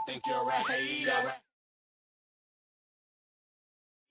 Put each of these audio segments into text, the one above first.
think you're a hater.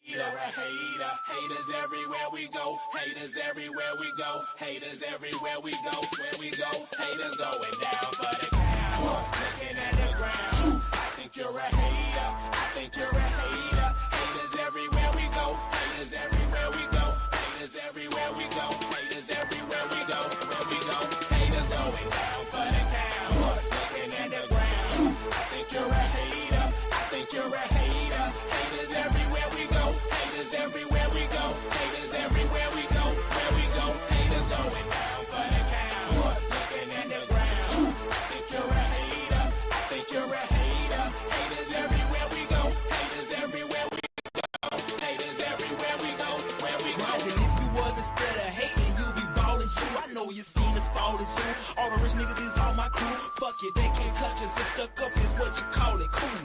You're a hater. Haters everywhere we go. Haters everywhere we go. Haters everywhere we go. Where we go, haters going down for the count. Looking at the ground. I think you're a hater. I think you're a hater. Haters everywhere we go. Haters everywhere we go. Haters everywhere we go. Haters everywhere we go. Where we go, haters going down for the count. Looking at the ground. I think you're a hater. I think you're a hater. Haters everywhere we go. Haters everywhere we go. Haters everywhere we go. Where we go, haters going down for the count. Looking at the ground. I think you're a hater. I think you're a hater. Haters everywhere we go. Haters everywhere we go. Haters everywhere we go. Where we go. And if you was instead of hating, you be ballin' too. I know you seen us fallin' too. All the rich niggas is all my crew. Fuck it, they can't touch us. If stuck up is what you call it, cool.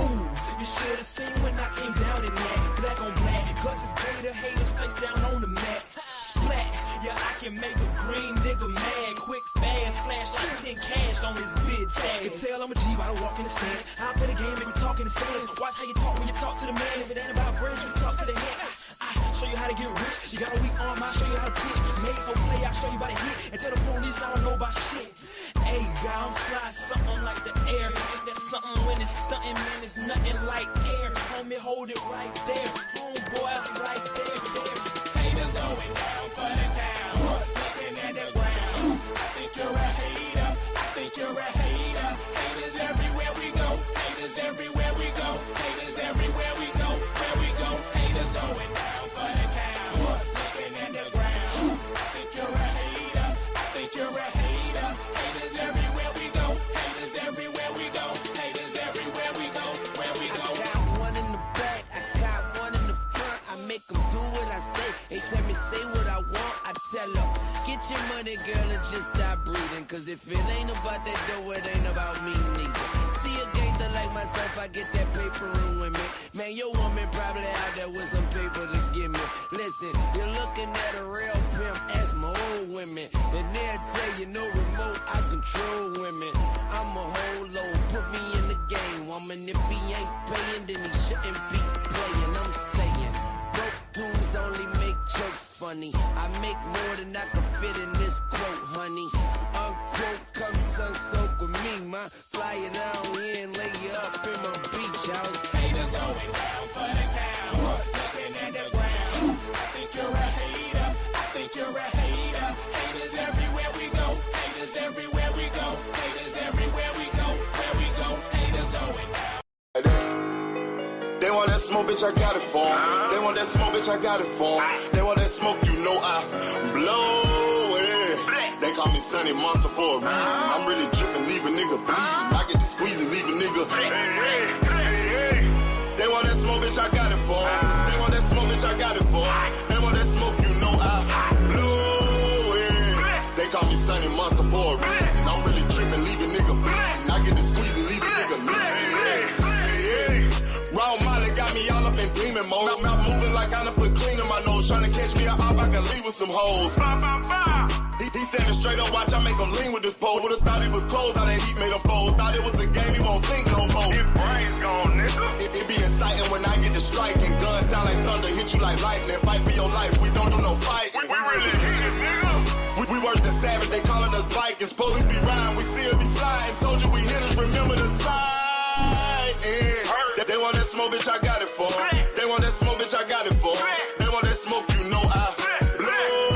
Ooh, you should've seen when I came down in that. Black on black, cause it's gay to haters face down on the mat. Splat, yeah, I can make a green nigga mad. Quick, fast, flash, like 10 cash on this bitch ass. You can tell I'm a G by the walk in the stands. I play the game, make me talk in the stands. Watch how you talk when you talk to the man. If it ain't about bridge, you talk to the head. I show you how to get rich. You got a weak arm, I'll show you how to pitch. Made so play, I'll show you by the hit. And tell the police I don't know about shit. Hey, God, I'm fly, something like the air. Ain't that something when it's stunting, man? It's nothing like air. Homie, hold it right there. Homeboy, right there. Haters going down for the count. Looking at the ground. I think you're a hater. I think you're a hater. Haters everywhere we go. Haters everywhere we go. Haters everywhere we go. Where we go, haters going down for the count. Looking at the ground. I think you're a hater. I think you're a hater. Haters everywhere we go. Haters everywhere we go. Haters everywhere we go. Where we go. I got one in the back, I got one in the front. I make them do what I say. They tell me say what I want, I tell them. Get your money, girl, and just stop breathing. Cause if it ain't about that dough, it ain't about me neither. See a gangster like myself, I get that paper and women. Man, your woman probably out there with some paper to give me. Listen, you're looking at a real pimp, ask my old women. And they'll tell you no remote, I control women. I'm a whole load, put me in the game, woman. If he ain't paying, then he shouldn't be playing. I'm saying, broke dudes only make jokes funny. I make more than I can fit in this quote, honey. Unquote, come sun soak with me, ma. Fly it down here and lay you up in my beach house. Haters going down for the count. Looking at the ground. I think you're a hater. I think you're a hater. Haters everywhere we go. Haters everywhere we go. Haters everywhere we go. Where we go, haters going down. They want that smoke, bitch, I got it for 'em. They want that smoke, bitch, I got it for 'em. They want that smoke, you know I blow it. They call me Sunny Monster for a reason. I'm really dripping, leave a nigga bleeding. I get to squeeze and leave a nigga. They want that smoke, bitch, I got it for 'em. They want that smoke, bitch, I got it for 'em. They want that smoke, you know I blow it. They call me Sunny Monster for a reason. I'm really dripping, leave a nigga bleeding. I get to squeeze and leave a nigga bleeding. Raw Molly got me all up in demon mode. I'm moving like I done put clean in my nose. Trying to catch me up, I can leave with some hoes. He standing straight up, watch I make him lean with this pole. Would've thought he was closed, how that heat made him fold. Thought it was a game, he won't think no more. His brain's gone, nigga. It be exciting when I get to strike. And guns sound like thunder, hit you like lightning. Fight for your life, we don't do no fighting. We really hit it, nigga. We worse than savage, they calling us Vikings. Police be riding, we still be sliding. Told you we hitters, remember the time. They want that smoke, bitch, I got it for 'em. They want that smoke, bitch, I got it for 'em. They want that smoke, you know I blow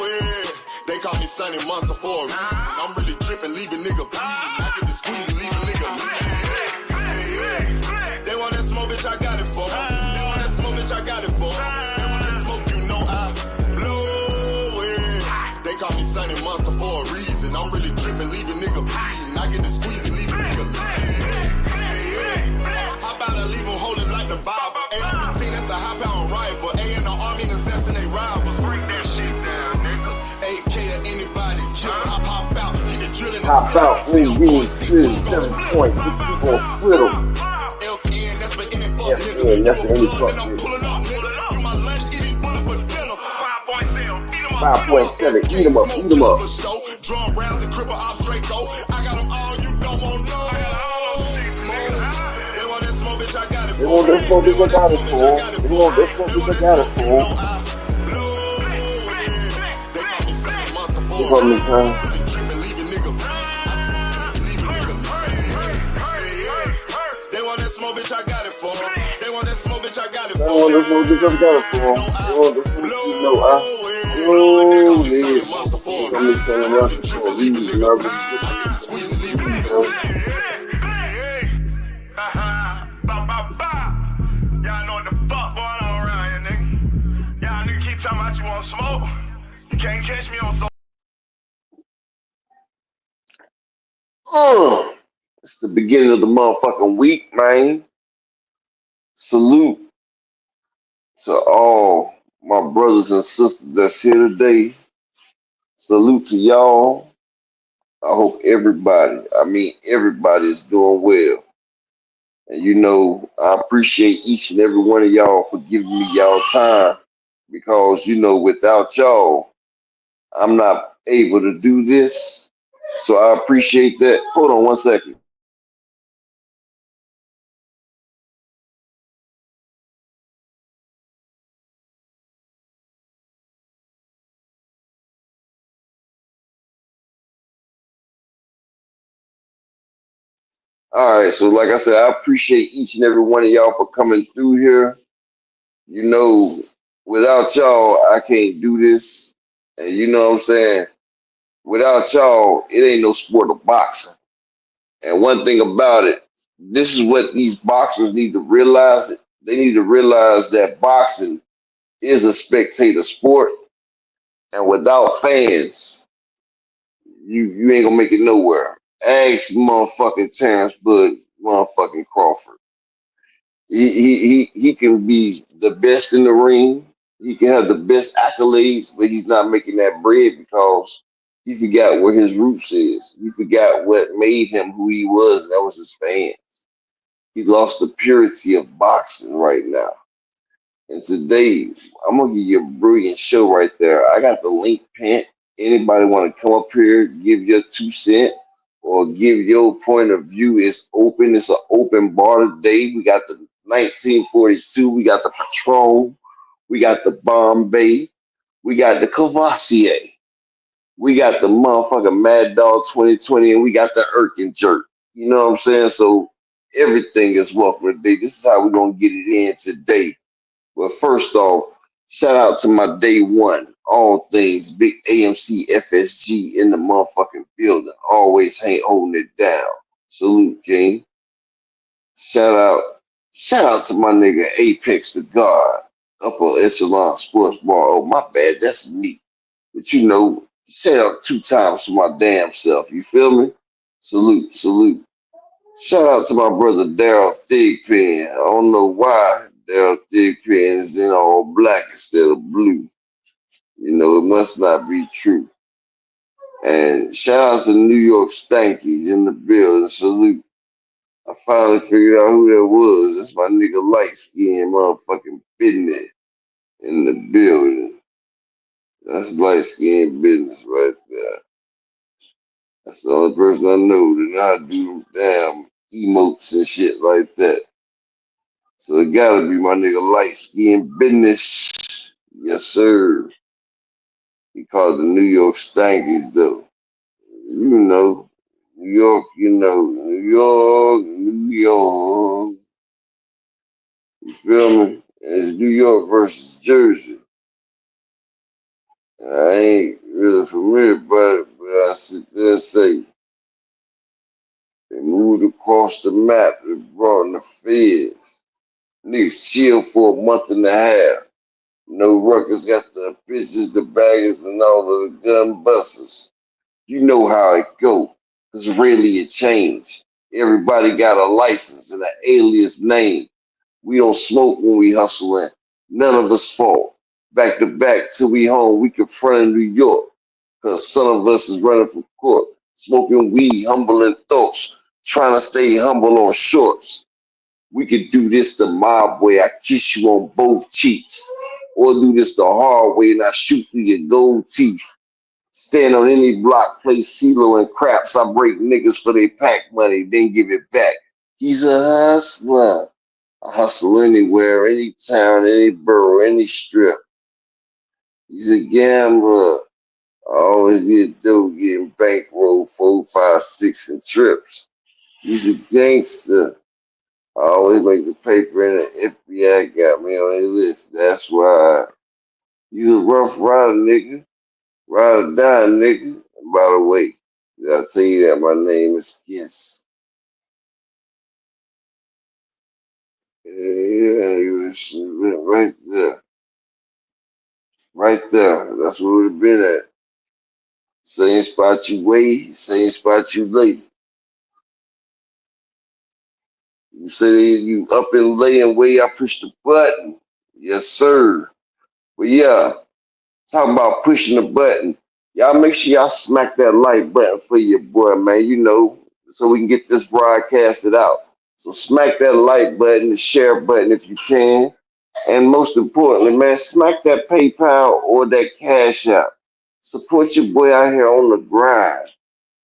it. They call me Sunny Monster for a reason. I'm really dripping, leave a nigga bleeding. I get to squeeze and leave a nigga bleeding. They want that smoke, bitch, I got it for 'em. They want that smoke, bitch, I got it for 'em. They want that smoke, you know I blow it. They call me Sunny Monster for a reason. I'm really dripping, leave a nigga bleeding. I get to squeeze and leave a nigga bleeding. How about I leave them holding like the Bible? AR-15, that's a high-power rifle. A in the army and assassinate rivals. Break that shit down, nigga. AK or anybody kill. Hop out, get the drill in the Hop out, we need 7 points. People brittle. LFN, that's for any fuck Yes, nigga. yeah, that's You for any a fuck blood and I'm nigga. pulling up, nigga. You my lunch, eating bullet for dinner. 5.7, eat 'em up, eat 'em up. Drum rounds and cripple off straight go. I got them all, you don't want no. want that smoke, bitch, I got it for him. If you want that smoke, bitch, I got it for him. They call me time. They want that smoke, bitch, I got it for them. They want that smoke, bitch, I got it They for want them. that smoke, bitch, I got it for him. They want that smoke, you know I roll it. They call me Sonny Monster for a reason. I really look at it for a reason. Y'all know what the fuck going on around here, nigga. Y'all nigga keep talking about you want smoke. You can't catch me on so. It's the beginning of the motherfucking week, man. Salute to all my brothers and sisters that's here today. Salute to y'all. I hope everybody is doing well. And I appreciate each and every one of y'all for giving me y'all time because, without y'all, I'm not able to do this. So I appreciate that. Hold on one second. All right, so like I said, I appreciate each and every one of y'all for coming through here. You know, without y'all, I can't do this. And you know what I'm saying? Without y'all, it ain't no sport of boxing. And one thing about it, this is what these boxers need to realize. They need to realize that boxing is a spectator sport. And without fans, you ain't gonna make it nowhere. Ask motherfucking Terrence Bud, motherfucking Crawford. He can be the best in the ring. He can have the best accolades, but he's not making that bread because he forgot where his roots is. He forgot what made him who he was. That was his fans. He lost the purity of boxing right now. And today, I'm gonna give you a brilliant show right there. I got the link pinned. Anybody want to come up here, give your 2 cents, or give your point of view? It's open. It's an open bar today. We got the 1942. We got the Patron. We got the Bombay. We got the Cavassier. We got the motherfucking Mad Dog 2020, and we got the Irkin Jerk. You know what I'm saying? So everything is welcome today. This is how we're gonna get it in today. Well, first off, shout out to my day one, all things big AMC FSG in the motherfucking building. Always holding it down. Salute, King. Shout out to my nigga Apex the God, Upper Echelon Sports Bar. Oh, my bad, that's me. But shout out 2 times for my damn self. You feel me? Salute, salute. Shout out to my brother Daryl Thigpen. I don't know why Daryl Thigpen is in all black instead of blue. It must not be true. And shout out to New York Stanky in the building. Salute. I finally figured out who that was. That's my nigga light skin motherfucking business in the building. That's light skin business right there. That's the only person I know that know how to do damn emotes and shit like that. So it gotta be my nigga light skin business. Yes, sir. He called the New York Stankies though. New York, New York, New York. You feel me? And it's New York versus Jersey. I ain't really familiar about it, but I sit there and say they moved across the map. They brought in the feds. Niggas chill for a month and a half. No Ruckus got the bitches, the baggers, and all of the gun busters. You know how it go. Cause really it changed. Everybody got a license and an alias name. We don't smoke when we hustling. None of us fault. Back to back till we home, we confronting New York. Cause some of us is running from court. Smoking weed, humbling thoughts. Trying to stay humble on shorts. We could do this the mob way. I kiss you on both cheeks. Or do this the hard way and I shoot through your gold teeth. Stand on any block, play CeeLo and craps. I break niggas for they pack money, then give it back. He's a hustler. I hustle anywhere, any town, any borough, any strip. He's a gambler. I always get dough, getting bankroll, 4, 5, 6 and trips. He's a gangster. I always make the paper and the FBI got me on their list. That's why he's a rough rider, nigga. Ride or die, nigga. And by the way, did I tell you that my name is Kiss? Yeah, he was right there. Right there. That's where we'd have been at. Same spot you wait, same spot you late. You say you up and lay and wait, I push the button. Yes, sir. But yeah, talking about pushing the button. Y'all make sure y'all smack that like button for your boy, man. You know, so we can get this broadcasted out. So smack that like button, the share button if you can. And most importantly, man, smack that PayPal or that Cash App. Support your boy out here on the grind.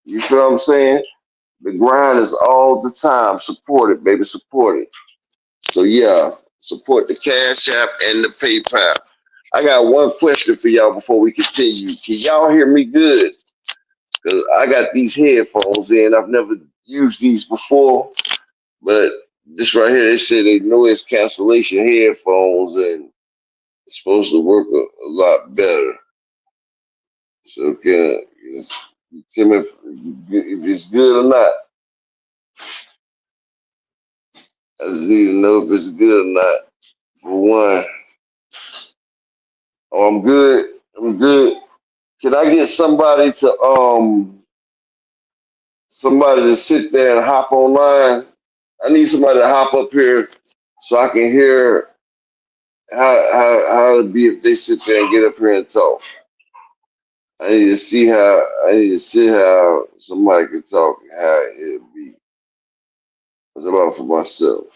You feel what I'm saying? The grind is all the time. Support it, baby. Support it. So yeah, support the Cash App and the PayPal. I got one question for y'all before we continue. Can y'all hear me good? Because I got these headphones in. I've never used these before, but this right here, they say they noise cancellation headphones and it's supposed to work a lot better. So tell me if it's good or not. I just need to know if it's good or not. For one, oh, I'm good. I'm good. Can I get somebody to sit there and hop online? I need somebody to hop up here so I can hear how to be if they sit there and get up here and talk. I need to see how somebody can talk and how it'll be. It's about for myself.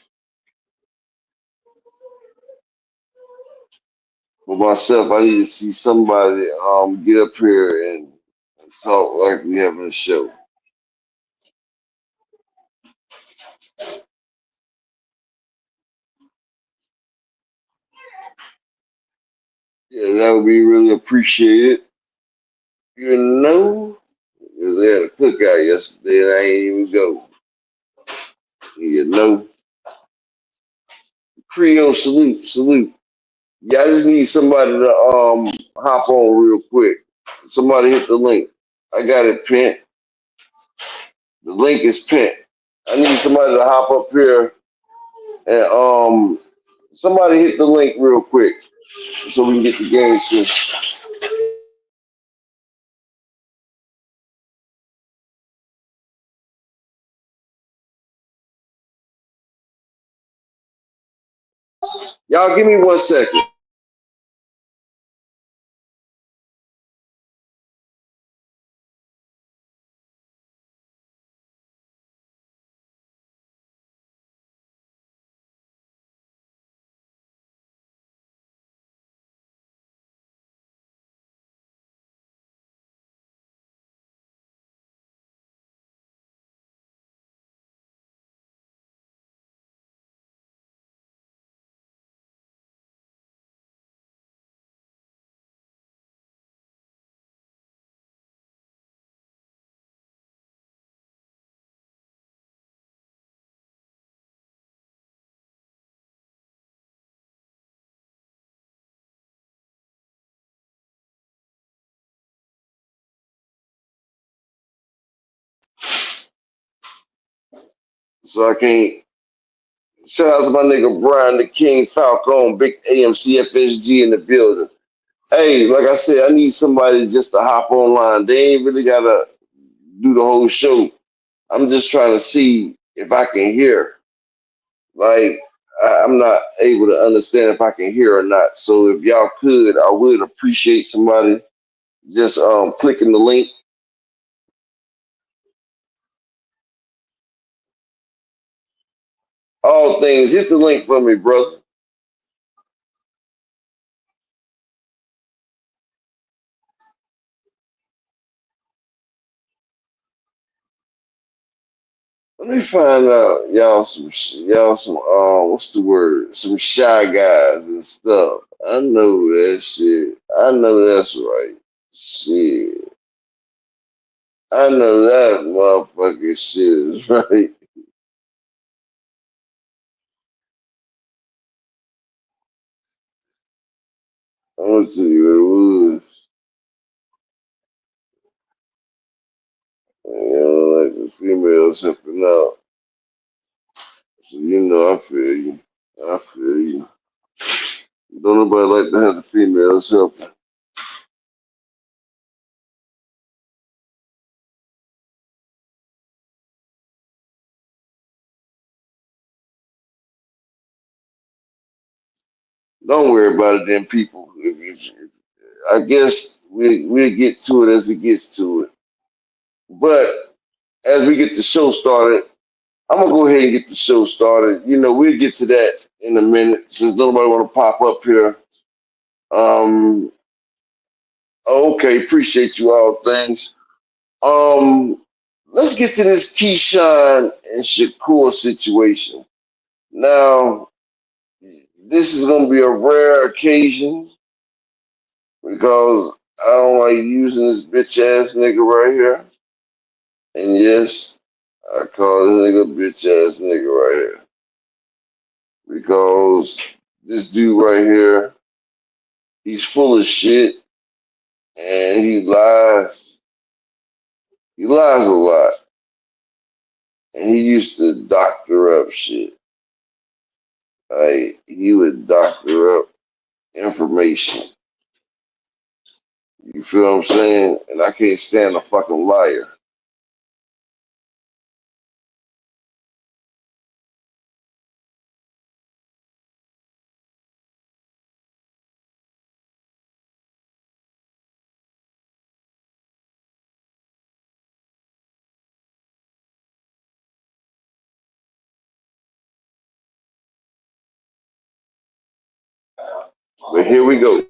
For myself, I need to see somebody get up here and talk like we having a show. Yeah, that would be really appreciated. You know, 'cause they had a cookout yesterday and I ain't even go. You know, Creole salute, salute. Yeah, I just need somebody to hop on real quick. Somebody hit the link. I got it pinned. The link is pinned. I need somebody to hop up here and somebody hit the link real quick so we can get the game started. Y'all give me 1 second. So I can't. Shout out to my nigga Brian the King Falcone, big AMC FSG in the building. Hey, like I said, I need somebody just to hop online. They ain't really gotta do the whole show. I'm just trying to see if I can hear. Like I'm not able to understand if I can hear or not. So if y'all could, I would appreciate somebody just clicking the link. All things, hit the link for me, brother. Let me find out y'all some what's the word? Some shy guys and stuff. I know that shit. I know that's right. Shit. I know that motherfucking shit is right. I'm gonna tell you what it was. You know, like the females helping out. So you know I feel you. I feel you. Don't nobody like to have the females helping. Don't worry about it then, people. I guess we'll get to it as it gets to it. But as we get the show started, I'm gonna go ahead and get the show started. You know, we'll get to that in a minute since nobody wanna pop up here. Um okay, appreciate you all things. Um let's get to this Keyshawn and Shakur situation. Now, this is gonna be a rare occasion because I don't like using this bitch ass nigga right here. And yes, I call this nigga bitch ass nigga right here. Because this dude right here, he's full of shit and he lies. He lies a lot. And he used to doctor up shit. Like, he would doctor up information. You feel what I'm saying? And I can't stand a fucking liar. But here we go.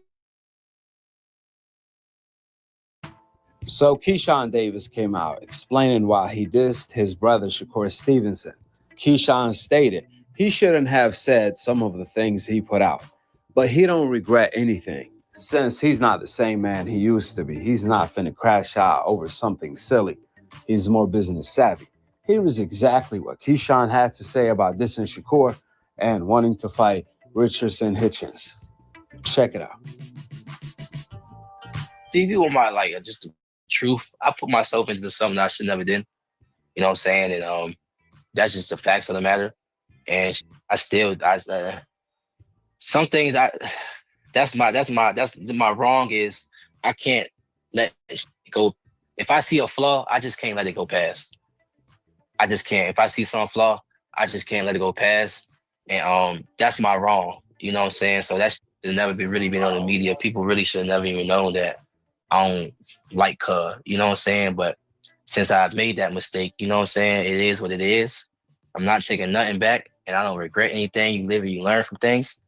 So Keyshawn Davis came out explaining why he dissed his brother Shakur Stevenson. Keyshawn stated he shouldn't have said some of the things he put out, but he don't regret anything since he's not the same man he used to be. He's not finna crash out over something silly. He's more business savvy. Here is exactly what Keyshawn had to say about dissing Shakur and wanting to fight Richardson Hitchens. Check it out. TV with my just the truth. I put myself into something I should never did. You know what I'm saying? And that's just the facts of the matter. And some things that's my wrong is I can't let it go. If I see a flaw, I just can't let it go past. I just can't. If I see some flaw, I just can't let it go past. And that's my wrong. You know what I'm saying? So that should never be really been on the media. People really should have never even known that I don't like you know what I'm saying? But since I've made that mistake, you know what I'm saying? It is what it is. I'm not taking nothing back and I don't regret anything. You live and you learn from things.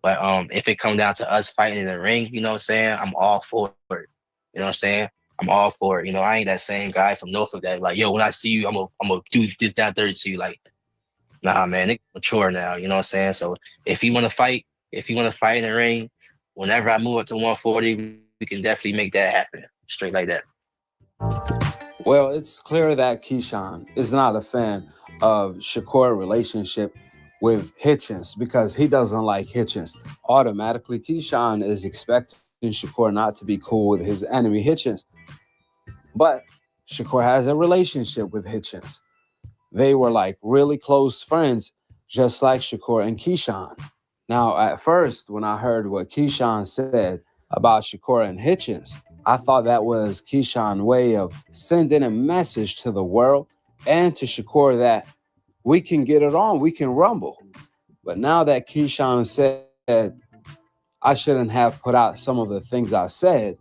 But if it comes down to us fighting in the ring, you know what I'm saying? I'm all for it. You know what I'm saying? I'm all for it. You know, I ain't that same guy from Norfolk that like, yo, when I see you, I'm gonna do this, that, third to you. Like, nah, man, it's mature now. You know what I'm saying? So if you want to fight in the ring, whenever I move up to 140, we can definitely make that happen. Straight like that. Well, it's clear that Keyshawn is not a fan of Shakur's relationship with Hitchens because he doesn't like Hitchens. Automatically, Keyshawn is expecting Shakur not to be cool with his enemy Hitchens. But Shakur has a relationship with Hitchens. They were like really close friends, just like Shakur and Keyshawn. Now, at first, when I heard what Keyshawn said about Shakur and Hitchens, I thought that was Keyshawn's way of sending a message to the world and to Shakur that we can get it on, we can rumble. But now that Keyshawn said I shouldn't have put out some of the things I said,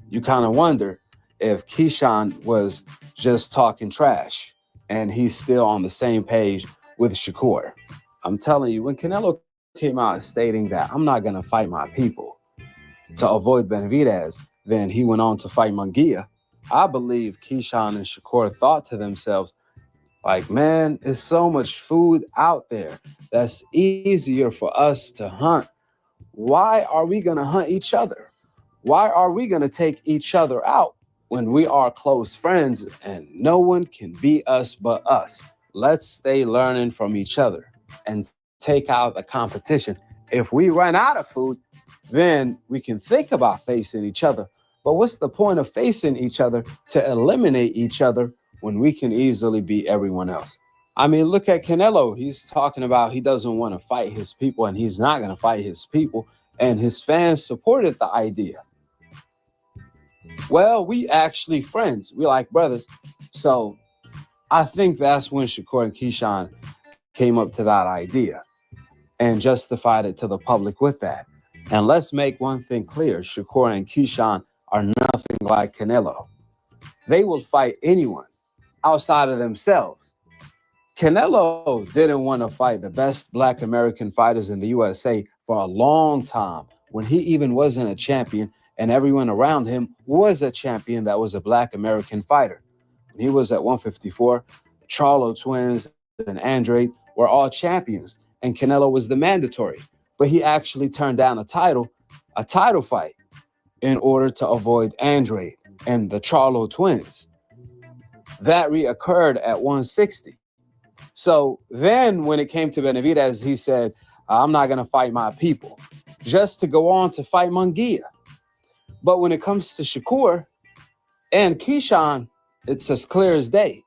you kind of wonder if Keyshawn was just talking trash and he's still on the same page with Shakur. I'm telling you, when Canelo came out stating that I'm not going to fight my people to avoid Benavidez, then he went on to fight Munguia. I believe Keyshawn and Shakur thought to themselves, Like, man, there's so much food out there that's easier for us to hunt. Why are we going to hunt each other? Why are we going to take each other out when we are close friends and no one can beat us but us? Let's stay learning from each other and take out the competition. If we run out of food, then we can think about facing each other. But what's the point of facing each other to eliminate each other when we can easily beat everyone else? I mean, look at Canelo. He's talking about he doesn't want to fight his people and he's not going to fight his people. And his fans supported the idea. Well, we actually friends. We like brothers. So I think that's when Shakur and Keyshawn came up to that idea and justified it to the public with that. And let's make one thing clear. Shakur and Keyshawn are nothing like Canelo. They will fight anyone outside of themselves. Canelo didn't want to fight the best Black American fighters in the USA for a long time when he even wasn't a champion and everyone around him was a champion that was a Black American fighter. When he was at 154, the Charlo twins and Andrade were all champions and Canelo was the mandatory. But he actually turned down a title fight in order to avoid Andrade and the Charlo twins. That reoccurred at 160. So then when it came to Benavidez, he said, I'm not going to fight my people, just to go on to fight Munguia. But when it comes to Shakur and Keyshawn, it's as clear as day.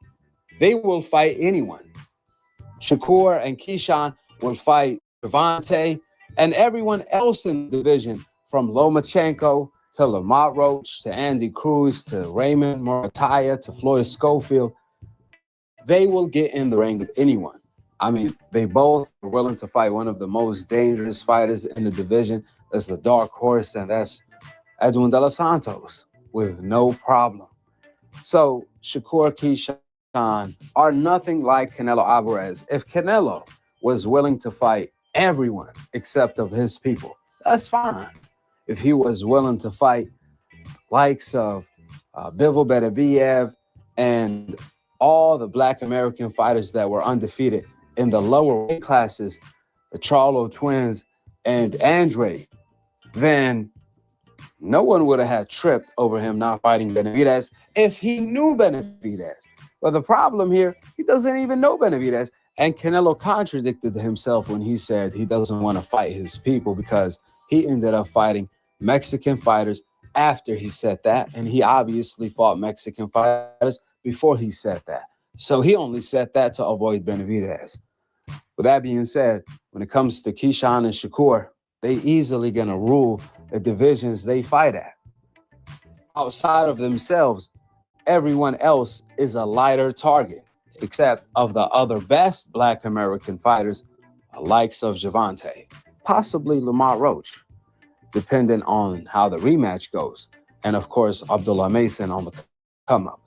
They will fight anyone. Shakur and Keyshawn will fight Javante and everyone else in the division, from Lomachenko to Lamont Roach to Andy Cruz to Raymond Morataya to Floyd Schofield. They will get in the ring with anyone. I mean, they both are willing to fight one of the most dangerous fighters in the division. That's the dark horse, and that's Edwin De Los Santos with no problem. So Shakur, Keyshawn are nothing like Canelo Alvarez. If Canelo was willing to fight everyone except of his people, that's fine. If he was willing to fight likes of Bivol Beterbiev and all the Black American fighters that were undefeated in the lower weight classes, the Charlo twins and Andrade, then no one would have had tripped over him not fighting Benavidez if he knew Benavidez. But the problem here, he doesn't even know Benavidez. And Canelo contradicted himself when he said he doesn't want to fight his people because he ended up fighting Mexican fighters after he said that. And he obviously fought Mexican fighters before he said that. So he only said that to avoid Benavidez. With that being said, when it comes to Keyshawn and Shakur, they easily going to rule the divisions they fight at. Outside of themselves, everyone else is a lighter target, except of the other best Black American fighters, the likes of Javante, possibly Lamont Roach, depending on how the rematch goes. And of course, Abdullah Mason on the come up.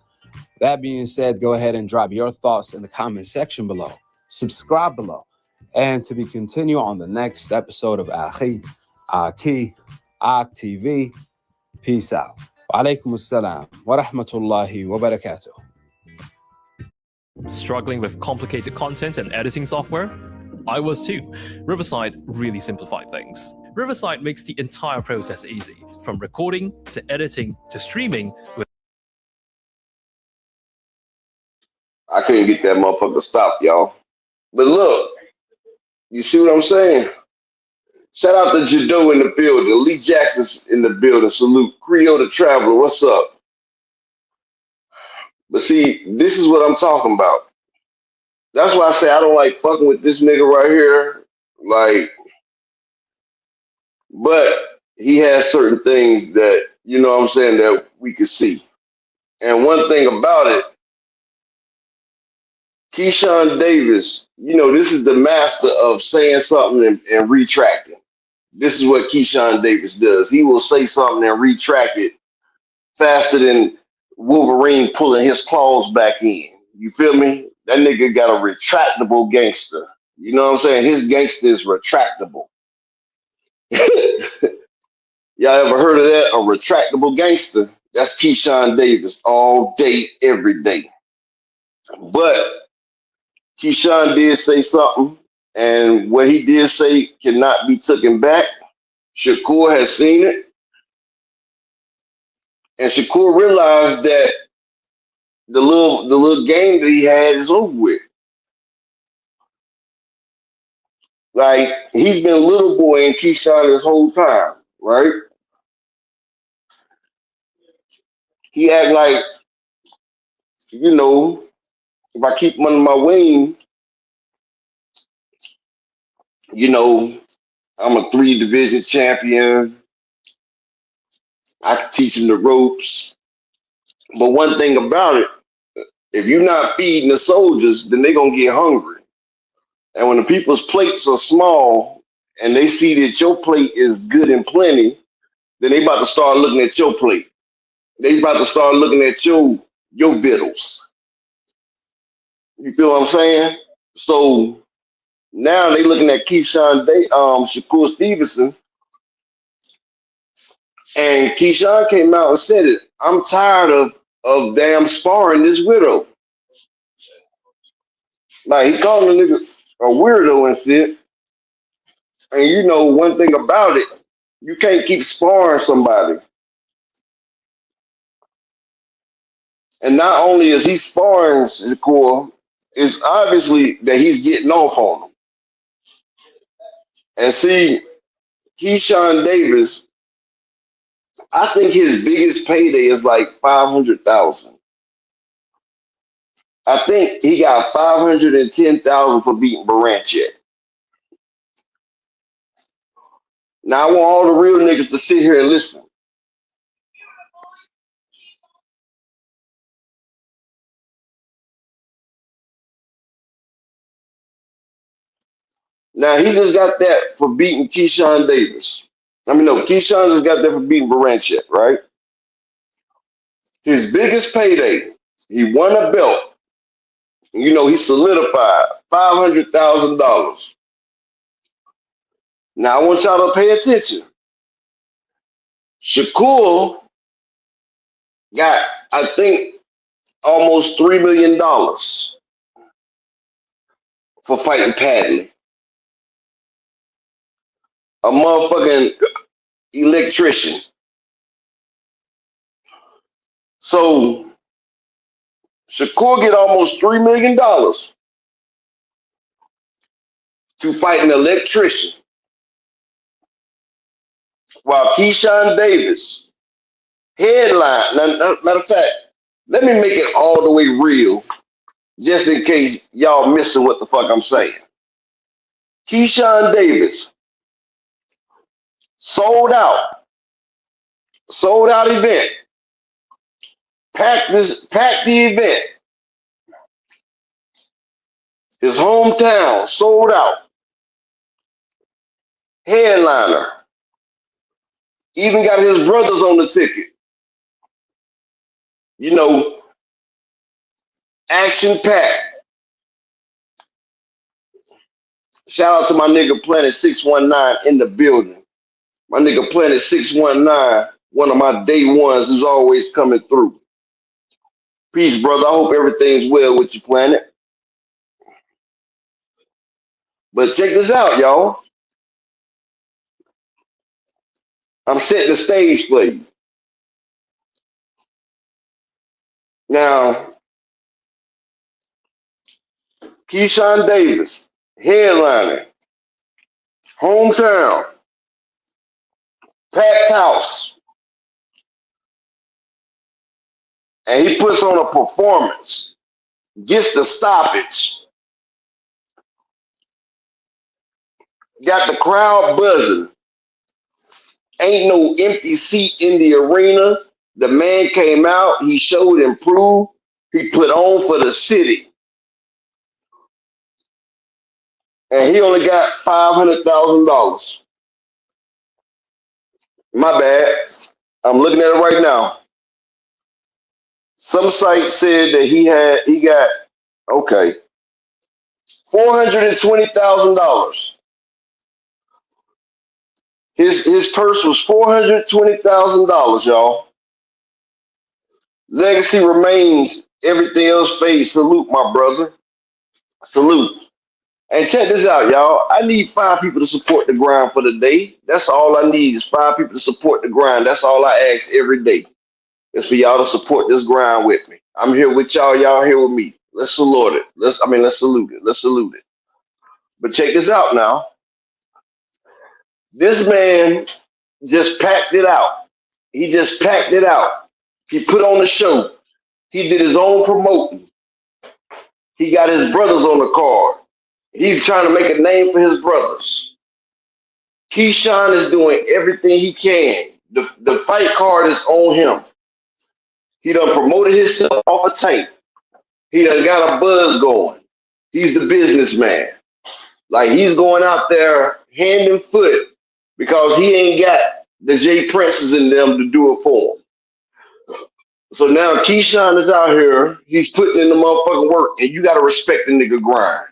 That being said, go ahead and drop your thoughts in the comment section below. Subscribe below. And to be continued on the next episode of Akhi, Aki, Ak TV. Peace out. Wa alaikum assalam wa rahmatullahi wa barakatuh. Struggling with complicated content and editing software? I was too. Riverside really simplified things. Riverside makes the entire process easy, from recording to editing to streaming. I couldn't get that motherfucker to stop, y'all. But look, you see what I'm saying? Shout out to Jado in the building. Lee Jackson's in the building. Salute. Creole the Traveler. What's up? But see, this is what I'm talking about. That's why I say I don't like fucking with this nigga right here. Like, but he has certain things that, you know what I'm saying, that we can see. And one thing about it, Keyshawn Davis, you know, this is the master of saying something and retracting. This is what Keyshawn Davis does. He will say something and retract it faster than Wolverine pulling his claws back in. You feel me? That nigga got a retractable gangster. You know what I'm saying? His gangster is retractable. Y'all ever heard of that? A retractable gangster? That's Keyshawn Davis all day, every day. But Keyshawn did say something, and what he did say cannot be taken back. Shakur has seen it, and Shakur realized that the little game that he had is over with. Like he's been little boy in Keyshawn this whole time, right? He act like, you know, if I keep him under my wing, you know, I'm a 3 division champion. I can teach him the ropes. But one thing about it, if you're not feeding the soldiers, then they're gonna get hungry. And when the people's plates are small and they see that your plate is good and plenty, then they about to start looking at your plate. They about to start looking at your vittles. You feel what I'm saying? So now they looking at Shakur Stevenson, and Keyshawn came out and said it. I'm tired of damn sparring this widow. Like he called the nigga a weirdo and shit. And you know one thing about it, you can't keep sparring somebody. And not only is he sparring Shakur, it's obviously that he's getting off on him. And see, Keyshawn Davis, I think his biggest payday is like 500,000. I think he got 510,000 for beating Baranchek. Now I want all the real niggas to sit here and listen. Now he just got that for beating Keyshawn Davis. I mean, no, Keyshawn just got that for beating Baranchek, right? His biggest payday, he won a belt. You know, he solidified $500,000. Now I want y'all to pay attention. Shakur got, I think, almost $3 million for fighting Padley, a motherfucking electrician. So Shakur get almost $3 million to fight an electrician, while Keyshawn Davis headline. Matter of fact, let me make it all the way real, just in case y'all missing what the fuck I'm saying. Keyshawn Davis sold out event, packed the event. His hometown sold out. Headliner. Even got his brothers on the ticket. You know, action packed. Shout out to my nigga Planet 619 in the building. My nigga Planet 619, one of my day ones, is always coming through. Peace, brother. I hope everything's well with you, Planet. But check this out, y'all. I'm setting the stage for you. Now, Keyshawn Davis, headlining, hometown, packed house. And he puts on a performance, gets the stoppage, got the crowd buzzing. Ain't no empty seat in the arena. The man came out, he showed and proved, he put on for the city. And he only got $500,000. My bad. I'm looking at it right now. Some site said that he got $420,000. His purse was $420,000, y'all. Legacy remains, everything else fades. Salute, my brother. Salute. And check this out, y'all. I need 5 people to support the grind for the day. That's all I need is 5 people to support the grind. That's all I ask every day. Is for y'all to support this grind with me. I'm here with y'all. Y'all here with me. Let's salute it. Let's salute it. Let's salute it. But check this out now. This man just packed it out. He just packed it out. He put on the show. He did his own promoting. He got his brothers on the card. He's trying to make a name for his brothers. Keyshawn is doing everything he can. The fight card is on him. He done promoted himself off a tank. He done got a buzz going. He's the businessman. Like he's going out there hand and foot because he ain't got the J Princes in them to do it for him. So now Keyshawn is out here. He's putting in the motherfucking work, and you gotta respect the nigga grind.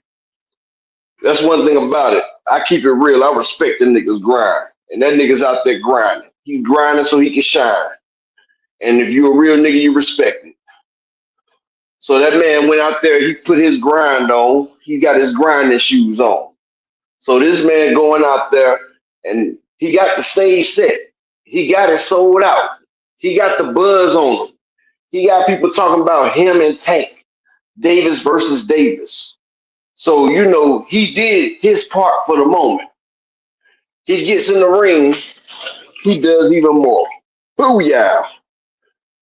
That's one thing about it. I keep it real. I respect the nigga's grind, and that nigga's out there grinding. He's grinding so he can shine. And if you're a real nigga, you respect it. So that man went out there. He put his grind on. He got his grinding shoes on. So this man going out there, and he got the stage set. He got it sold out. He got the buzz on him. He got people talking about him and Tank, Davis versus Davis. So, you know, he did his part for the moment. He gets in the ring, he does even more. Booyah!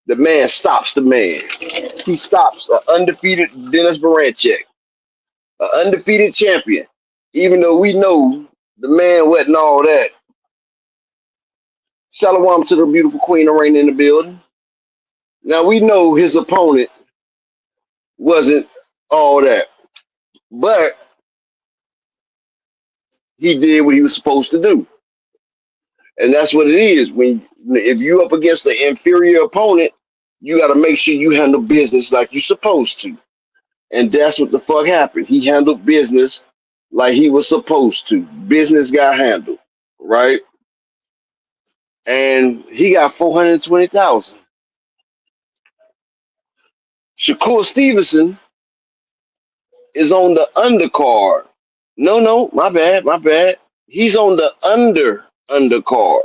The man stops the man. He stops an undefeated Dennis Baranchek, an undefeated champion. Even though we know the man wasn't all that. Shalom to the beautiful queen of rain in the building. Now we know his opponent wasn't all that, but he did what he was supposed to do. And that's what it is. If you up against an inferior opponent, you got to make sure you handle business like you're supposed to. And that's what the fuck happened. He handled business like he was supposed to. Business got handled, right? And he got 420,000. Shakur Stevenson is on the undercard. No, my bad. He's on the undercard.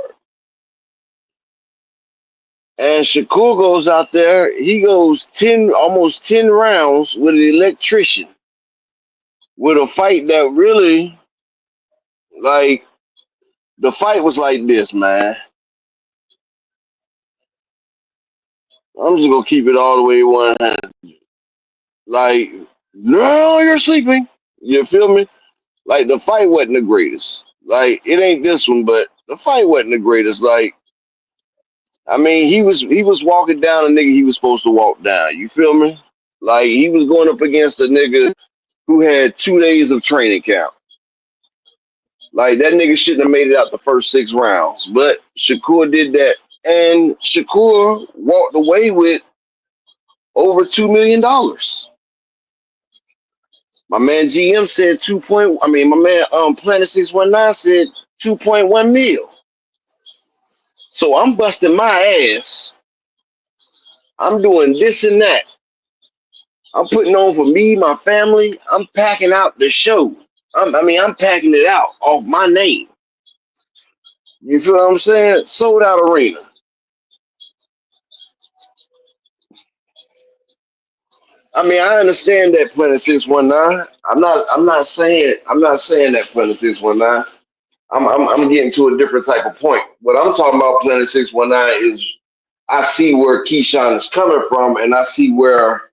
And Shakur goes out there, he goes almost 10 rounds with an electrician. With a fight that really, like, the fight was like this, man. I'm just gonna keep it all the way 100. Like, no, you're sleeping. You feel me? Like, the fight wasn't the greatest. Like, it ain't this one, but the fight wasn't the greatest. Like, I mean, he was walking down a nigga he was supposed to walk down. You feel me? Like, he was going up against a nigga who had 2 days of training camp. Like, that nigga shouldn't have made it out the first 6 rounds. But Shakur did that. And Shakur walked away with over $2 million. My man GM said my man Planet 619 said 2.1 mil. So I'm busting my ass. I'm doing this and that. I'm putting on for me, my family. I'm packing out the show. I'm packing it out off my name. You feel what I'm saying? Sold out arena. I mean, I understand that Planet 619. I'm not saying that Planet 619. I'm getting to a different type of point. What I'm talking about, Planet 619, is I see where Keyshawn is coming from, and I see where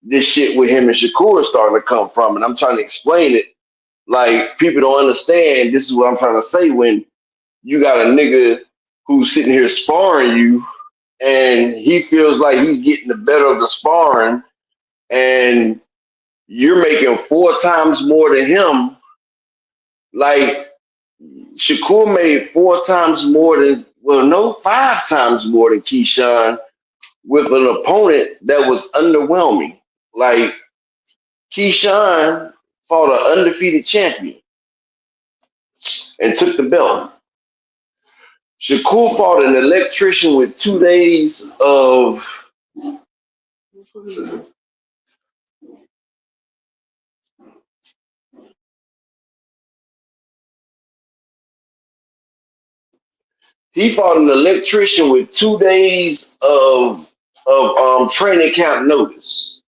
this shit with him and Shakur is starting to come from, and I'm trying to explain it. Like, people don't understand. This is what I'm trying to say. When you got a nigga who's sitting here sparring you, and he feels like he's getting the better of the sparring, and you're making 4 times more than him. Like, Shakur made 4 times more than, 5 times more than Keyshawn with an opponent that was underwhelming. Like, Keyshawn fought an undefeated champion and took the belt. Shakur fought an electrician with 2 days of He fought an electrician with 2 days of training camp notice.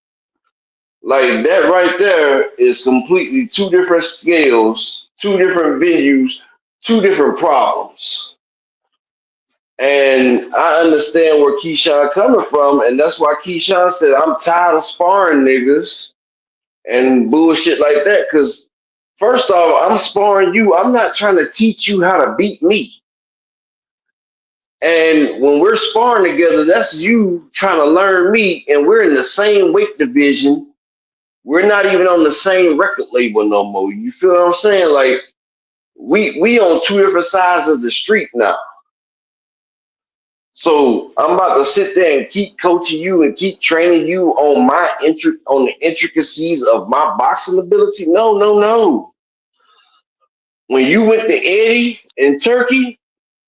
Like that right there is completely two different scales, two different venues, two different problems. And I understand where Keyshawn coming from, and that's why Keyshawn said, I'm tired of sparring niggas and bullshit like that. Cause first off, I'm sparring you. I'm not trying to teach you how to beat me. And when we're sparring together, that's you trying to learn me, and we're in the same weight division. We're not even on the same record label no more. You feel what I'm saying? Like we on two different sides of the street now. So I'm about to sit there and keep coaching you and keep training you on on the intricacies of my boxing ability. No, no, no. When you went to Eddie in Turkey,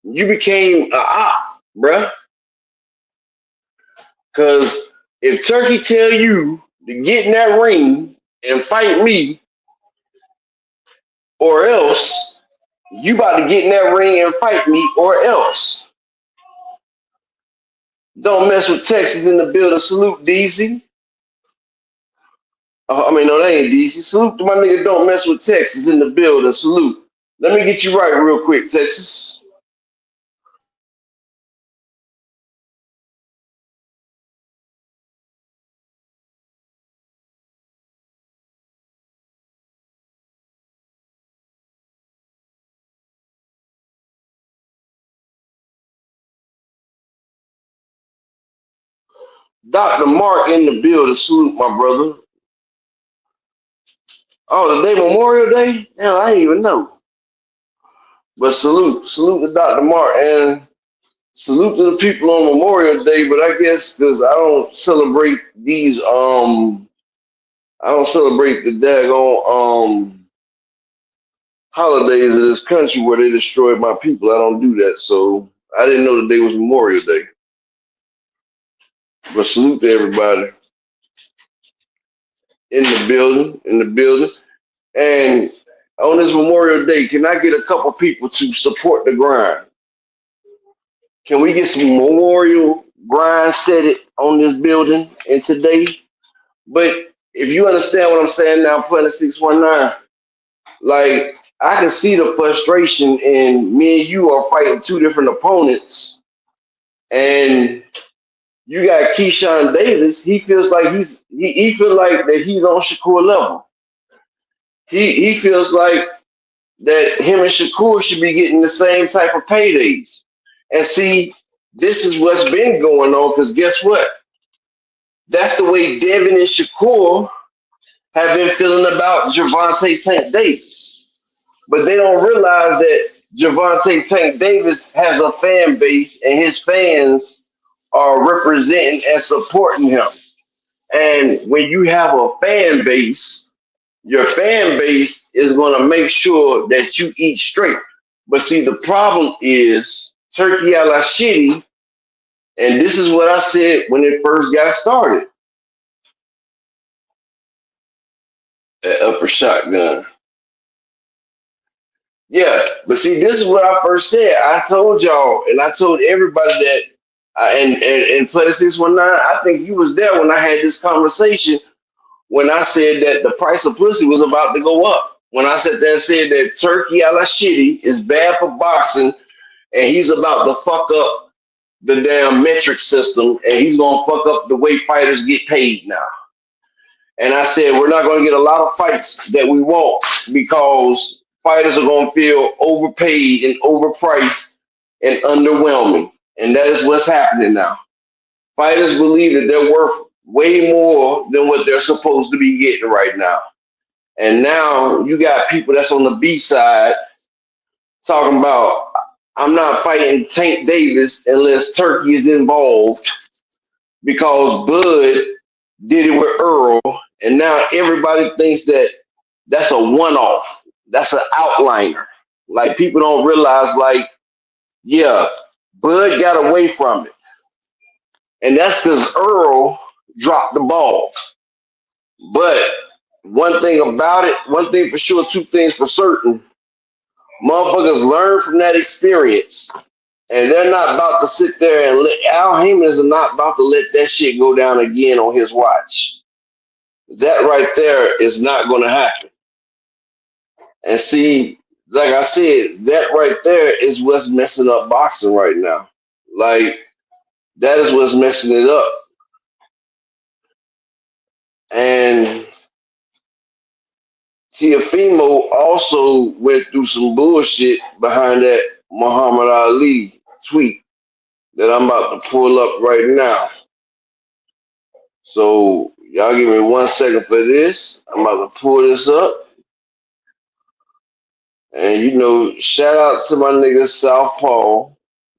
you became a op, bruh. Cause if Turkey tell you to get in that ring and fight me, or else you about to get in that ring and fight me, or else. Don't mess with Texas in the building. Salute DC. I mean, no, that ain't DC. Salute to my nigga. Don't mess with Texas in the building. Salute. Let me get you right real quick, Texas. Dr. Mark in the building. Salute, my brother. Oh, the day Memorial Day? Hell, I didn't even know. But salute. Salute to Dr. Mark. And salute to the people on Memorial Day. But I guess because I don't celebrate these, I don't celebrate the daggone, holidays of this country where they destroyed my people. I don't do that. So I didn't know the day was Memorial Day. But salute to everybody in the building, And on this Memorial Day, can I get a couple people to support the grind? Can we get some memorial grind set it on this building and today? But if you understand what I'm saying now, Planet 619, like I can see the frustration, and me and you are fighting two different opponents, and you got Keyshawn Davis. He feels like he feels like that he's on Shakur level. He feels like that him and Shakur should be getting the same type of paydays. And see, this is what's been going on, because guess what? That's the way Devin and Shakur have been feeling about Gervonta Tank Davis. But they don't realize that Gervonta Tank Davis has a fan base, and his fans are representing and supporting him. And when you have a fan base, your fan base is going to make sure that you eat straight. But see, the problem is turkey a la shitty, and this is what I said when it first got started. That upper shotgun. Yeah, but see, this is what I first said. I told y'all, and I told everybody that, and Play 619, I think you was there when I had this conversation when I said that the price of pussy was about to go up. When I said that turkey a la shitty is bad for boxing, and he's about to fuck up the damn metric system, and he's gonna fuck up the way fighters get paid now. And I said we're not gonna get a lot of fights that we want because fighters are gonna feel overpaid and overpriced and underwhelming. And that is what's happening now. Fighters believe that they're worth way more than what they're supposed to be getting right now. And now you got people that's on the B side talking about, I'm not fighting Tank Davis unless Turkey is involved because Bud did it with Earl, and now everybody thinks that that's a one-off. That's an outliner. Like people don't realize, like, yeah, Bud got away from it, and that's because Earl dropped the ball. But one thing about it, one thing for sure, two things for certain, motherfuckers learn from that experience. And they're not about to sit there and Al Heyman is not about to let that shit go down again on his watch. That right there is not going to happen. And see, like I said, that right there is what's messing up boxing right now. Like, that is what's messing it up. And Teofimo also went through some bullshit behind that Muhammad Ali tweet that I'm about to pull up right now. So y'all give me 1 second for this. I'm about to pull this up. And you know, shout out to my nigga Southpaw.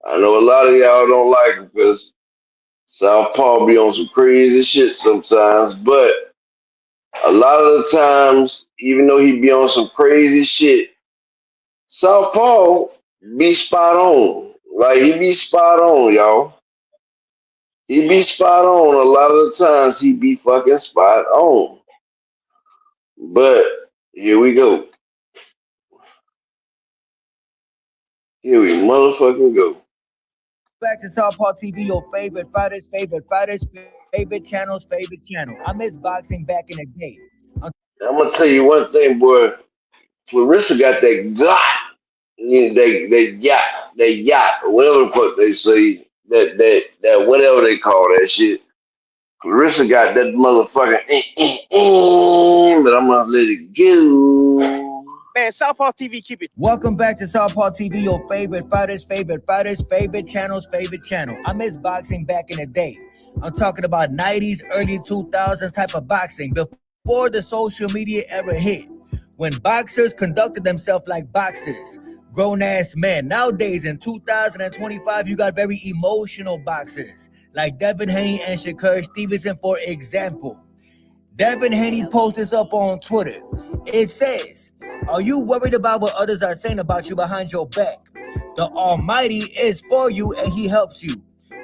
I know a lot of y'all don't like him because Southpaw be on some crazy shit sometimes, but a lot of the times, even though he be on some crazy shit, Southpaw be spot on. Like, he be spot on, y'all. He be spot on. A lot of the times, he be fucking spot on. But here we go. Here we motherfucking go. Back to Southpaw TV, your favorite fighters, favorite channels, favorite channel. I miss boxing back in the day. I'm gonna tell you one thing, boy. Clarissa got that got. Yeah, they yacht, or whatever the fuck they say. That whatever they call that shit. Clarissa got that motherfucking but I'm gonna let it go. Man, Southpaw TV, keep it. Welcome back to Southpaw TV, your favorite fighters, favorite channels, favorite channel. I miss boxing back in the day. I'm talking about 90s, early 2000s type of boxing, before the social media era hit, when boxers conducted themselves like boxers, grown-ass men. Nowadays, in 2025, you got very emotional boxers, like Devin Haney and Shakur Stevenson, for example. Devin Haney posted this up on Twitter. It says, "Are you worried about what others are saying about you behind your back? The Almighty is for you and He helps you.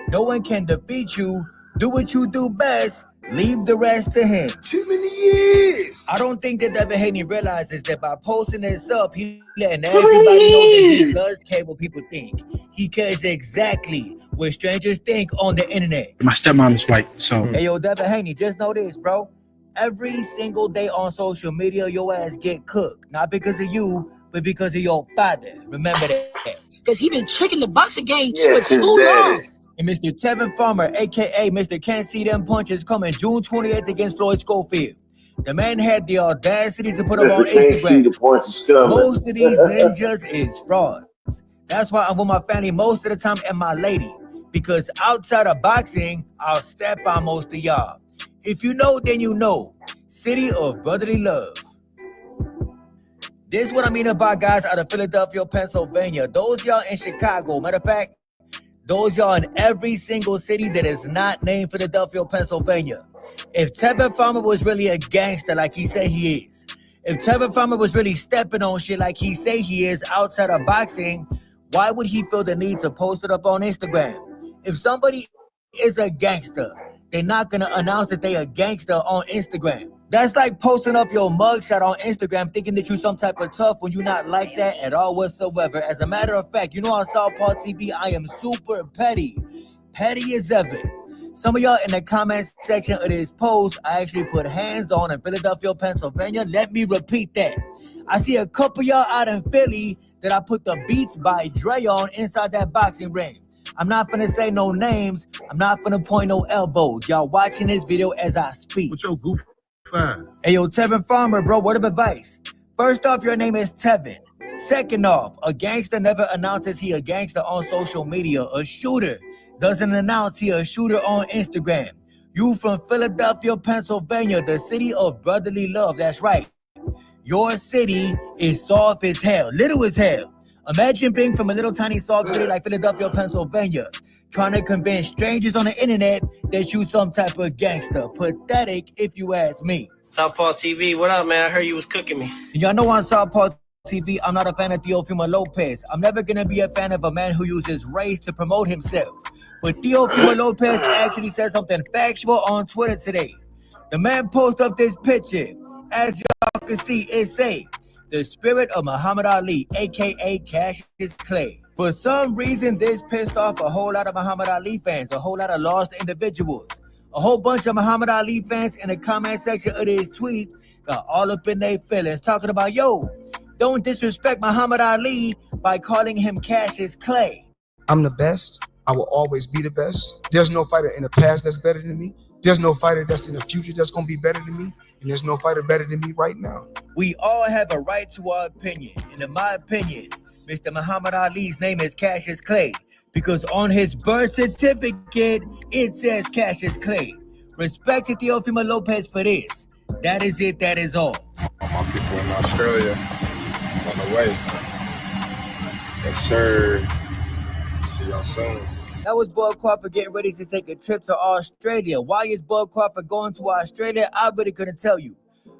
No one can defeat you. Do what you do best. Leave the rest to Him." Too many years. I don't think that Devin Haney realizes that by posting this up, he letting everybody know that he does care what people think. He cares exactly what strangers think on the internet. My stepmom is white, so. Hey, yo, Devin Haney, just know this, bro. Every single day on social media, your ass get cooked. Not because of you, but because of your father. Remember that. Because he been tricking the boxing game Yes, for his too daddy. long. And Mr. Tevin Farmer, a.k.a. Mr. Can't See Them Punches, coming June 28th against Floyd Schofield. The man had the audacity to put up on Can't see the Instagram. points coming. Most of these ninjas is frauds. That's why I'm with my family most of the time and my lady. Because outside of boxing, I'll step on most of y'all. If you know, then you know. City of brotherly love. This is what I mean about guys out of Philadelphia, Pennsylvania. Those y'all in Chicago, matter of fact, those y'all in every single city that is not named Philadelphia, Pennsylvania. If Tevin Farmer was really a gangster like he said he is, if Tevin Farmer was really stepping on shit like he say he is outside of boxing, why would he feel the need to post it up on Instagram? If somebody is a gangster, they're not gonna announce that they a gangster on Instagram. That's like posting up your mugshot on Instagram thinking that you some type of tough when you're not like that at all whatsoever. As a matter of fact, you know on Southpaw TV, I am super petty. Petty as ever. Some of y'all in the comment section of this post, I actually put hands on in Philadelphia, Pennsylvania. Let me repeat that. I see a couple y'all out in Philly that I put the Beats by Dre on inside that boxing ring. I'm not finna say no names. I'm not finna point no elbows. Y'all watching this video as I speak. What's your goof? Fine. Hey, yo, Tevin Farmer, bro, word of advice. First off, your name is Tevin. Second off, a gangster never announces he a gangster on social media. A shooter doesn't announce he a shooter on Instagram. You from Philadelphia, Pennsylvania, the city of brotherly love. That's right. Your city is soft as hell, little as hell. Imagine being from a little tiny soft city like Philadelphia, Pennsylvania, trying to convince strangers on the internet that you some type of gangster. Pathetic, if you ask me. Southpaw TV, what up, man? I heard you was cooking me. Y'all know on Southpaw TV, I'm not a fan of Teofimo Lopez. I'm never gonna be a fan of a man who uses race to promote himself. But Teofimo Lopez actually said something factual on Twitter today. The man posted up this picture. As y'all can see, it say, the spirit of Muhammad Ali, a.k.a. Cassius Clay. For some reason, this pissed off a whole lot of Muhammad Ali fans, a whole lot of lost individuals. A whole bunch of Muhammad Ali fans in the comment section of this tweet got all up in their feelings, talking about, yo, don't disrespect Muhammad Ali by calling him Cassius Clay. I'm the best. I will always be the best. There's no fighter in the past that's better than me. There's no fighter that's in the future that's going to be better than me. And there's no fighter better than me right now. We all have a right to our opinion. And in my opinion, Mr. Muhammad Ali's name is Cassius Clay because on his birth certificate, it says Cassius Clay. Respect to Teofimo Lopez for this. That is it. That is all. My people in Australia on the way. Yes, sir. See y'all soon. That was Bud Crawford getting ready to take a trip to Australia. Why is Bud Crawford going to Australia? I really couldn't tell you.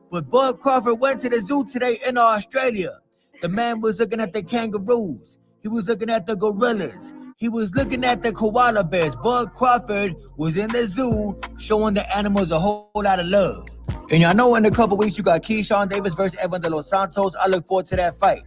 But Bud Crawford went to the zoo today in Australia. The man was looking at the kangaroos. He was looking at the gorillas. He was looking at the koala bears. Bud Crawford was in the zoo showing the animals a whole lot of love. And y'all know in a couple weeks you got Keyshawn Davis versus Evan De Los Santos. I look forward to that fight.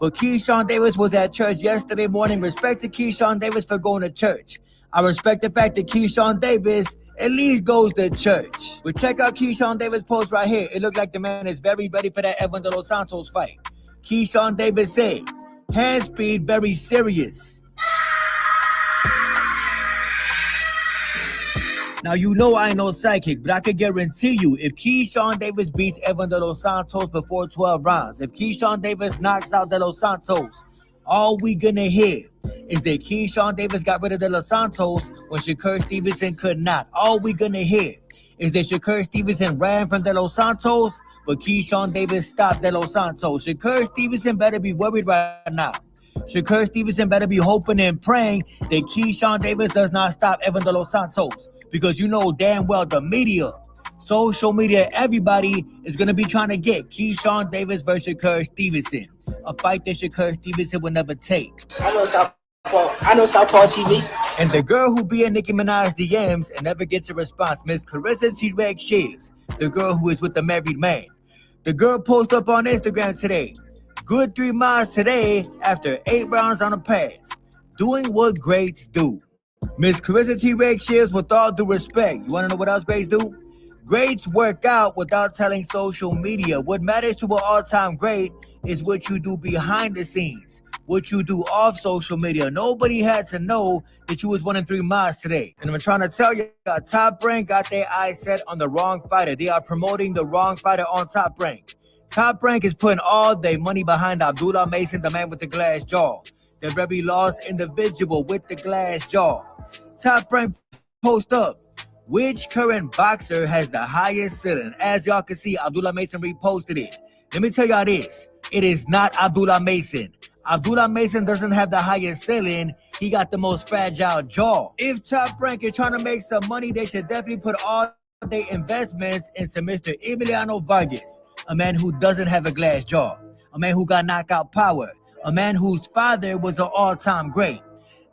But Keyshawn Davis was at church yesterday morning. Respect to Keyshawn Davis for going to church. I respect the fact that Keyshawn Davis at least goes to church. But check out Keyshawn Davis' post right here. It looked like the man is very ready for that Evan De Los Santos fight. Keyshawn Davis said, hand speed very serious. Now, you know I ain't no psychic, but I can guarantee you if Keyshawn Davis beats Evan De Los Santos before 12 rounds, if Keyshawn Davis knocks out De Los Santos, all we gonna hear is that Keyshawn Davis got rid of De Los Santos when Shakur Stevenson could not. All we gonna hear is that Shakur Stevenson ran from De Los Santos, but Keyshawn Davis stopped De Los Santos. Shakur Stevenson better be worried right now. Shakur Stevenson better be hoping and praying that Keyshawn Davis does not stop Evan De Los Santos. Because you know damn well the media, social media, everybody is going to be trying to get Keyshawn Davis versus Shakur Stevenson. A fight that Shakur Stevenson will never take. I know Southpaw TV. And the girl who be in Nicki Minaj DMs and never gets a response, Miss Clarissa T-Rex Shields, the girl who is with the married man. The girl posted up on Instagram today. Good 3 miles today after 8 rounds on a pass. Doing what greats do. Miss Carissa T-Rex Shields, with all due respect, you want to know what else greats do? Greats work out without telling social media. What matters to an all-time great is what you do behind the scenes, what you do off social media. Nobody had to know that you was 1 in 3 miles today. And I'm trying to tell you, Top Rank got their eyes set on the wrong fighter. They are promoting the wrong fighter on Top Rank. Top Rank is putting all their money behind Abdullah Mason, the man with the glass jaw. The very lost individual with the glass jaw. Top Rank post up. Which current boxer has the highest ceiling? As y'all can see, Abdullah Mason reposted it. Let me tell y'all this. It is not Abdullah Mason. Abdullah Mason doesn't have the highest ceiling. He got the most fragile jaw. If Top Rank is trying to make some money, they should definitely put all their investments into Mr. Emiliano Vargas, a man who doesn't have a glass jaw, a man who got knockout power, a man whose father was an all-time great,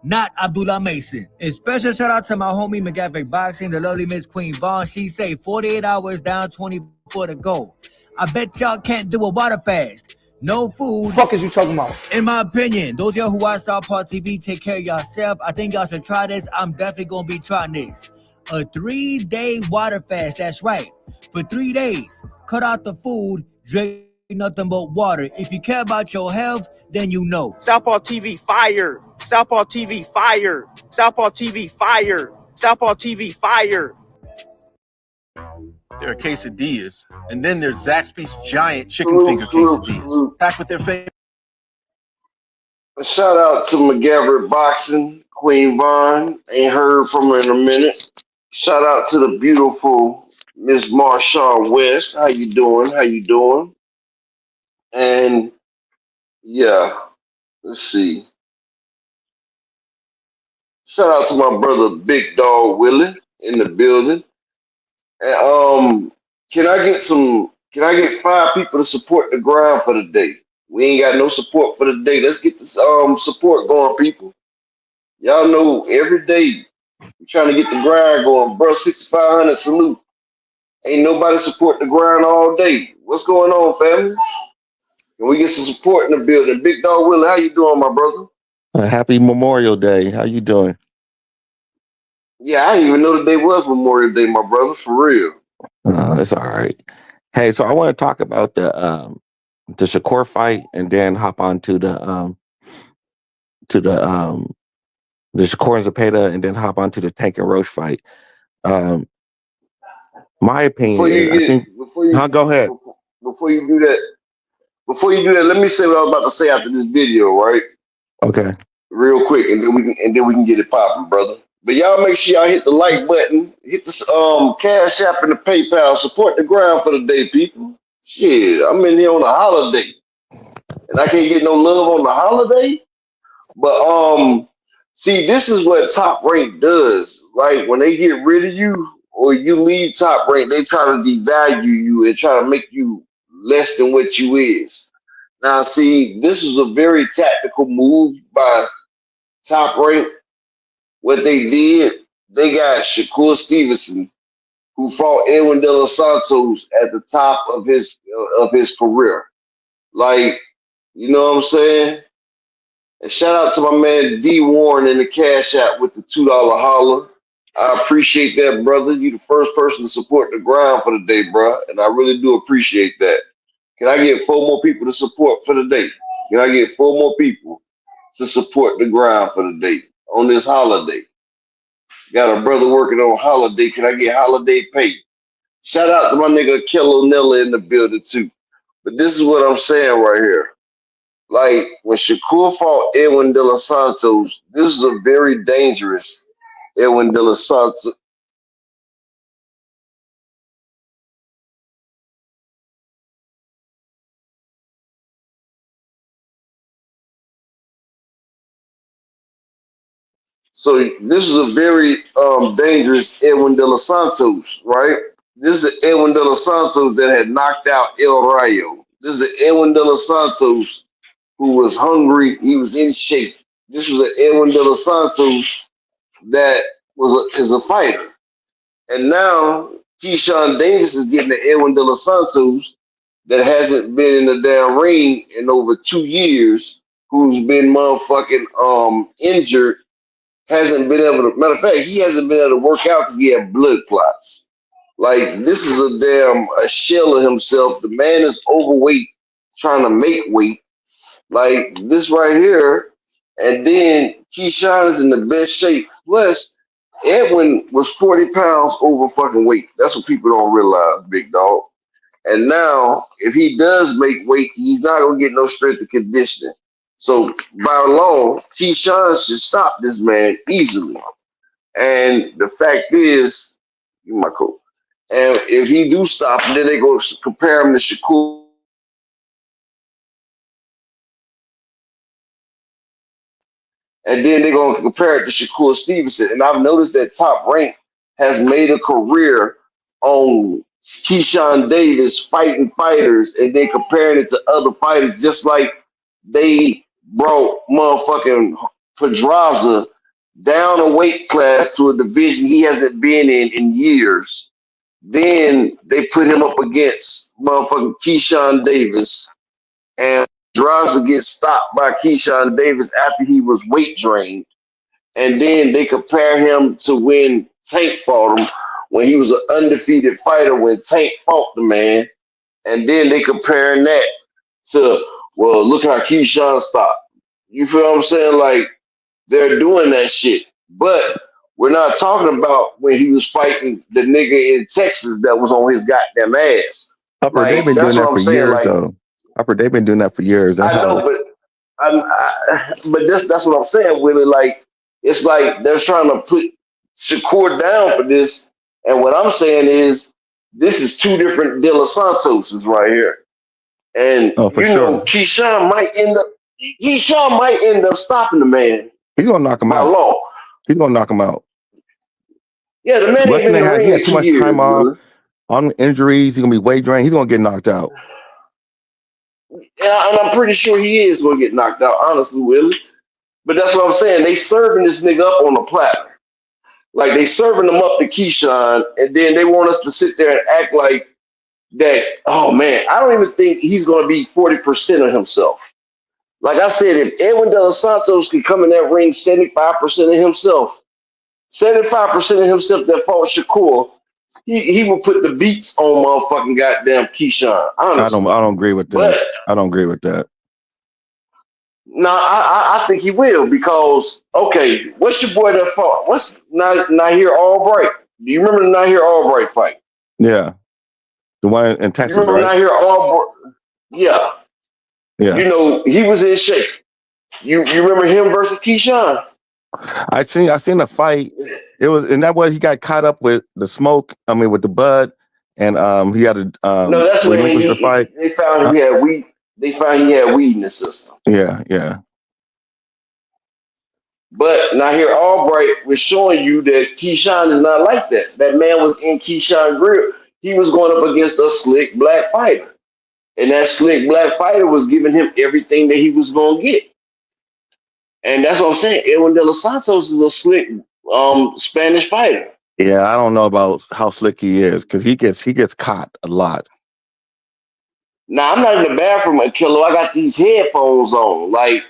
not Abdullah Mason. A special shout out to my homie McGavick Boxing, the lovely Miss Queen Vaughn. She say 48 hours down, 24 to go. I bet y'all can't do a water fast. No food. Fuck is you talking about? In my opinion, those of y'all who watch Southpaw TV, take care of yourself. I think y'all should try this. I'm definitely gonna be trying this. A 3-day water fast. That's right. For 3 days, cut out the food, drink nothing but water. If you care about your health, then you know. Southpaw TV fire. Southpaw TV fire. Southpaw TV fire. Southpaw TV fire. There are quesadillas, and then there's Zaxby's giant chicken finger quesadillas, packed with their favorite. Shout out to McGavick Boxing, Queen Vaughn. Ain't heard from her in a minute. Shout out to the beautiful Miss Marshawn West. How you doing? How you doing? And yeah, let's see. Shout out to my brother Big Dog Willie in the building. And can I get 5 people to support the grind for the day? We ain't got no support for the day. Let's get this support going, people. Y'all know every day we're trying to get the grind going. Bro, 6500 salute. Ain't nobody support the grind all day. What's going on, family? Can we get some support in the building? Big Dog Willie, how you doing, my brother? Happy Memorial Day. How you doing? Yeah, I didn't even know the day was Memorial Day, my brother, for real. It's all right. Hey, so I want to talk about the Shakur fight, and then hop on to the Shakur and Zepeda, and then hop on to the Tank and Roach fight. Um, my Before opinion is, you I think. get before you Go ahead. before you do that, let me say what I was about to say after this video, right? Okay. Real quick, and then we can get it popping, brother. But y'all make sure y'all hit the like button, hit the Cash App and the PayPal, support the ground for the day, people. Shit, I'm in here on a holiday, and I can't get no love on the holiday. But see, this is what Top Rank does. Like when they get rid of you or you leave Top Rank, they try to devalue you and try to make you less than what you is. Now, see, this is a very tactical move by Top Rank. What they did, they got Shakur Stevenson, who fought Edwin De Los Santos at the top of his career. Like, you know what I'm saying? And shout out to my man D Warren in the Cash App with the $2 holler. I appreciate that, brother. You the first person to support the ground for the day, bro. And I really do appreciate that. Can I get 4 more people to support for the day? Can I get 4 more people to support the ground for the day on this holiday? Got a brother working on holiday. Can I get holiday pay? Shout out to my nigga Kello Nella in the building too. But this is what I'm saying right here. Like when Shakur fought Edwin De Los Santos, this is a very dangerous Edwin De Los Santos. So this is a very dangerous Edwin De Los Santos, right? This is the Edwin De Los Santos that had knocked out El Rayo. This is the Edwin De Los Santos who was hungry. He was in shape. This was an Edwin De Los Santos that is a fighter. And now Keyshawn Davis is getting the Edwin De Los Santos that hasn't been in the damn ring in over 2 years, who's been motherfucking injured, hasn't been able to, matter of fact, he hasn't been able to work out because he had blood clots. Like, this is a shell of himself. The man is overweight, trying to make weight. Like, this right here. And then Keyshawn is in the best shape. Plus, Edwin was 40 pounds over fucking weight. That's what people don't realize, big dog. And now, if he does make weight, he's not going to get no strength and conditioning. So, by law, Keyshawn should stop this man easily. And the fact is, you my coach. And if he do stop, then they go compare him to Shakur. And then they're going to compare it to Shakur Stevenson. And I've noticed that Top Rank has made a career on Keyshawn Davis fighting fighters and then comparing it to other fighters, just like they brought motherfucking Pedraza down a weight class to a division he hasn't been in years. Then they put him up against motherfucking Keyshawn Davis, and Pedraza gets stopped by Keyshawn Davis after he was weight drained. And then they compare him to when Tank fought him, when he was an undefeated fighter, when Tank fought the man. And then they comparing that to, well, look how Keyshawn stopped. You feel what I'm saying? Like, they're doing that shit. But we're not talking about when he was fighting the nigga in Texas that was on his goddamn ass. Upper, they've been doing that for years, though. Upper, they've been doing that for years. I know, but that's what I'm saying, Willie. Like, it's like they're trying to put Shakur down for this. And what I'm saying is, this is 2 different De Los Santoses right here. And know, Keyshawn might end up stopping the man. He's gonna knock him out. Law. He's gonna knock him out. Yeah, the man ain't been in the ring he had too much time off on injuries. He's gonna be weight drained. He's gonna get knocked out. And I'm pretty sure he is gonna get knocked out, honestly, Willie. But that's what I'm saying. They serving this nigga up on a platter. Like, they serving him up to Keyshawn, and then they want us to sit there and act like that, oh man, I don't even think he's gonna be 40% of himself. Like I said, if Edwin De Los Santos could come in that ring 75% of himself, 75% of himself that fought Shakur, he would put the beats on motherfucking goddamn Keyshawn, honestly. I don't agree with that. But I don't agree with that. no, I think he will because okay, what's your boy that fought? What's Nahir Albright? Do you remember the Nahir Albright fight? Yeah. The one in You Texas, remember right? Nahir Albright? Yeah. Yeah. You know, he was in shape. You remember him versus Keyshawn? I seen the fight. It was, and that was he got caught up with the smoke. I mean, with the bud, and he had to No, that's when relinquish the fight. they found he had weed. They found he had weed in the system. Yeah. But Nahir Albright was showing you that Keyshawn is not like that. That man was in Keyshawn grip. He was going up against a slick black fighter. And that slick black fighter was giving him everything that he was going to get. And that's what I'm saying. Edwin De Los Santos is a slick Spanish fighter. Yeah, I don't know about how slick he is because he gets caught a lot. Now, I'm not in the bathroom at Kilo. I got these headphones on. Like,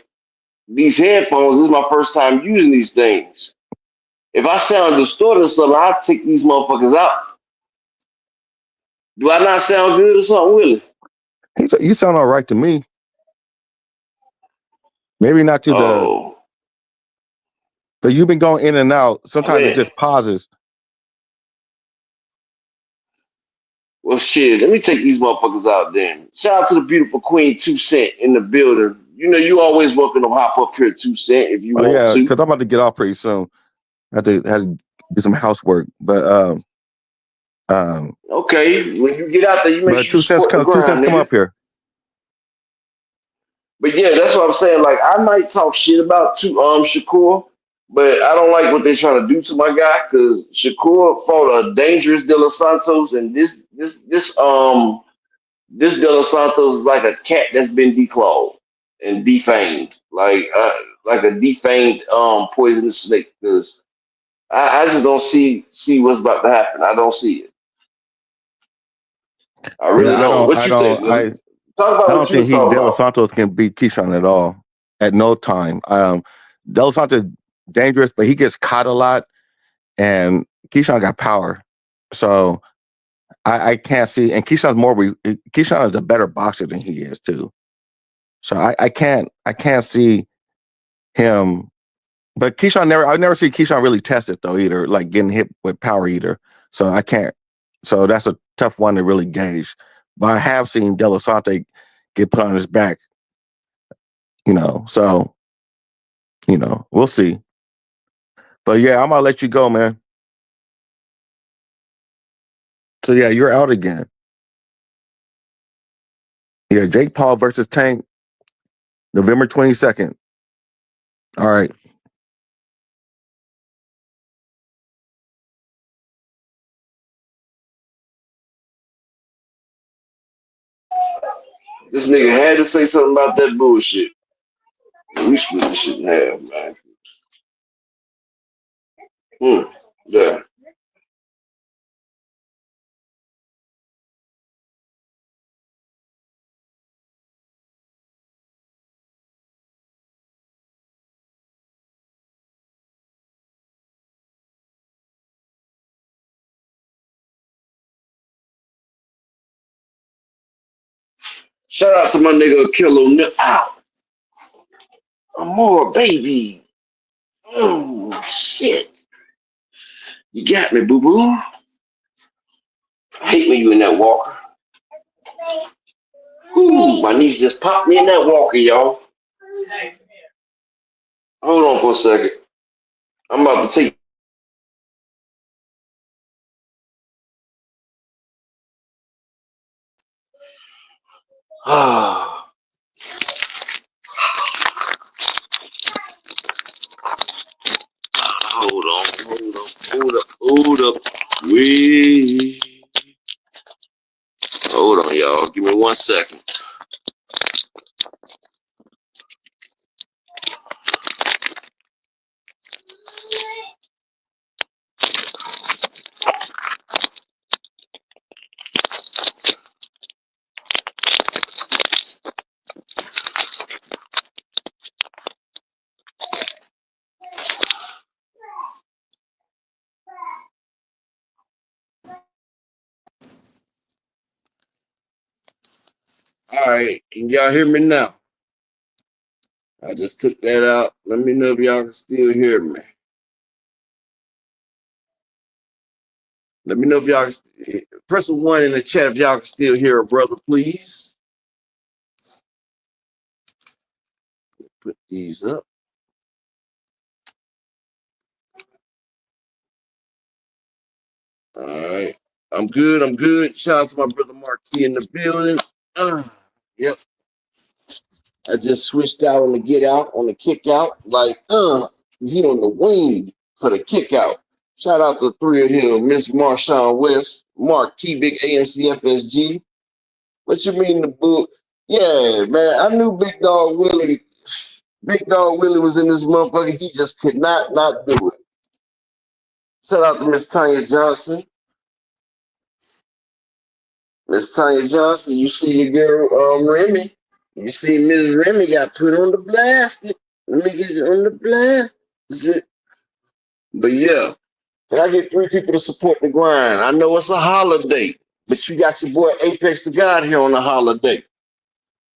these headphones, this is my first time using these things. If I sound distorted or something, I'll take these motherfuckers out. Do I not sound good or something, Willie? You sound all right to me. Maybe not to Oh. but you've been going in and out. Sometimes it just pauses. Well, shit, let me take these motherfuckers out then. Shout out to the beautiful Queen 2 Cent in the building. You know, you always welcome to hop up here 2 Cent if you want to. Because I'm about to get off pretty soon. I had to do some housework. But okay, when you get out there, you make sure you support the grind, 2 cents come nigga. up here. But yeah, that's what I'm saying. Like, I might talk shit about Shakur, but I don't like what they're trying to do to my guy because Shakur fought a dangerous De Los Santos, and this De Los Santos is like a cat that's been declawed and defanged, like a defanged poisonous snake. Because I just don't see what's about to happen. I don't see it. I really don't. What you think, Willie? Talk about I what don't you was think talking De Los about. Santos can beat Keyshawn at all. At no time. De Los Santos is dangerous, but he gets caught a lot, and Keyshawn got power. So I can't see. And Keyshawn is a better boxer than he is too. So I can't see him. But I never see Keyshawn really test it though either, like getting hit with power either. So I can't. So that's a tough one to really gauge. But I have seen De Los Santos get put on his back. So we'll see. But yeah, I'm gonna let you go, man. So yeah, you're out again. Yeah, Jake Paul versus Tank, November 22nd. All right. This nigga had to say something about that bullshit. We split this shit in half, man. Yeah. Shout out to my nigga Kilo Nip. Ow. More baby. Oh shit. You got me, boo boo. I hate when you in that walker. Ooh, my niece just popped me in that walker, y'all. Hold on for a second. I'm about to take. Ah. Hold up. Wait. Hold on, y'all. Give me 1 second. All right, can y'all hear me now? I just took that out. Let me know if y'all can still hear me. Let me know if y'all can press a 1 in the chat if y'all can still hear a brother, please. Put these up. All right. I'm good. I'm good. Shout out to my brother Marquis in the building. Yep. I just switched out on the get out, on the kick out. Like, he on the wing for the kick out. Shout out to Three Hill, Miss Marshawn West, Marquis, Big AMC FSG. What you mean the book? Yeah, man. I knew Big Dog Willie. Big Dog Willie was in this motherfucker. He just could not do it. Shout out to Miss Tanya Johnson. Miss Tanya Johnson, you see your girl Remy. You see Miss Remy got put on the blast. Let me get you on the blast. Is it? But yeah, can I get 3 people to support the grind? I know it's a holiday, but you got your boy Apex the God here on the holiday.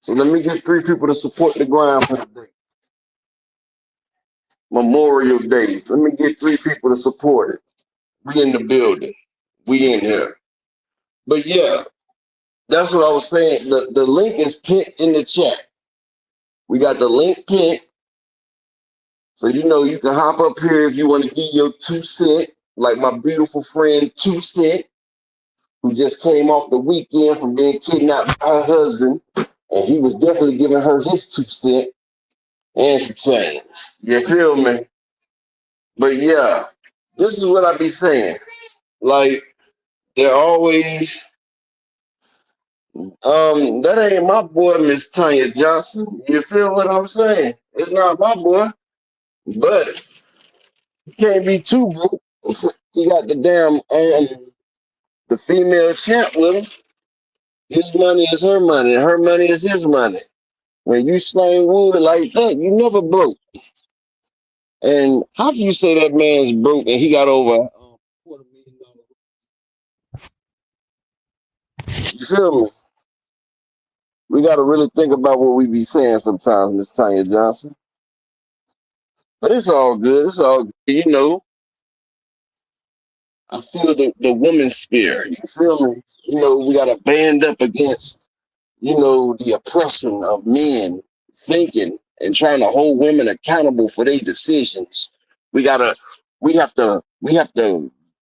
So let me get 3 people to support the grind for the day. Memorial Day. Let me get 3 people to support it. We in the building. We in here. But yeah, that's what I was saying. The link is pinned in the chat. We got the link pinned. So you know you can hop up here if you want to give your 2 cents, like my beautiful friend 2 Cent, who just came off the weekend from being kidnapped by her husband, and he was definitely giving her his 2 cents and some change. You feel me? But yeah, this is what I be saying. Like, they're always that ain't my boy, Miss Tanya Johnson. You feel what I'm saying? It's not my boy. But he can't be too broke. He got the damn the female champ with him. His money is her money, and her money is his money. When you slang wood like that, you never broke. And how can you say that man's broke and he got over $250,000? You feel me? We got to really think about what we be saying sometimes, Miss Tanya Johnson. But it's all good. It's all good. You know, I feel the woman's spirit. You feel me? You know, we got to band up against, you know, the oppression of men thinking and trying to hold women accountable for their decisions. We have to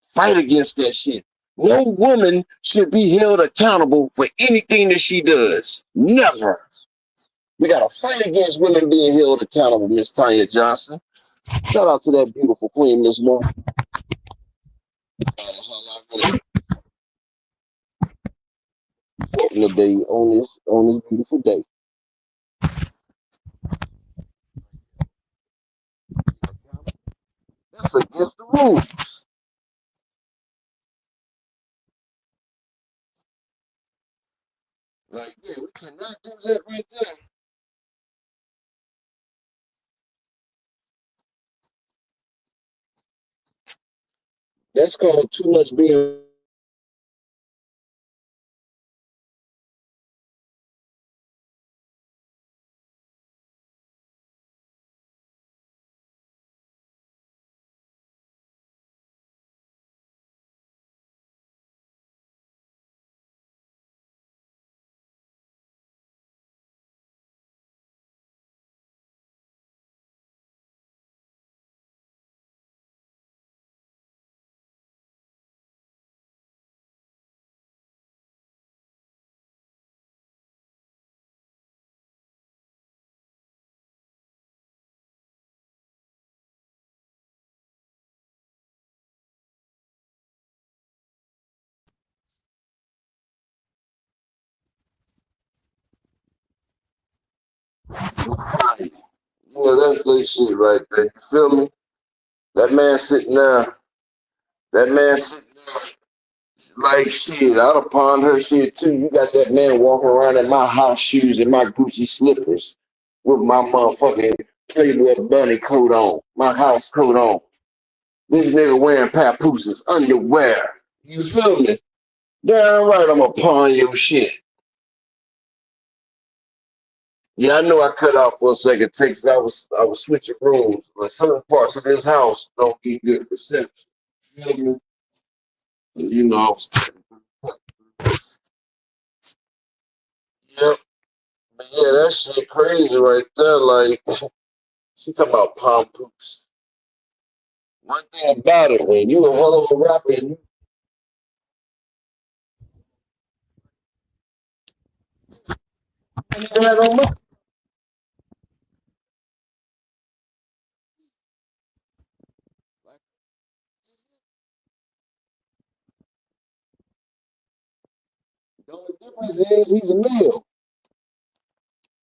fight against that shit. No woman should be held accountable for anything that she does. Never. We got to fight against women being held accountable, Miss Tanya Johnson. Shout out to that beautiful queen this morning. The day on this beautiful day. That's against the rules. Like, yeah, we cannot do that right there. That's called too much being. You know, that's their shit right there. You feel me? That man sitting there, like shit, I'd have pawned her shit too. You got that man walking around in my house shoes and my Gucci slippers with my motherfucking Playboy bunny coat on, my house coat on. This nigga wearing papooses, underwear. You feel me? Damn right, I'm gonna pawn your shit. Yeah, I know I cut out for a second. Texas, I was switching rooms. Like certain parts of this house don't get good reception. You feel me? You know, I was. Yep. But yeah, that shit crazy right there. Like she talking about palm poops. One thing about it, when you a hell of a rapper, and you ain't had no money. The only difference is he's a male.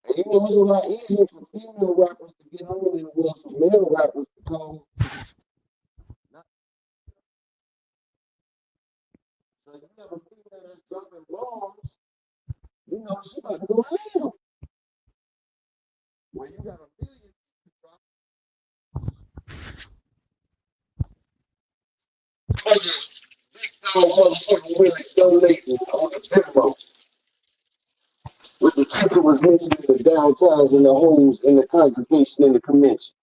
And you know it's a lot easier for female rappers to get on than it was for male rappers because so you have a female that's dropping bars, you know she about to go ham. When you got a million motherfucking Willie donating on the Venmo with the ticket was mentioned in the downtowns and the holes in the congregation in the convention.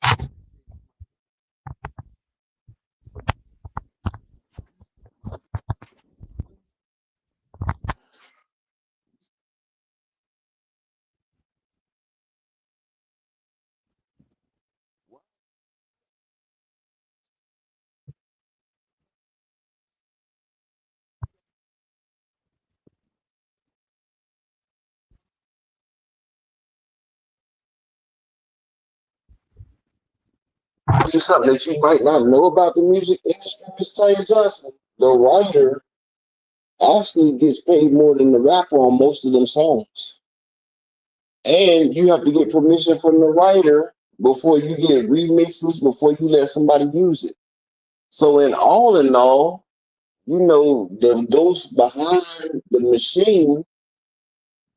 Do something that you might not know about the music industry, Miss Tanya Johnson. The writer actually gets paid more than the rapper on most of them songs. And you have to get permission from the writer before you get remixes, before you let somebody use it. So in all, you know, the ghost behind the machine,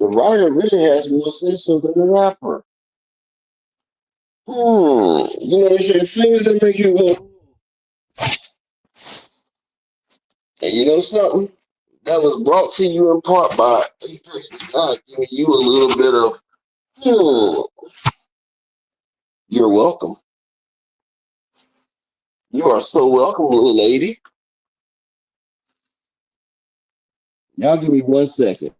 the writer really has more say so than the rapper. You know, they say the things that make you go, and you know something? That was brought to you in part by Apex the God, giving you a little bit of, you're welcome. You are so welcome, little lady. Y'all give me 1 second.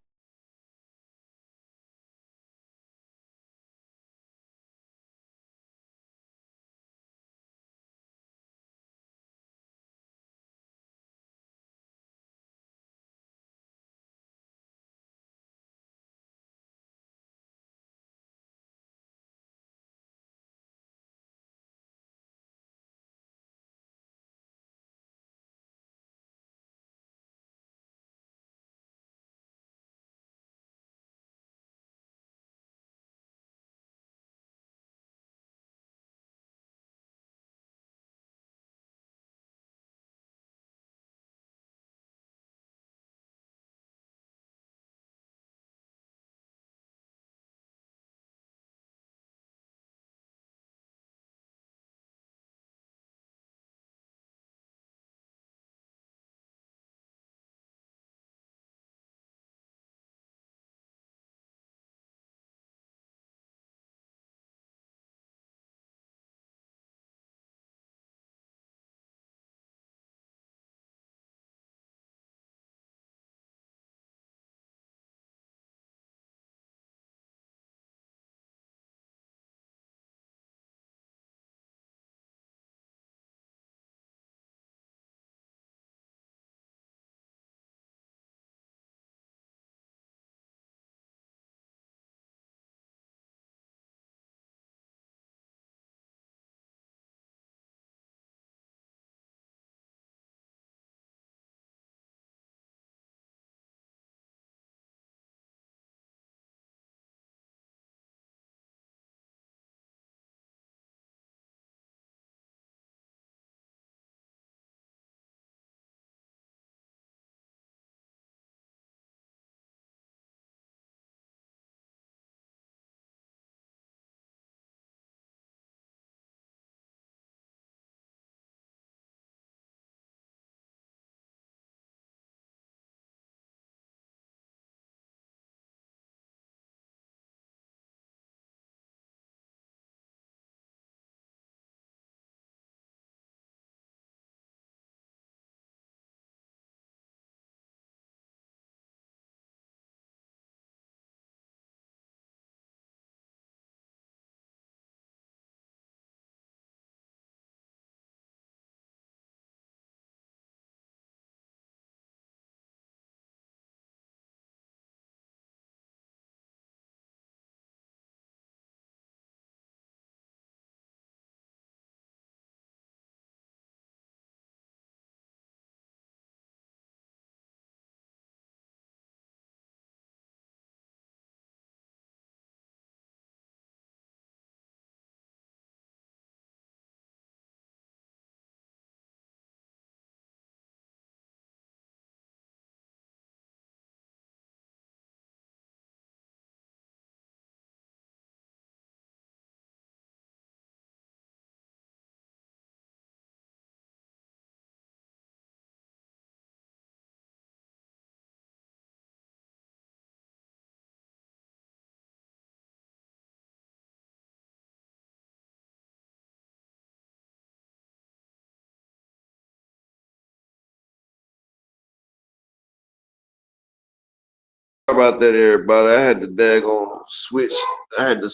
about that, everybody. I had to daggone switch. I had to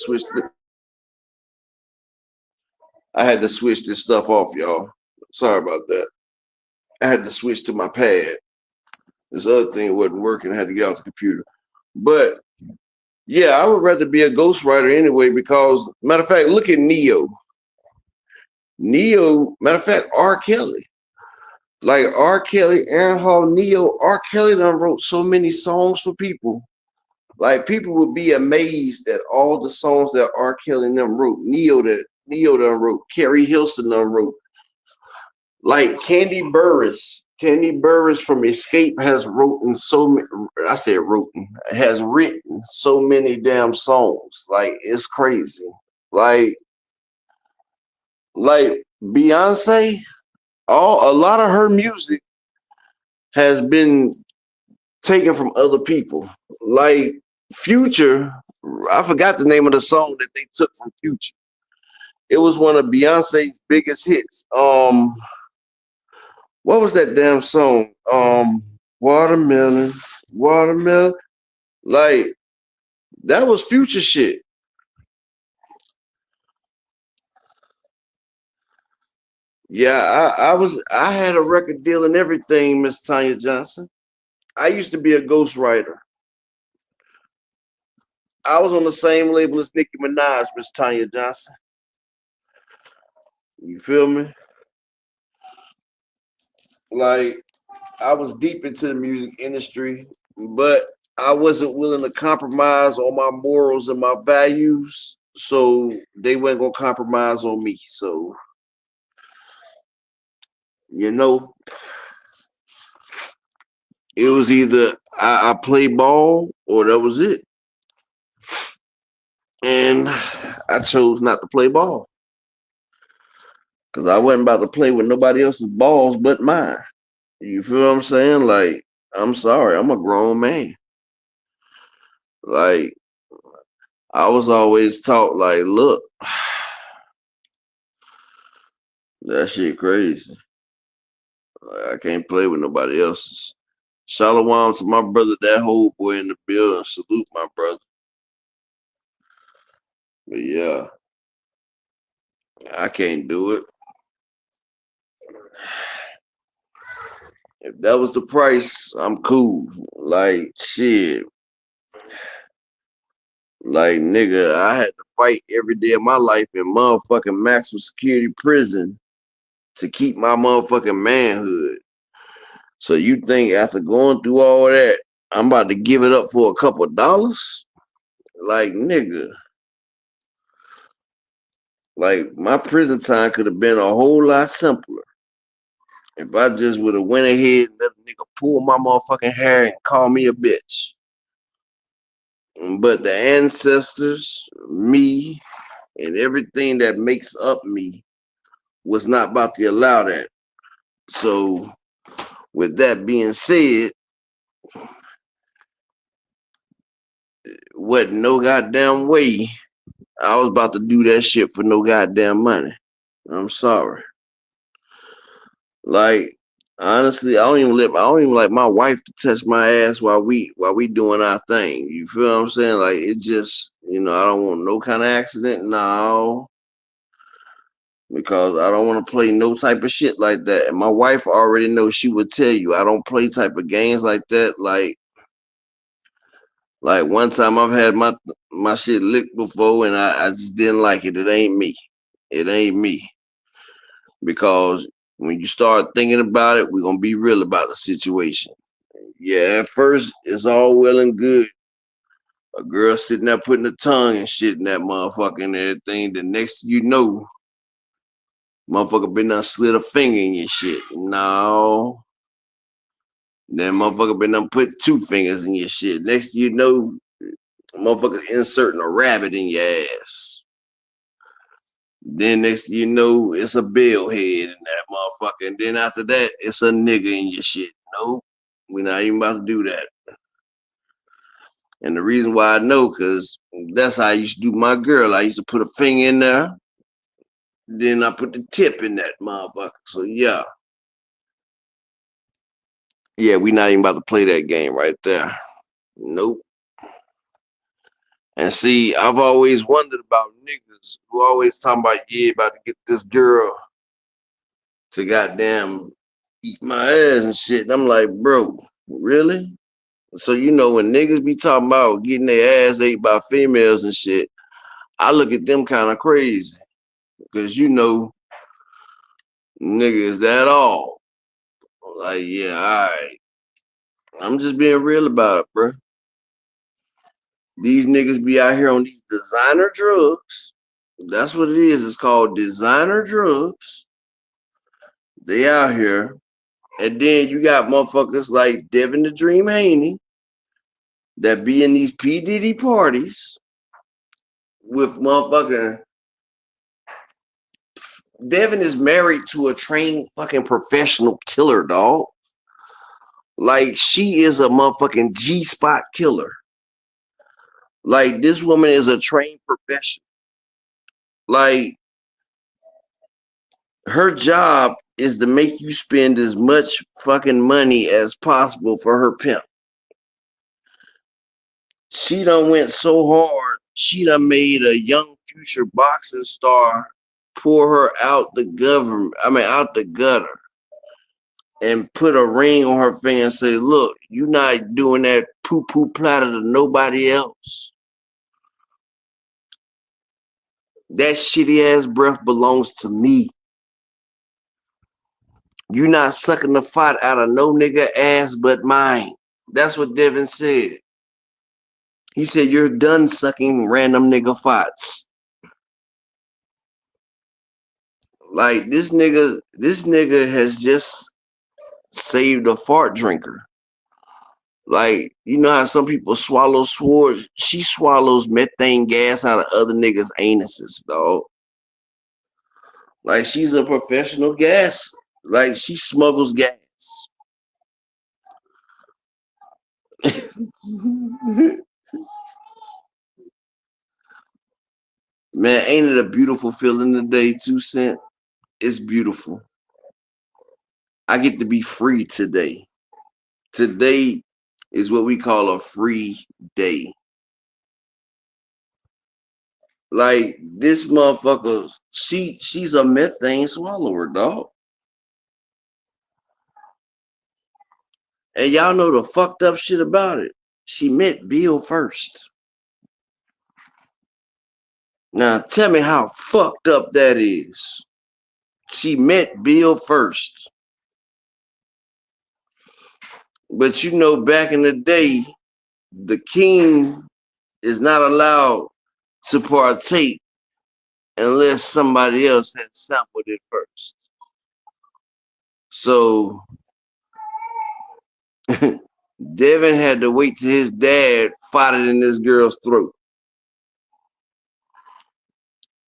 switch this stuff off, y'all. Sorry about that. I had to switch to my pad. This other thing wasn't working. I had to get off the computer. But yeah, I would rather be a ghostwriter anyway because, matter of fact, look at Neo. Matter of fact, R. Kelly. Like R. Kelly, Aaron Hall, Neo, R. Kelly done wrote so many songs for people. Like people would be amazed at all the songs that R. Kelly and them wrote. Neo done wrote. Carrie Hilson done wrote. Like Candy Burris from Escape has written so many. I said written has written so many damn songs. Like it's crazy. Like Beyonce, a lot of her music has been taken from other people. Like Future, I forgot the name of the song that they took from Future. It was one of Beyonce's biggest hits. What was that damn song? Watermelon. Like that was Future shit. Yeah, I had a record deal and everything, Miss Tanya Johnson. I used to be a ghostwriter. I was on the same label as Nicki Minaj, Miss Tanya Johnson. You feel me? Like I was deep into the music industry, but I wasn't willing to compromise on my morals and my values, so they weren't gonna compromise on me. So, you know, it was either I play ball or that was it. And I chose not to play ball because I wasn't about to play with nobody else's balls but mine. You feel what I'm saying? Like, I'm sorry, I'm a grown man. Like, I was always taught, like, look, that shit crazy. Like, I can't play with nobody else's. Shalom to my brother, that whole boy in the building. Salute my brother. But yeah, I can't do it. If that was the price, I'm cool. Like, shit. Like, nigga, I had to fight every day of my life in motherfucking maximum security prison to keep my motherfucking manhood. So you think after going through all that, I'm about to give it up for a couple of dollars? Like, nigga. Like, my prison time could have been a whole lot simpler. If I just would have went ahead and let a nigga pull my motherfucking hair and call me a bitch. But the ancestors, me, and everything that makes up me was not about to allow that. So, with that being said, wasn't no goddamn way I was about to do that shit for no goddamn money. I'm sorry. Like, honestly, I don't even like my wife to touch my ass while we doing our thing. You feel what I'm saying? Like, it just, I don't want no kind of accident. No. Because I don't want to play no type of shit like that. And my wife already knows, she would tell you I don't play type of games like that. Like one time I've had my shit licked before and I just didn't like it. It ain't me. It ain't me. Because when you start thinking about it, we're gonna be real about the situation. Yeah, at first it's all well and good. A girl sitting there putting her tongue and shit in that motherfucker and everything. The next you know, motherfucker been done slid a finger in your shit. No. Then motherfucker been done put 2 fingers in your shit. Next you know, motherfucker inserting a rabbit in your ass. Then next you know, it's a bill head in that motherfucker. And then after that, it's a nigga in your shit. Nope. We're not even about to do that. And the reason why I know, because that's how I used to do my girl. I used to put a finger in there. Then I put the tip in that motherfucker. So yeah. Yeah, we're not even about to play that game right there. Nope. And see, I've always wondered about niggas who always talking about, yeah, about to get this girl to goddamn eat my ass and shit. And I'm like, bro, really? So, you know, when niggas be talking about getting their ass ate by females and shit, I look at them kind of crazy. Because, you know, nigga, is that all? Like, yeah, all right. I'm just being real about it, bro. These niggas be out here on these designer drugs. That's what it is. It's called designer drugs. They out here. And then you got motherfuckers like Devin the Dream Haney that be in these P. Diddy parties with motherfucking Devin is married to a trained fucking professional killer, dog. Like, she is a motherfucking G-spot killer. Like, this woman is a trained professional. Like, her job is to make you spend as much fucking money as possible for her pimp. She done went so hard, she done made a young future boxing star pour her out the out the gutter and put a ring on her finger and say, look, you not doing that poo-poo platter to nobody else. That shitty ass breath belongs to me. You not sucking the fat out of no nigga ass but mine. That's what Devin said. He said, you're done sucking random nigga farts. Like, this nigga has just saved a fart drinker. Like, you know how some people swallow swords? She swallows methane gas out of other niggas' anuses, dog. Like, she's a professional gas. Like, she smuggles gas. Man, ain't it a beautiful feeling today, 2 Cent? It's beautiful. I get to be free today. Today is what we call a free day. Like, this motherfucker, she's a methane swallower, dog. And y'all know the fucked up shit about it. She met Bill first. Now tell me how fucked up that is. She met Bill first. But you know, back in the day, the king is not allowed to partake unless somebody else has sampled it first. So Devin had to wait till his dad fought it in this girl's throat.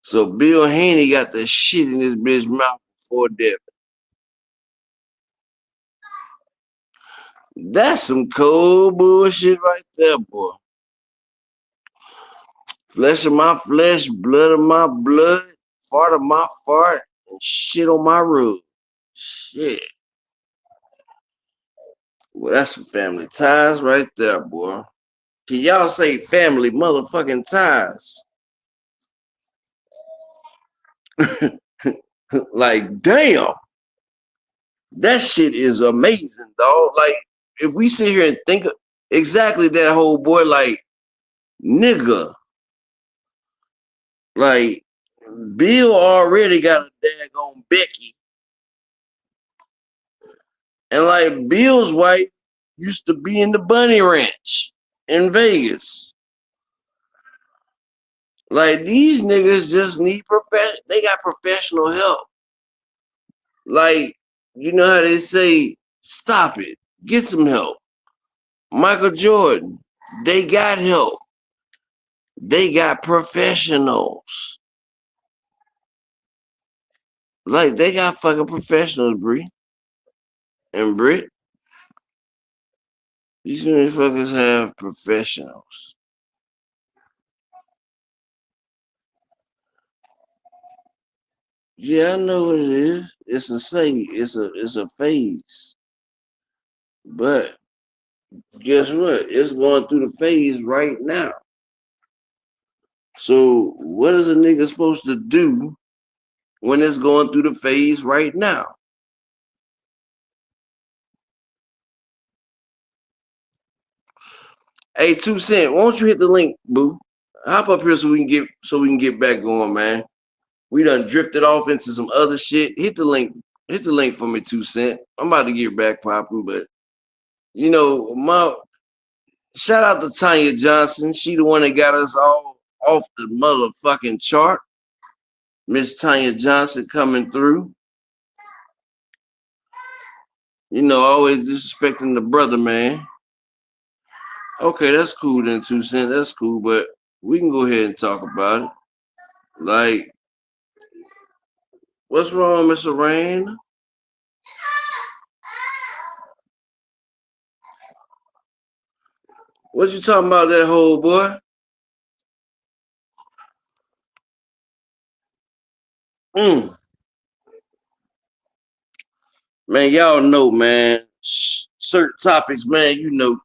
So Bill Haney got the shit in his bitch mouth before Devin. That's some cold bullshit right there, boy. Flesh of my flesh, blood of my blood, fart of my fart, and shit on my rug. Shit. Well, that's some family ties right there, boy. Can y'all say family motherfucking ties? Like, damn. That shit is amazing, dog. Like, if we sit here and think of exactly that whole boy, like, nigga. Like, Bill already got a daggone Becky. And like, Bill's wife used to be in the Bunny Ranch in Vegas. Like, these niggas just need they got professional help. Like, you know how they say, stop it, get some help. Michael Jordan, they got help. They got professionals. Like, they got fucking professionals, Bree. And Britt, these motherfuckers have professionals. Yeah, I know what it is. It's a phase. But guess what? It's going through the phase right now. So what is a nigga supposed to do when it's going through the phase right now? Hey, 2 Cent, why don't you hit the link, boo? Hop up here so we can get back going, man. We done drifted off into some other shit. Hit the link for me, 2 Cent. I'm about to get back popping, but you know, my shout out to Tanya Johnson. She the one that got us all off the motherfucking chart. Miss Tanya Johnson coming through. You know, always disrespecting the brother, man. Okay, that's cool then, 2 Cent. That's cool, but we can go ahead and talk about it. Like, what's wrong, Mr. Rain? What you talking about, that whole boy? Man, y'all know, man. Certain topics, man, you know.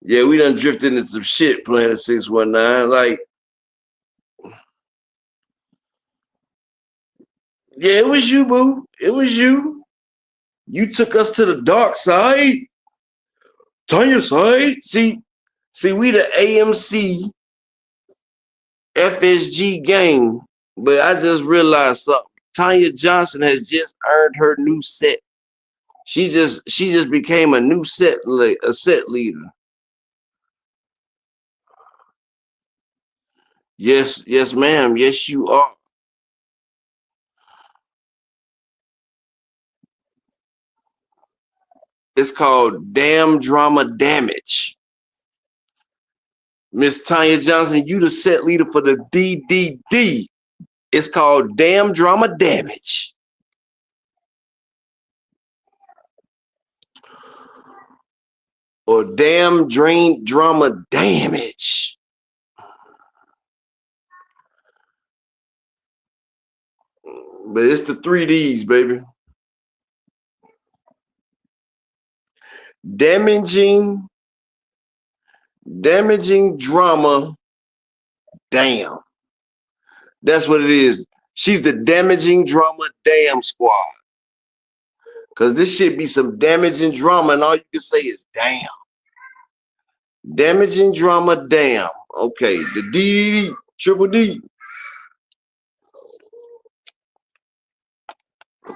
Yeah, we done drifted into some shit playing at 619. Like, yeah, it was you, boo. It was you. You took us to the dark side. Tanya side. See, we the AMC FSG gang. But I just realized something. Tanya Johnson has just earned her new set. She just became a new set leader. Yes, ma'am. Yes, you are. It's called Damn Drama Damage. Miss Tanya Johnson, you the set leader for the DDD. It's called Damn Drama Damage. Or Damn Drain Drama Damage. But it's the 3Ds, baby. Damaging drama. Damn. That's what it is. She's the damaging drama damn squad. Cause this shit be some damaging drama, and all you can say is damn. Damaging drama, damn. Okay, the DDD, triple D.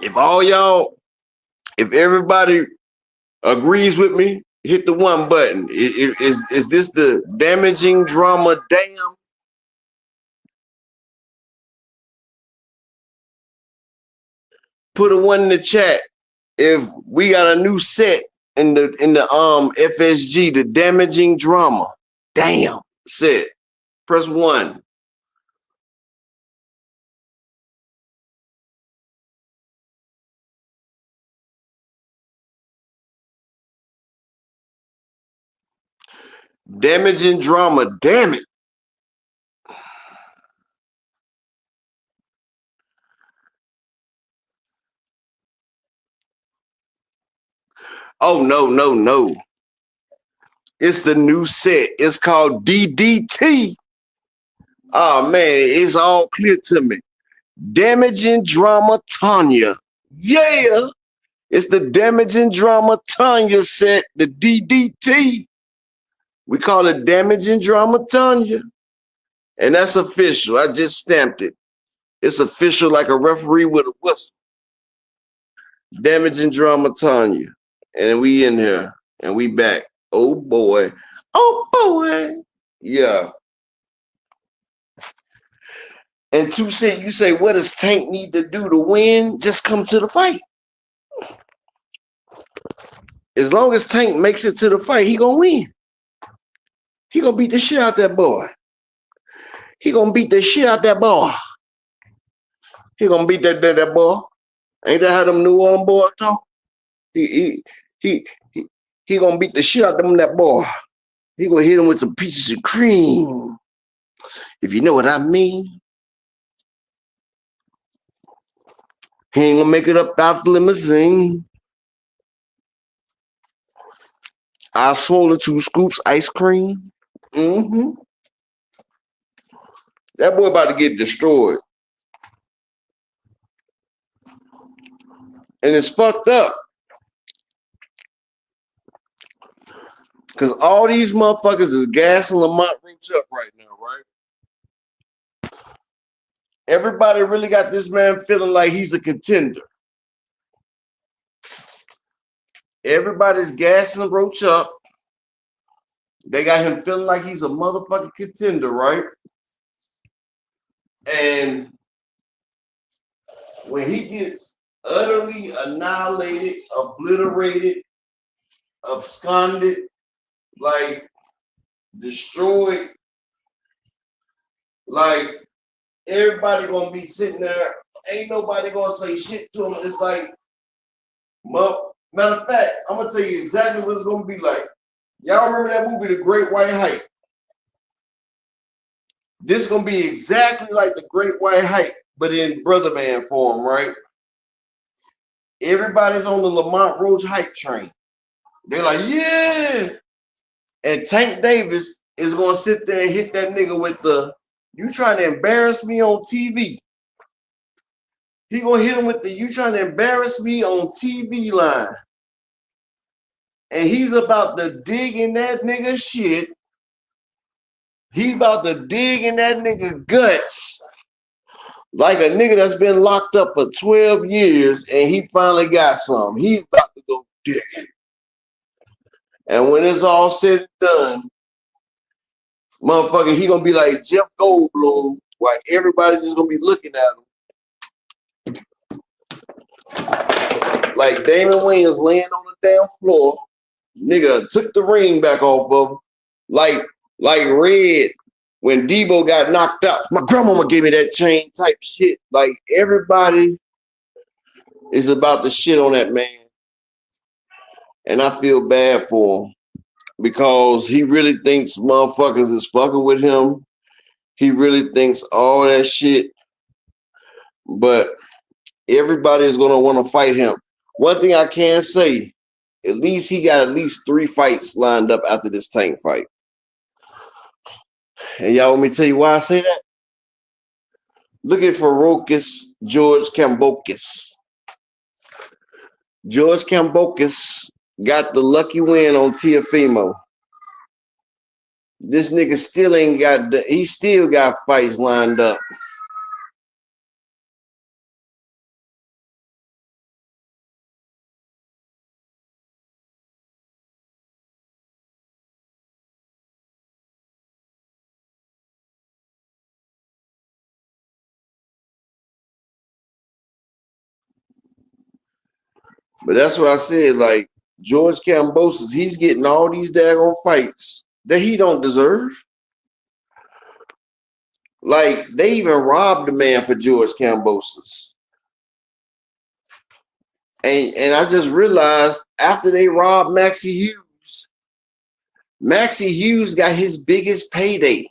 If everybody agrees with me, hit the one button. Is this the damaging drama, damn? Put a one in the chat if we got a new set in the FSG, the damaging drama. Damn set. Press 1. Damaging drama, damn it. Oh no. It's the new set. It's called DDT. Oh man, it's all clear to me. Damaging drama Tanya. Yeah. It's the damaging drama Tanya set, the DDT. We call it damaging drama Tanya. And that's official. I just stamped it. It's official like a referee with a whistle. Damaging drama Tanya. And we in here. And we back. Oh boy. Oh boy. Yeah. And 2 Cent, you say, what does Tank need to do to win? Just come to the fight. As long as Tank makes it to the fight, he gonna win. He gonna beat the shit out that boy. He gonna beat the shit out that boy. He gonna beat that boy. Ain't that how them New Orleans boys talk? He gonna beat the shit out them that boy. He gonna hit him with some pieces of cream. If you know what I mean. He ain't gonna make it up out the limousine. I swollen 2 scoops ice cream. Mm-hmm. That boy about to get destroyed. And it's fucked up. Because all these motherfuckers is gassing Lamont Roach up right now, right? Everybody really got this man feeling like he's a contender. Everybody's gassing Roach up. They got him feeling like he's a motherfucking contender, right? And when he gets utterly annihilated, obliterated, absconded, like destroyed, like everybody gonna be sitting there. Ain't nobody gonna say shit to him. It's like, matter of fact, I'm gonna tell you exactly what it's gonna be like. Y'all remember that movie, The Great White Hype? This is gonna be exactly like The Great White Hype, but in brother man form, right? Everybody's on the Lamont Roach hype train. They're like, yeah. And Tank Davis is gonna sit there and hit that nigga with the, you trying to embarrass me on TV. He gonna hit him with the, you trying to embarrass me on TV line. And he's about to dig in that nigga shit. He's about to dig in that nigga guts. Like a nigga that's been locked up for 12 years and he finally got some. He's about to go digging. And when it's all said and done, motherfucker, he gonna be like Jeff Goldblum, while everybody just gonna be looking at him. Like Damon Wayans laying on the damn floor. Nigga took the ring back off of him. Like Red when Debo got knocked out. My grandmama gave me that chain type shit. Like everybody is about to shit on that man. And I feel bad for him because he really thinks motherfuckers is fucking with him. He really thinks all that shit. But everybody is going to want to fight him. One thing I can say, at least he got at least 3 fights lined up after this Tank fight. And y'all want me to tell you why I say that? Look at Ferocious George Kambokis. George Kambokis got the lucky win on Teofimo. This nigga still ain't got he still got fights lined up. But that's what I said, like George Kambosos, he's getting all these daggone fights that he don't deserve. Like they even robbed the man for George Kambosos. And I just realized after they robbed Maxie Hughes got his biggest payday.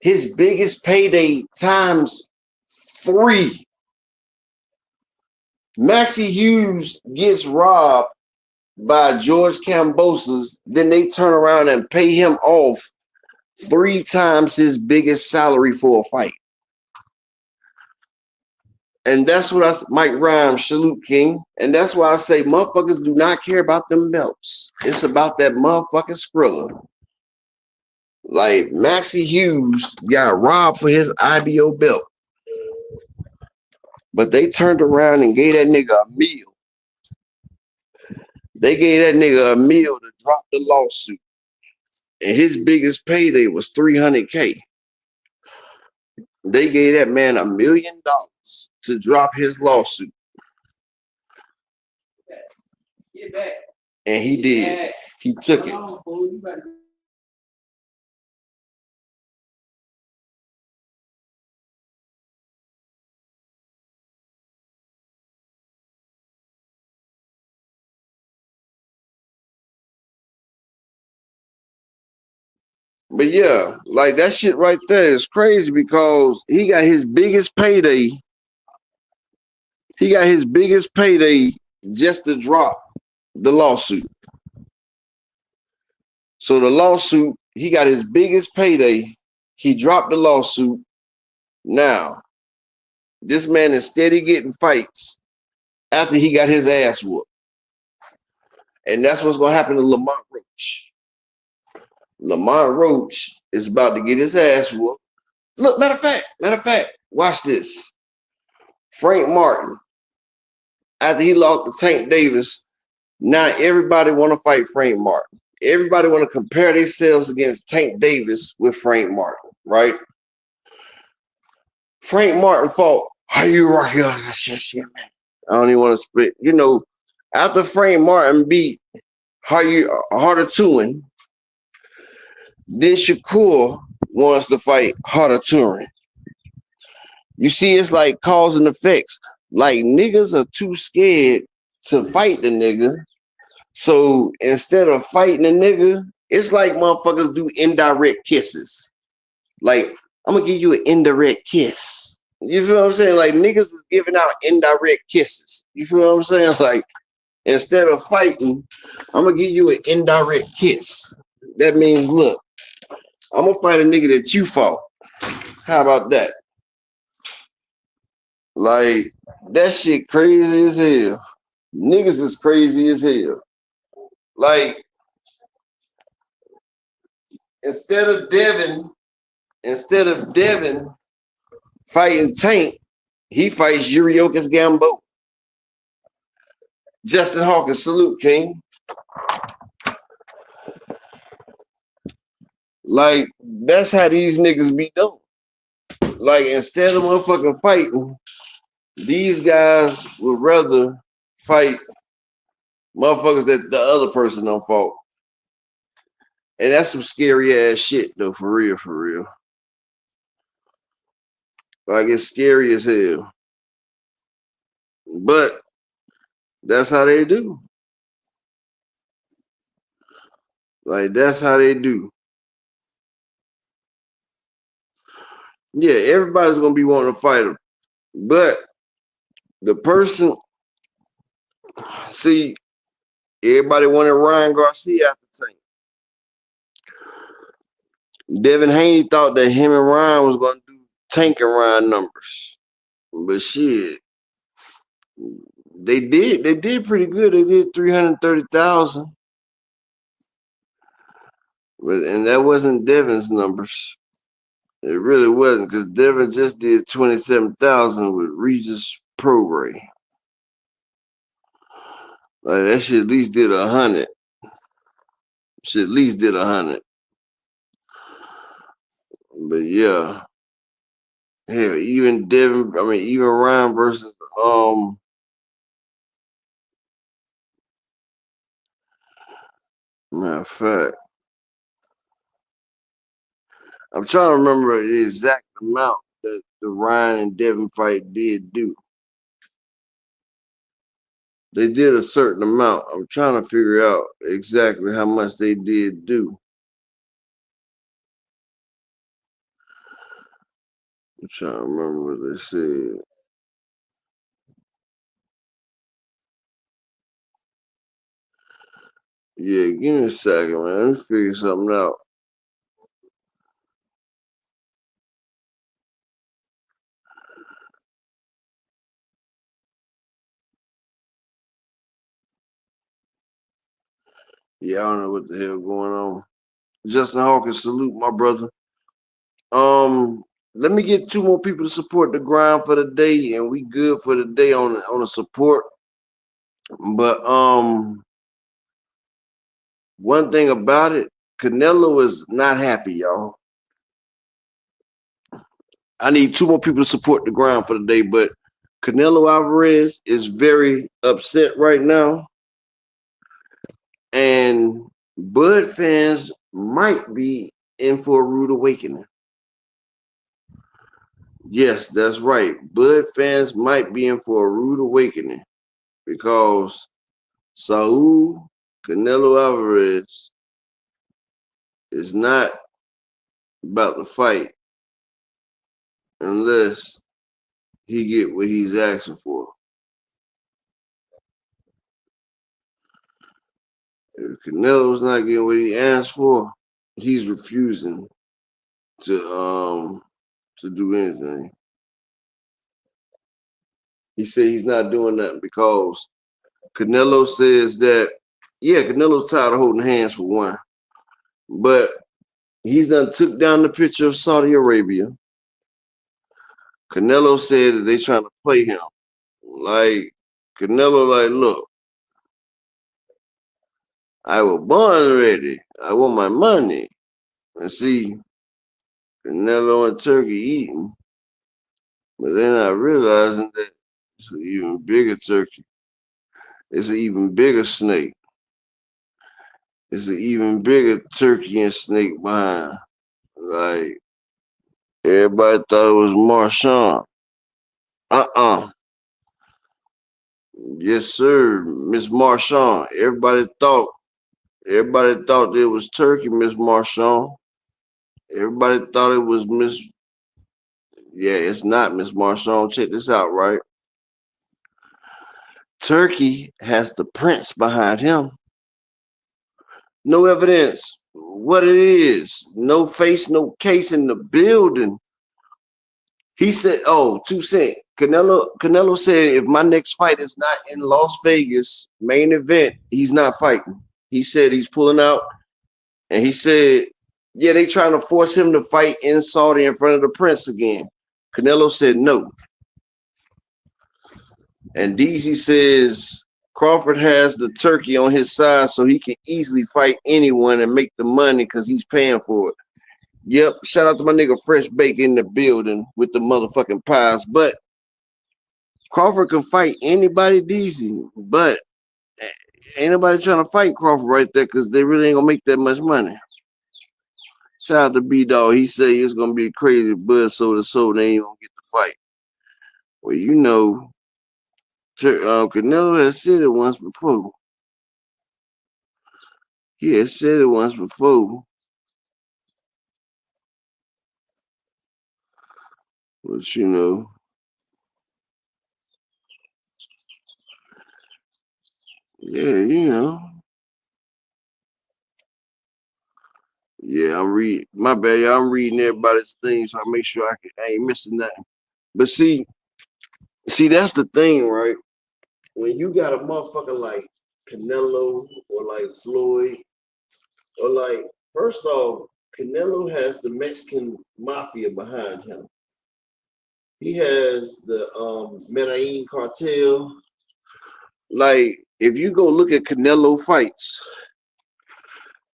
His biggest payday times 3. Maxie Hughes gets robbed by George Kambosos, then they turn around and pay him off 3 times his biggest salary for a fight. And that's what Mike Rhymes, Salute King. And that's why I say motherfuckers do not care about them belts. It's about that motherfucking Skrilla. Like Maxie Hughes got robbed for his IBO belt. But they turned around and gave that nigga a meal. They gave that nigga a meal to drop the lawsuit. And his biggest payday was $300K. They gave that man $1 million to drop his lawsuit. Get back. And he did. He took it. But yeah, like that shit right there is crazy because he got his biggest payday. He got his biggest payday just to drop the lawsuit. So the lawsuit, he got his biggest payday. He dropped the lawsuit. Now, this man is steady getting fights after he got his ass whooped. And that's what's going to happen to Lamont Roach. Lamont Roach is about to get his ass whooped. Look, matter of fact, watch this. Frank Martin, after he lost to Tank Davis, now everybody want to fight Frank Martin. Everybody want to compare themselves against Tank Davis with Frank Martin, right? Frank Martin fought. Are you right here? Man. I don't even want to split. You know, after Frank Martin beat Harder Tuin, then Shakur wants to fight Harder Turin. You see, it's like cause and effects. Like niggas are too scared to fight the nigga. So instead of fighting the nigga, it's like motherfuckers do indirect kisses. Like, I'm gonna give you an indirect kiss. You feel what I'm saying? Like niggas is giving out indirect kisses. You feel what I'm saying? Like, instead of fighting, I'm gonna give you an indirect kiss. That means, look, I'm gonna fight a nigga that you fought. How about that? Like, that shit crazy as hell. Niggas is crazy as hell. Like, instead of Devin fighting Tank, he fights Yuriokis Gambo. Justin Hawkins, salute, King. Like, that's how these niggas be done. Like, instead of motherfucking fighting, these guys would rather fight motherfuckers that the other person don't fight. And that's some scary ass shit, though, for real, for real. Like, it's scary as hell. But that's how they do. Like, that's how they do. Yeah, everybody's going to be wanting to fight them. But the person, see, everybody wanted Ryan Garcia after Tank. Devin Haney thought that him and Ryan was going to do Tank and Ryan numbers. But shit, they did pretty good. They did 330,000. And that wasn't Devin's numbers. It really wasn't, because Devin just did 27,000 with Regis Prograis. Like, that shit at least did 100. Shit at least did 100. But yeah. Hell, even Ryan versus matter of fact, I'm trying to remember the exact amount that the Ryan and Devin fight did do. They did a certain amount. I'm trying to figure out exactly how much they did do. I'm trying to remember what they said. Yeah, give me a second, man. Let me figure something out. Yeah, I don't know what the hell going on. Justin Hawkins, salute, my brother. Let me get 2 more people to support the grind for the day, and we good for the day on the support. But one thing about it, Canelo is not happy, y'all. I need 2 more people to support the grind for the day, but Canelo Alvarez is very upset right now. And Bud fans might be in for a rude awakening. Yes, that's right. Bud fans might be in for a rude awakening because Saul Canelo Alvarez is not about to fight unless he get what he's asking for. If Canelo's not getting what he asked for, he's refusing to do anything. He said he's not doing that because Canelo says that, yeah, Canelo's tired of holding hands for one, but he's done took down the picture of Saudi Arabia. Canelo said that they trying to play him. Like, Canelo, like, look, I was born ready. I want my money. And see, Canelo and Turkey eating, but they're not realizing that it's an even bigger turkey. It's an even bigger snake. It's an even bigger turkey and snake behind. Like, everybody thought it was Marshawn. Yes, sir, Miss Marshawn. Everybody thought it was Turkey, Miss Marshawn. Everybody thought it was Miss. Yeah, it's not Miss Marshawn. Check this out, right? Turkey has the prince behind him. No evidence what it is. No face, no case in the building. He said, oh, 2 Cent. Canelo said if my next fight is not in Las Vegas, main event, he's not fighting. He said he's pulling out. And he said, yeah, they trying to force him to fight in Saudi in front of the prince again. Canelo said no. And DZ says Crawford has the turkey on his side so he can easily fight anyone and make the money because he's paying for it. Yep, shout out to my nigga Fresh Bake in the building with the motherfucking pies. But Crawford can fight anybody, DZ. But ain't nobody trying to fight Crawford right there because they really ain't going to make that much money. Shout out to B-Dog. He said it's going to be a crazy buzz so they ain't going to get the fight. Well, you know, Canelo has said it once before. He had said it once before. But, you know, yeah, you know. Yeah, my bad, y'all. I'm reading everybody's thing, so I make sure I ain't missing nothing. But see, that's the thing, right? When you got a motherfucker like Canelo or like Floyd, or like, first off, Canelo has the Mexican mafia behind him. He has the Medellin cartel. Like, if you go look at Canelo fights,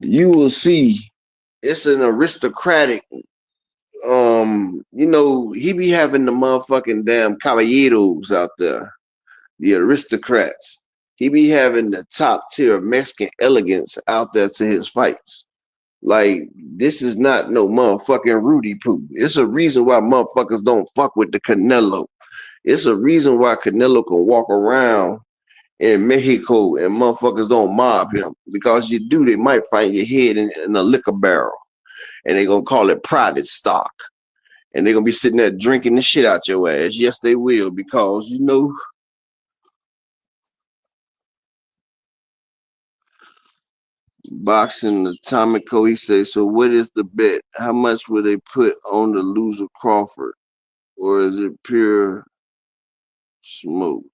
you will see it's an aristocratic. You know, he be having the motherfucking damn caballeros out there, the aristocrats. He be having the top tier Mexican elegance out there to his fights. Like, this is not no motherfucking Rudy Poo. It's a reason why motherfuckers don't fuck with the Canelo. It's a reason why Canelo can walk around in Mexico and motherfuckers don't mob him. Because you do, they might find your head in a liquor barrel. And they gonna call it private stock. And they're gonna be sitting there drinking the shit out your ass. Yes, they will, because you know. Boxing Atomico, he says, so what is the bet? How much will they put on the loser Crawford? Or is it pure smoke?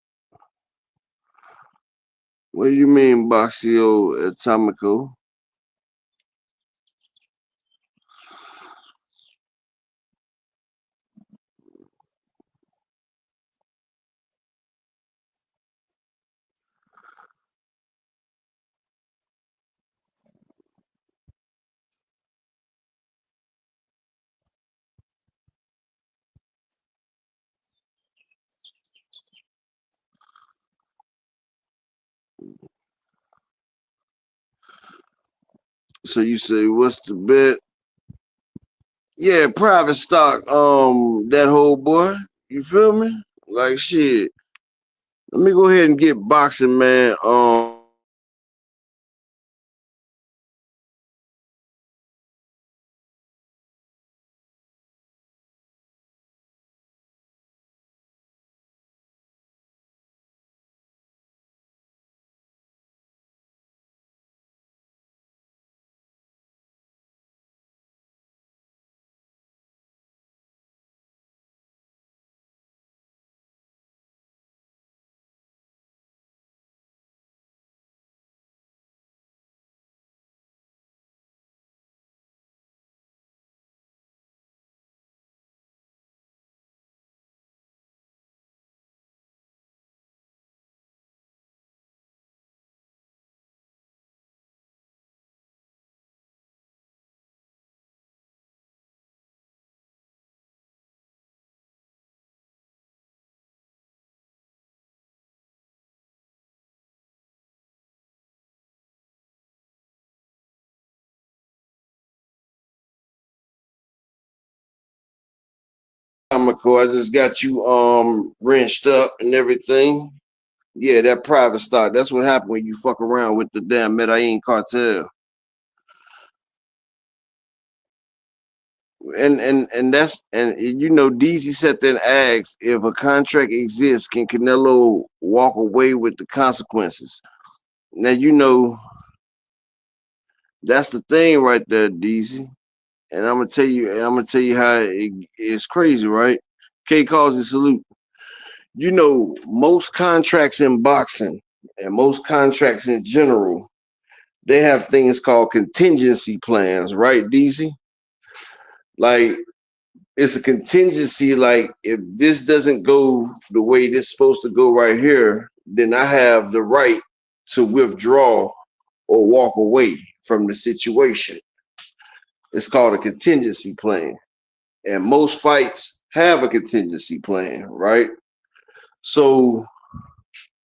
What do you mean, Boxio Atomico? So you say, what's the bet? Yeah, private stock, that whole boy. You feel me? Like shit. Let me go ahead and get boxing, man. Atomico. I just got you wrenched up and everything. Yeah, that private stock. That's what happened when you fuck around with the damn Medellin cartel. And that's and you know DZ sat there and asked if a contract exists, can Canelo walk away with the consequences? Now you know that's the thing right there, DZ. And I'm gonna tell you how it's crazy, right? K calls it salute. You know, most contracts in boxing and most contracts in general, they have things called contingency plans, right, DZ? Like it's a contingency, like if this doesn't go the way this supposed to go right here, then I have the right to withdraw or walk away from the situation. It's called a contingency plan. And most fights have a contingency plan, right? So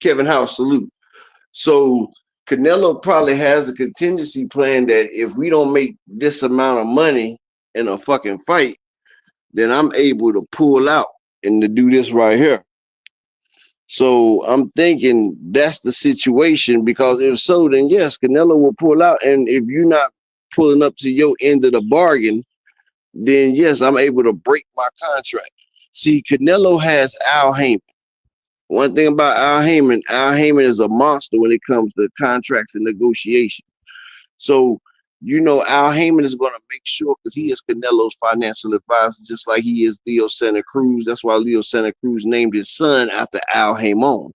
Kevin House, salute. So Canelo probably has a contingency plan that if we don't make this amount of money in a fucking fight, then I'm able to pull out and to do this right here. So I'm thinking that's the situation, because if so, then yes, Canelo will pull out. And if you're not pulling up to your end of the bargain, then yes, I'm able to break my contract. See, Canelo has Al Heyman. One thing about Al Heyman is a monster when it comes to contracts and negotiations. So, you know, Al Heyman is going to make sure, because he is Canelo's financial advisor, just like he is Leo Santa Cruz. That's why Leo Santa Cruz named his son after Al Heyman.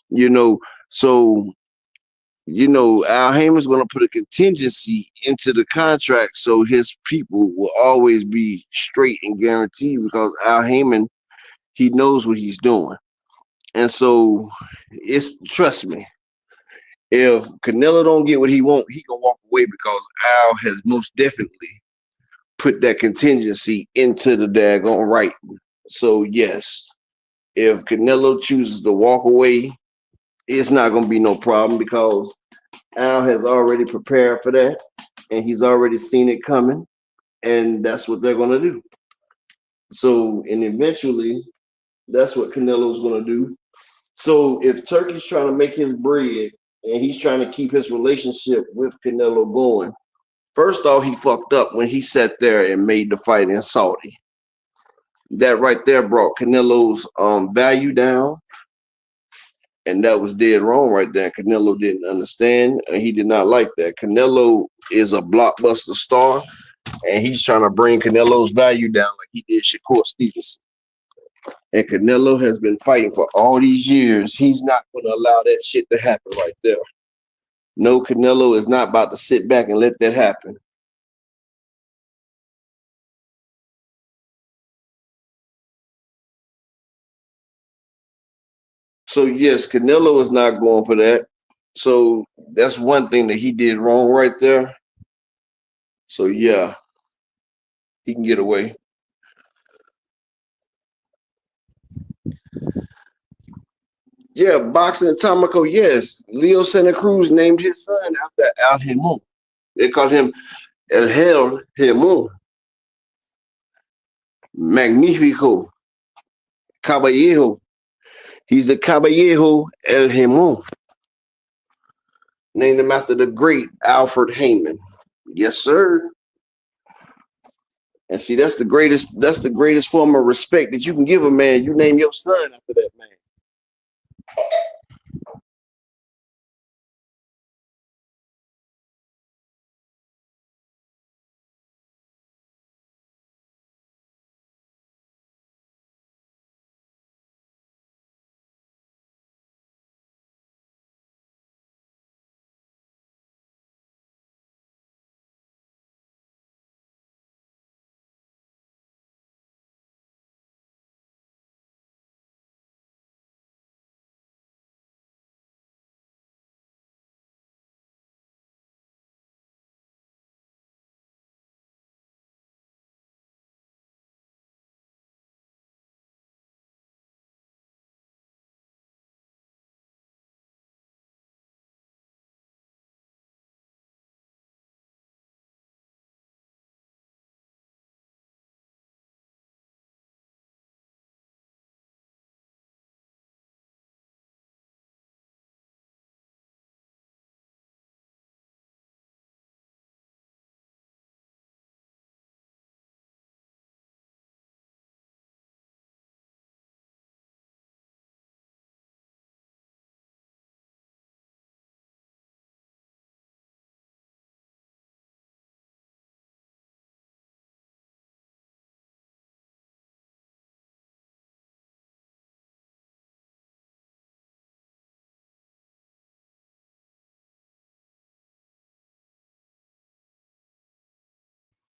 You know, so, you know, Al Heyman's going to put a contingency into the contract so his people will always be straight and guaranteed, because Al Heyman, he knows what he's doing. And so it's, trust me, if Canelo don't get what he want, he can walk away, because Al has most definitely put that contingency into the daggone right. So yes, if Canelo chooses to walk away, it's not going to be no problem, because Al has already prepared for that and he's already seen it coming, and that's what they're going to do. So, and eventually that's what Canelo's going to do. So if Turkey's trying to make his bread and he's trying to keep his relationship with Canelo going, first off, he fucked up when he sat there and made the fight in Saudi. That right there brought Canelo's value down, and that was dead wrong right there. Canelo didn't understand, and he did not like that. Canelo is a blockbuster star, and he's trying to bring Canelo's value down like he did Shakur Stevenson. And Canelo has been fighting for all these years. He's not going to allow that shit to happen right there. No, Canelo is not about to sit back and let that happen. So yes, Canelo is not going for that. So that's one thing that he did wrong right there. So yeah, he can get away. Yeah, boxing Atomico, yes. Leo Santa Cruz named his son after Al Heyman. They call him El Hel Heyman. Magnifico. Caballero. He's the Caballero El Heyman. Named him after the great Alfred Heyman. Yes, sir. And see, that's the greatest form of respect that you can give a man. You name your son after that man.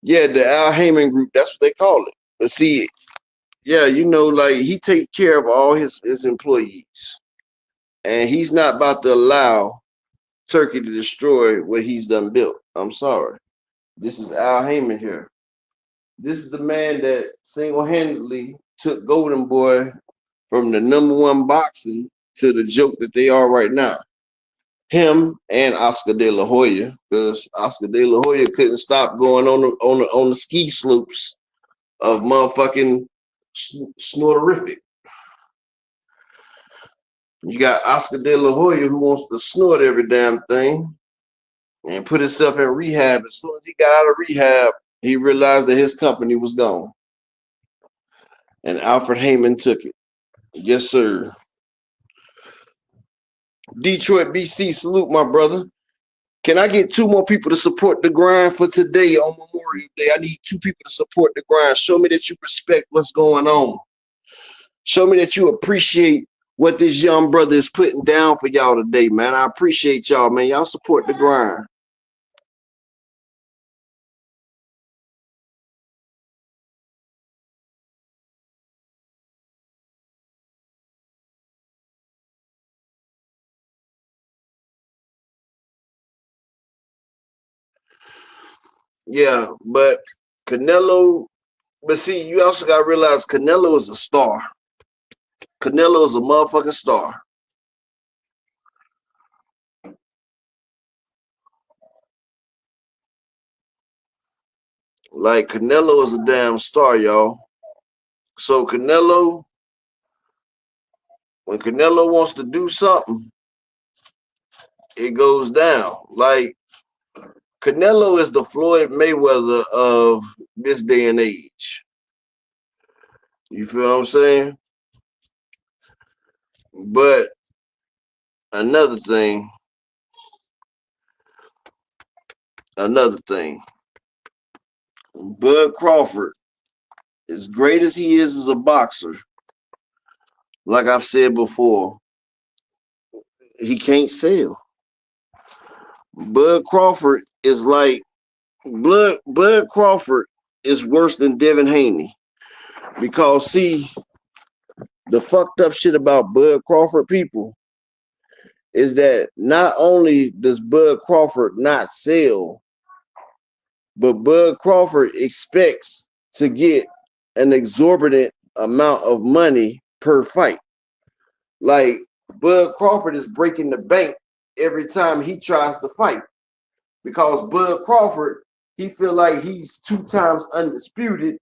Yeah, the Al Heyman group, that's what they call it. But see, yeah, you know, like he take care of all his employees. And he's not about to allow Turkey to destroy what he's done built. I'm sorry. This is Al Heyman here. This is the man that single-handedly took Golden Boy from the #1 boxing to the joke that they are right now. Him and Oscar De La Hoya, because Oscar De La Hoya couldn't stop going on the ski slopes of motherfucking snorterific. You got Oscar De La Hoya who wants to snort every damn thing and put himself in rehab. As soon as he got out of rehab, he realized that his company was gone. And Alfred Heyman took it. Yes, sir. Detroit, BC, salute my brother. Can I get 2 more people to support the grind for today on Memorial Day? I need 2 people to support the grind. Show me that you respect what's going on. Show me that you appreciate what this young brother is putting down for y'all today, man. I appreciate y'all, man. Y'all support the grind. Yeah, but Canelo, but see, you also got to realize Canelo is a star. Canelo is a motherfucking star. Like, Canelo is a damn star, y'all. So Canelo, when Canelo wants to do something, it goes down. Like, Canelo is the Floyd Mayweather of this day and age. You feel what I'm saying? But another thing, Bud Crawford, as great as he is as a boxer, like I've said before, he can't sell. Bud Crawford is like, Bud Crawford is worse than Devin Haney. Because, see, the fucked up shit about Bud Crawford people is that not only does Bud Crawford not sell, but Bud Crawford expects to get an exorbitant amount of money per fight. Like, Bud Crawford is breaking the bank every time he tries to fight. Because Bud Crawford, he feel like he's 2 times undisputed,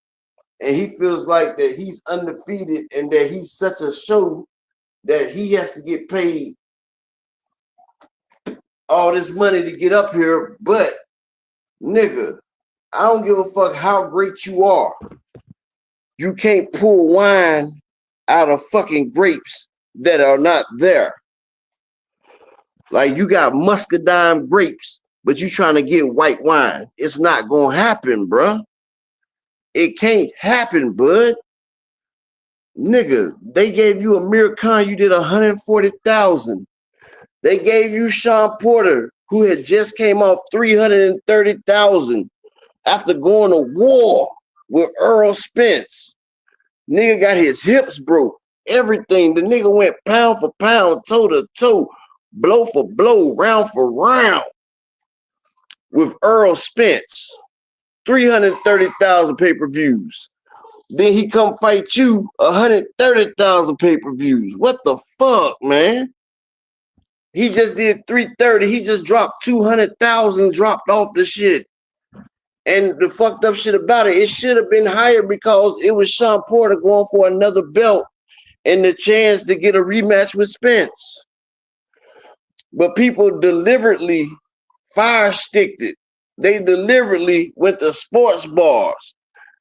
and he feels like that he's undefeated and that he's such a show that he has to get paid all this money to get up here. But, nigga, I don't give a fuck how great you are. You can't pull wine out of fucking grapes that are not there. Like, you got muscadine grapes, but you trying to get white wine. It's not gonna happen, bruh. It can't happen, bud. Nigga, they gave you Amir Khan, you did 140,000. They gave you Sean Porter, who had just came off 330,000 after going to war with Earl Spence. Nigga got his hips broke, everything. The nigga went pound for pound, toe to toe, blow for blow, round for round with Earl Spence. 330,000 pay-per-views. Then he come fight you 130,000 pay-per-views. What the fuck, man? He just did 330. He just dropped 200,000, dropped off the shit. And the fucked up shit about it, it should have been higher because it was Sean Porter going for another belt and the chance to get a rematch with Spence. But people deliberately fire-sticked it. They deliberately went to sports bars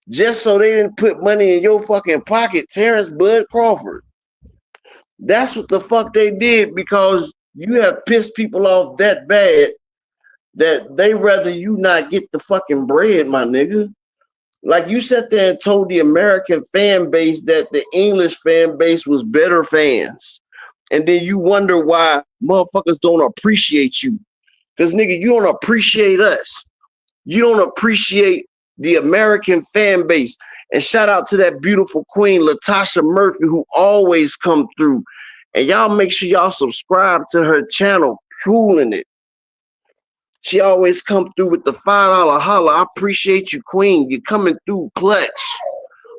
just so they didn't put money in your fucking pocket, Terrence Bud Crawford. That's what the fuck they did, because you have pissed people off that bad that they rather you not get the fucking bread, my nigga. Like, you sat there and told the American fan base that the English fan base was better fans. And then you wonder why motherfuckers don't appreciate you. Because, nigga, you don't appreciate us. You don't appreciate the American fan base. And shout out to that beautiful queen, Latasha Murphy, who always come through. And y'all make sure y'all subscribe to her channel, Cooling It. She always come through with the $5 holla. I appreciate you, queen. You're coming through clutch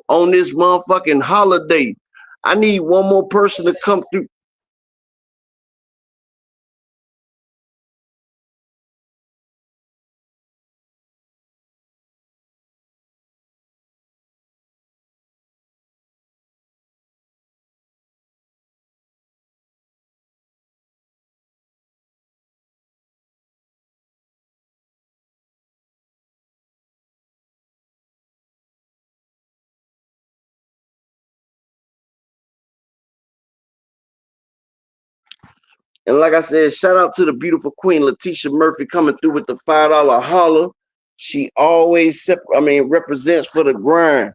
on this motherfucking holiday. I need one more person to come through. And like I said, shout out to the beautiful queen, Latisha Murphy, coming through with the $5 holla. She always represents for the grind.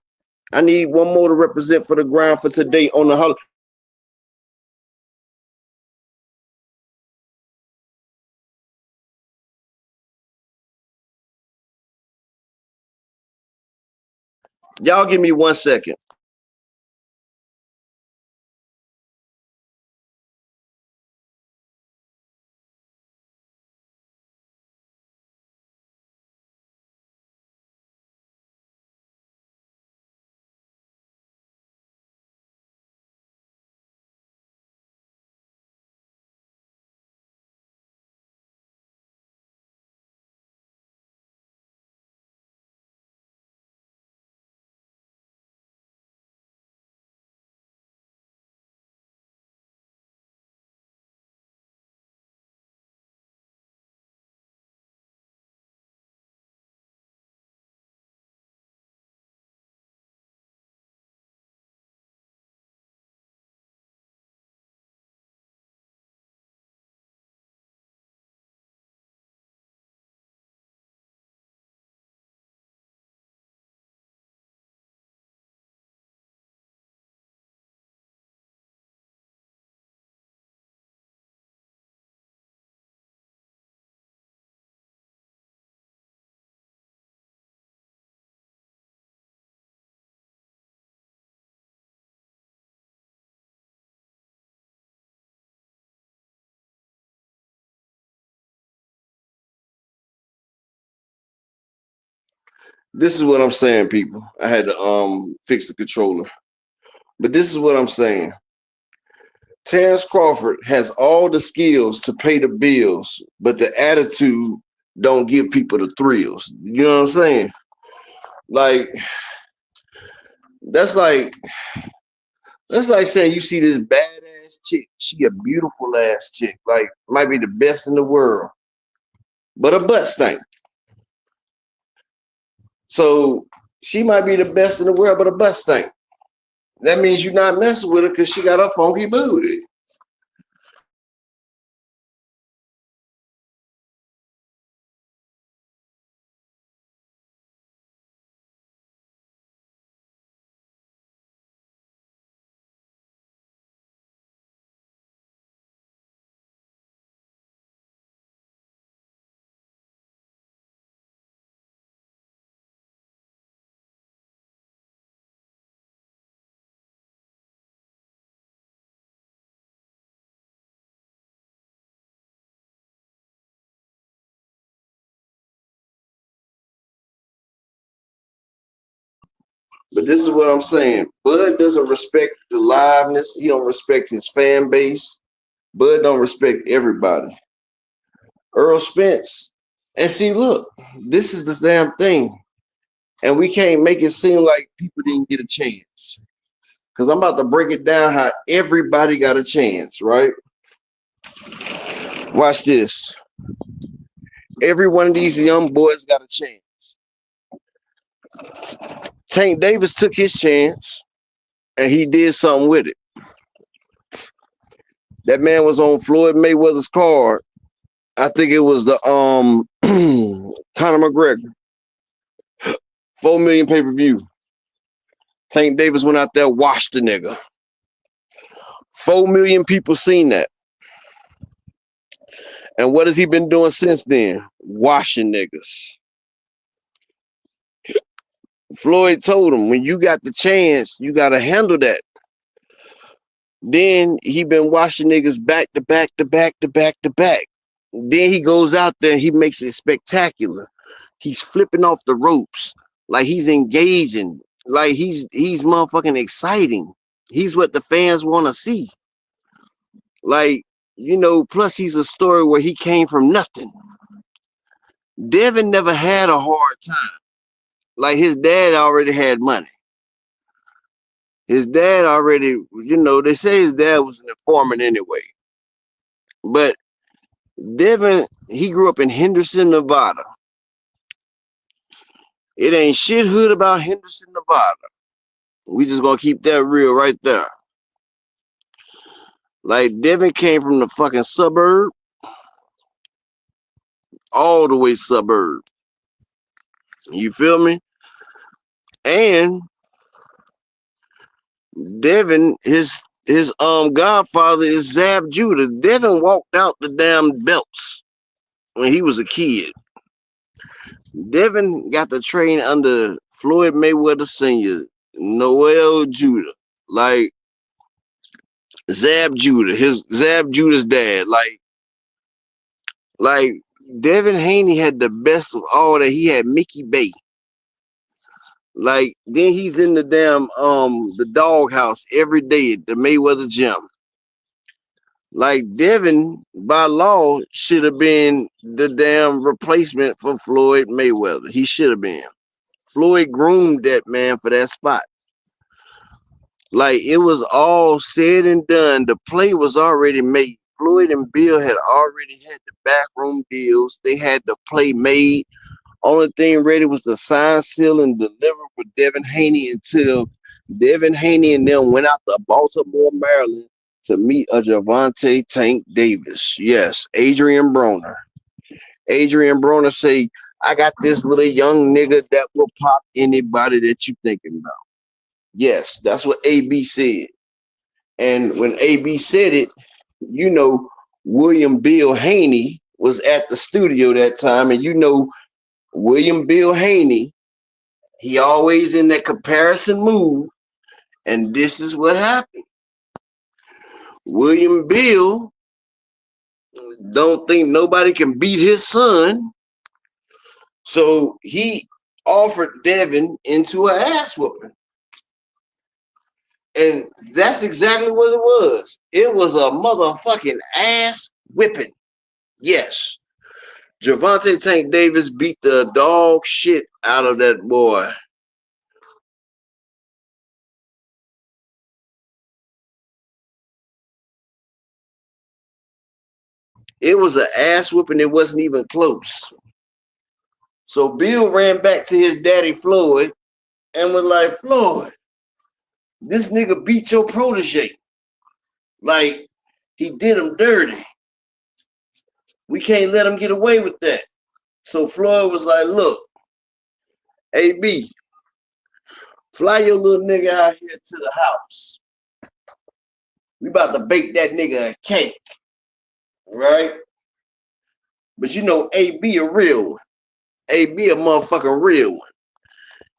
I need one more to represent for the grind for today on the holla. Y'all give me 1 second. This is what I'm saying, people. I had to fix the controller. But this is what I'm saying. Terrence Crawford has all the skills to pay the bills, but the attitude don't give people the thrills. You know what I'm saying? Like, that's like saying you see this badass chick. She a beautiful ass chick. Like, might be the best in the world, but her butt stank. So she might be the best in the world, but her butt stank. That means you're not messing with her because she got a funky booty. But this is what I'm saying. Bud doesn't respect the liveness. He don't respect his fan base. Bud don't respect everybody. Earl Spence. And see, look, this is the damn thing. And we can't make it seem like people didn't get a chance. Because I'm about to break it down how everybody got a chance, right? Watch this. Every one of these young boys got a chance. Tank Davis took his chance and he did something with it. That man was on Floyd Mayweather's card. I think it was the Conor McGregor. 4 million pay-per-view. Tank Davis went out there, washed the nigga. 4 million people seen that. And what has he been doing since then? Washing niggas. Floyd told him, when you got the chance, you got to handle that. Then he been watching niggas back to back to back to back to back. Then he goes out there and he makes it spectacular. He's flipping off the ropes. Like he's engaging. Like he's motherfucking exciting. He's what the fans want to see. Like, you know, plus he's a story where he came from nothing. Devin never had a hard time. Like his dad already had money. His dad already, you know, they say his dad was an informant anyway. But Devin, he grew up in Henderson, Nevada. It ain't shit hood about Henderson, Nevada. We just gonna keep that real right there. Like Devin came from the fucking suburb, all the way suburb. You feel me? And Devin, his godfather is Zab Judah. Devin walked out the damn belts when he was a kid. Devin got to train under Floyd Mayweather Sr., Noel Judah, like Zab Judah, Zab Judah's dad. Like Devin Haney had the best of all that. He had Mickey Bay. Like then he's in the damn the doghouse every day at the Mayweather gym. Like Devin, by law, should have been the damn replacement for Floyd Mayweather. He should have been. Floyd groomed that man for that spot. Like it was all said and done. The play was already made. Floyd and Bill had already had the backroom deals. They had the play made. Only thing ready was to sign, seal, and deliver for Devin Haney until Devin Haney and them went out to Baltimore, Maryland to meet a Gervonta Tank Davis. Yes, Adrian Broner. Adrian Broner say, I got this little young nigga that will pop anybody that you thinking about. Yes, that's what AB said. And when AB said it, you know, William Bill Haney was at the studio that time, and you know, William Bill Haney, he always in that comparison mood, and this is what happened. William Bill don't think nobody can beat his son, so he offered Devin into an ass whooping. And that's exactly what it was. It was a motherfucking ass whipping. Yes. Gervonta Tank Davis beat the dog shit out of that boy. It was an ass whooping. It wasn't even close. So Bill ran back to his daddy Floyd and was like, Floyd, this nigga beat your protege. Like, he did him dirty. We can't let him get away with that. So Floyd was like, look, AB, fly your little nigga out here to the house. We about to bake that nigga a cake. Right? But you know, AB a real one. AB a motherfucking real one.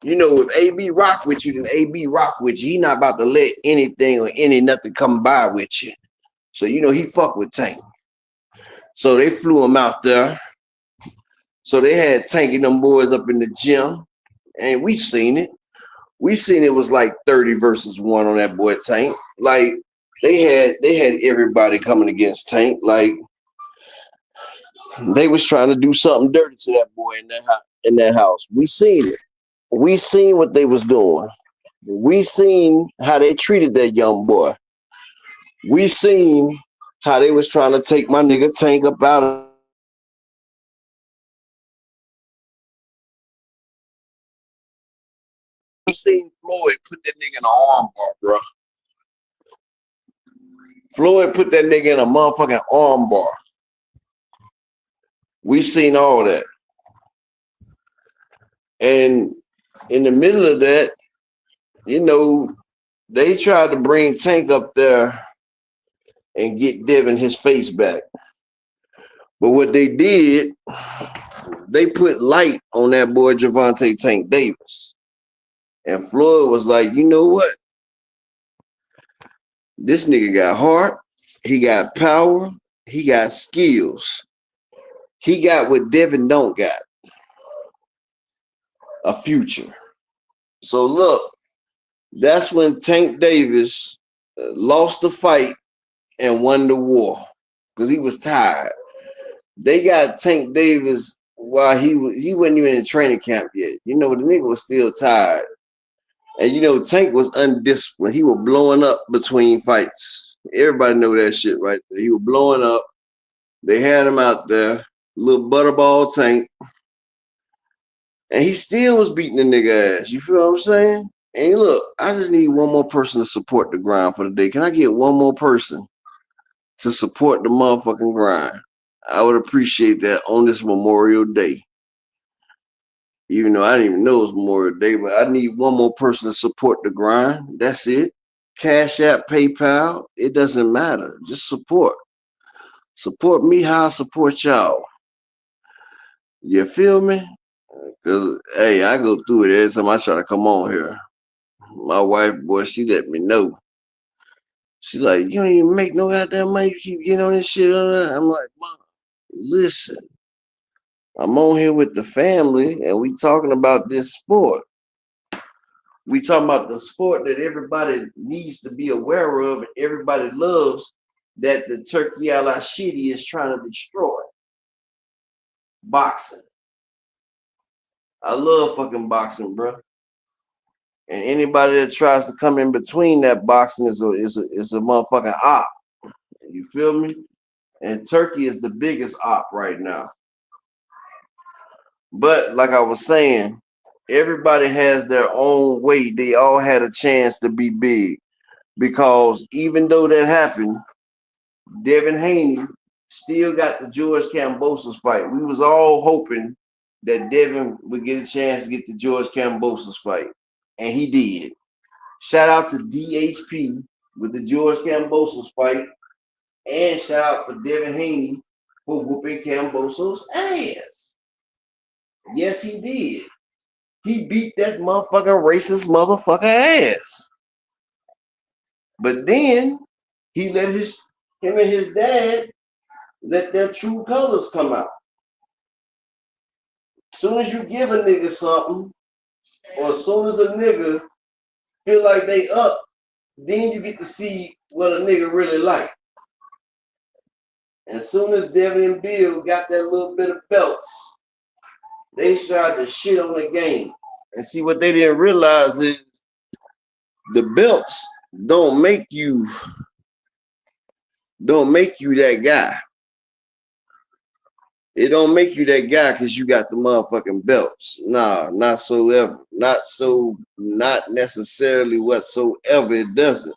You know, if AB rock with you, then AB rock with you. He not about to let anything or nothing come by with you. So, you know, he fuck with Tank. So they flew him out there. So they had Tank and them boys up in the gym. And we seen it. We seen it was like 30 versus 1 on that boy Tank. Like they had everybody coming against Tank. Like they was trying to do something dirty to that boy in that house. We seen it. We seen what they was doing. We seen how they treated that young boy. We seen how they was trying to take my nigga Tank up out of. We seen Floyd put that nigga in an arm bar, bro. Floyd put that nigga in a motherfucking arm bar. We seen all that. And in the middle of that, you know, they tried to bring Tank up there and get Devin his face back. But what they did, they put light on that boy Gervonta Tank Davis. And Floyd was like, you know what? This nigga got heart, he got power, he got skills. He got what Devin don't got. A future. So look, that's when Tank Davis lost the fight and won the war because he was tired. They got Tank Davis while he wasn't even in training camp yet. You know, the nigga was still tired. And you know, Tank was undisciplined. He was blowing up between fights. Everybody know that shit right there. He was blowing up. They had him out there, little butterball Tank. And he still was beating the nigga ass. You feel what I'm saying? And look, I just need one more person to support the grind for the day. Can I get one more person to support the motherfucking grind? I would appreciate that on this Memorial Day. Even though I didn't even know it was Memorial Day, but I need one more person to support the grind. That's it. Cash App, PayPal, it doesn't matter. Just support. Support me how I support y'all. You feel me? Because, hey, I go through it every time I try to come on here. My wife, boy, she let me know. She like, you don't even make no goddamn money. You keep getting on this shit. I'm like, Mom, listen. I'm on here with the family, and we talking about this sport. We talking about the sport that everybody needs to be aware of and everybody loves, that the Turkey a la shitty is trying to destroy. Boxing. I love fucking boxing, bro. And anybody that tries to come in between that boxing is a motherfucking op. You feel me? And Turkey is the biggest op right now. But like I was saying, everybody has their own way. They all had a chance to be big. Because even though that happened, Devin Haney still got the George Kambosos fight. We was all hoping that Devin would get a chance to get the George Kambosos fight. And he did. Shout out to DHP with the George Kambosos fight. And shout out for Devin Haney for whooping Kambosos' ass. Yes, he did. He beat that motherfucking racist motherfucker ass. But then he let him and his dad let their true colors come out. Soon as you give a nigga something, or as soon as a nigga feel like they up, then you get to see what a nigga really like. And as soon as Devin and Bill got that little bit of belts, they started to shit on the game. And see, what they didn't realize is the belts don't make you that guy. It don't make you that guy because you got the motherfucking belts. Nah, not so ever. Not necessarily whatsoever. It doesn't.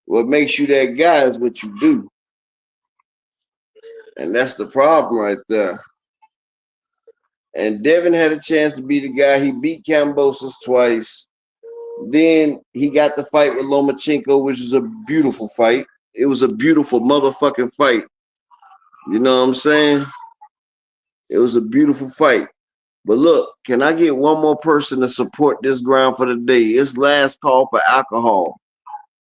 What makes you that guy is what you do. And that's the problem right there. And Devin had a chance to be the guy. He beat Kambosos twice. Then he got the fight with Lomachenko, which was a beautiful fight. It was a beautiful motherfucking fight. You know what I'm saying? It was a beautiful fight. But look, can I get one more person to support this ground for the day? It's last call for alcohol.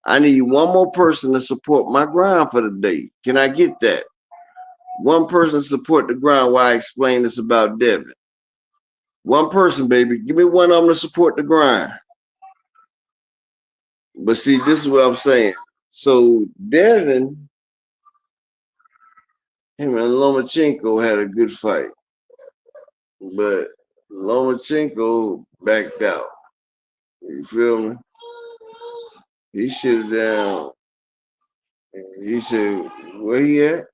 I need one more person to support my ground for the day. Can I get that? One person to support the ground while I explain this about Devin. One person, baby. Give me one of them to support the grind. But see, this is what I'm saying. So Devin, him and Lomachenko had a good fight. But Lomachenko backed out. You feel me? He shit down. He said, where he at?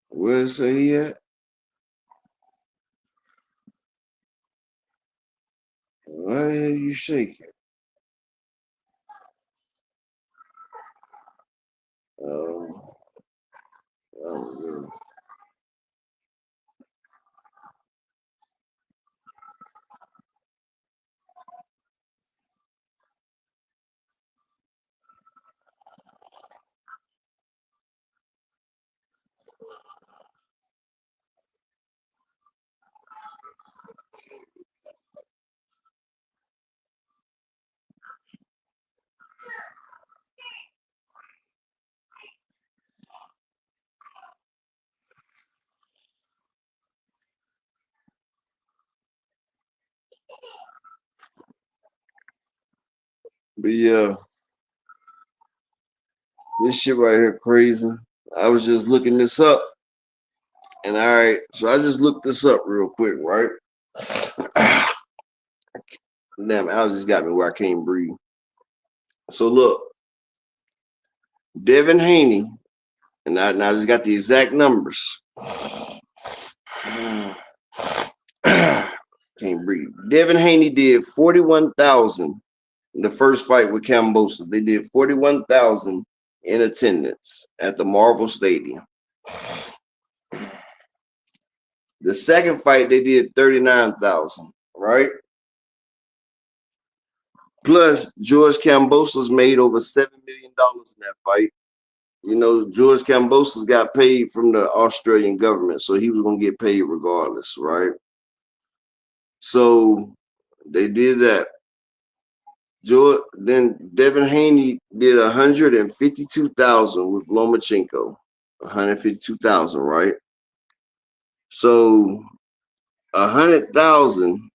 Where say he at? Why are you shaking? Oh, good. But yeah, this shit right here crazy. I was just looking this up. And all right, so I just looked this up real quick, right? Damn, Al just got me where I can't breathe. So look, Devin Haney, and I just got the exact numbers. Can't breathe. Devin Haney did 41,000 in the first fight with Kambosos. They did 41,000 in attendance at the Marvel Stadium. The second fight, they did 39,000, right? Plus, George Kambosos made over $7 million in that fight. You know, George Kambosos got paid from the Australian government, so he was going to get paid regardless, right? So they did that. Then Devin Haney did 152,000 with Lomachenko. 152,000, right? So 100,000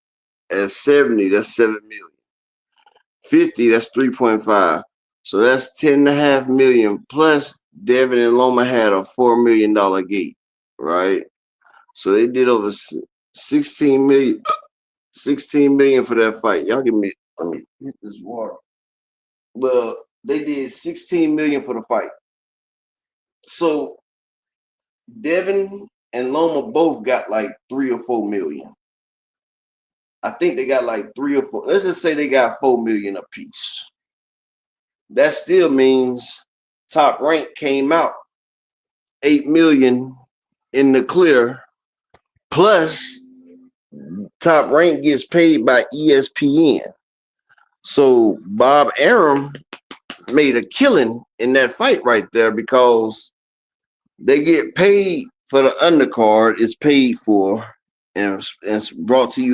at 70, that's 7 million. 50, that's 3.5. So that's 10.5 million. Plus Devin and Loma had a $4 million gate, right? So they did over 16 million. 16 million for that fight. Y'all give me, let me hit this water. Well, they did 16 million for the fight. So Devin and Loma both got like 3 or 4 million. I think they got like 3 or 4. Let's just say they got 4 million apiece. That still means Top Rank came out 8 million in the clear. Plus, Top Rank gets paid by ESPN. So Bob Arum made a killing in that fight right there because they get paid for the undercard. It's paid for and it's brought to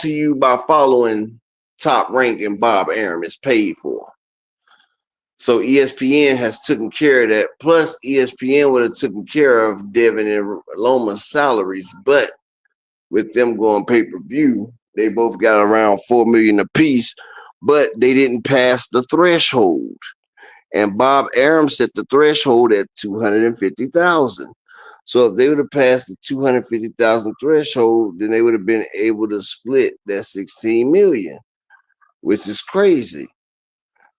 you by following Top Rank and Bob Arum. It's paid for. So ESPN has taken care of that. Plus, ESPN would have taken care of Devin and Loma's salaries, but with them going pay-per-view, they both got around 4 million apiece, but they didn't pass the threshold. And Bob Arum set the threshold at 250,000. So if they would have passed the 250,000 threshold, then they would have been able to split that 16 million, which is crazy.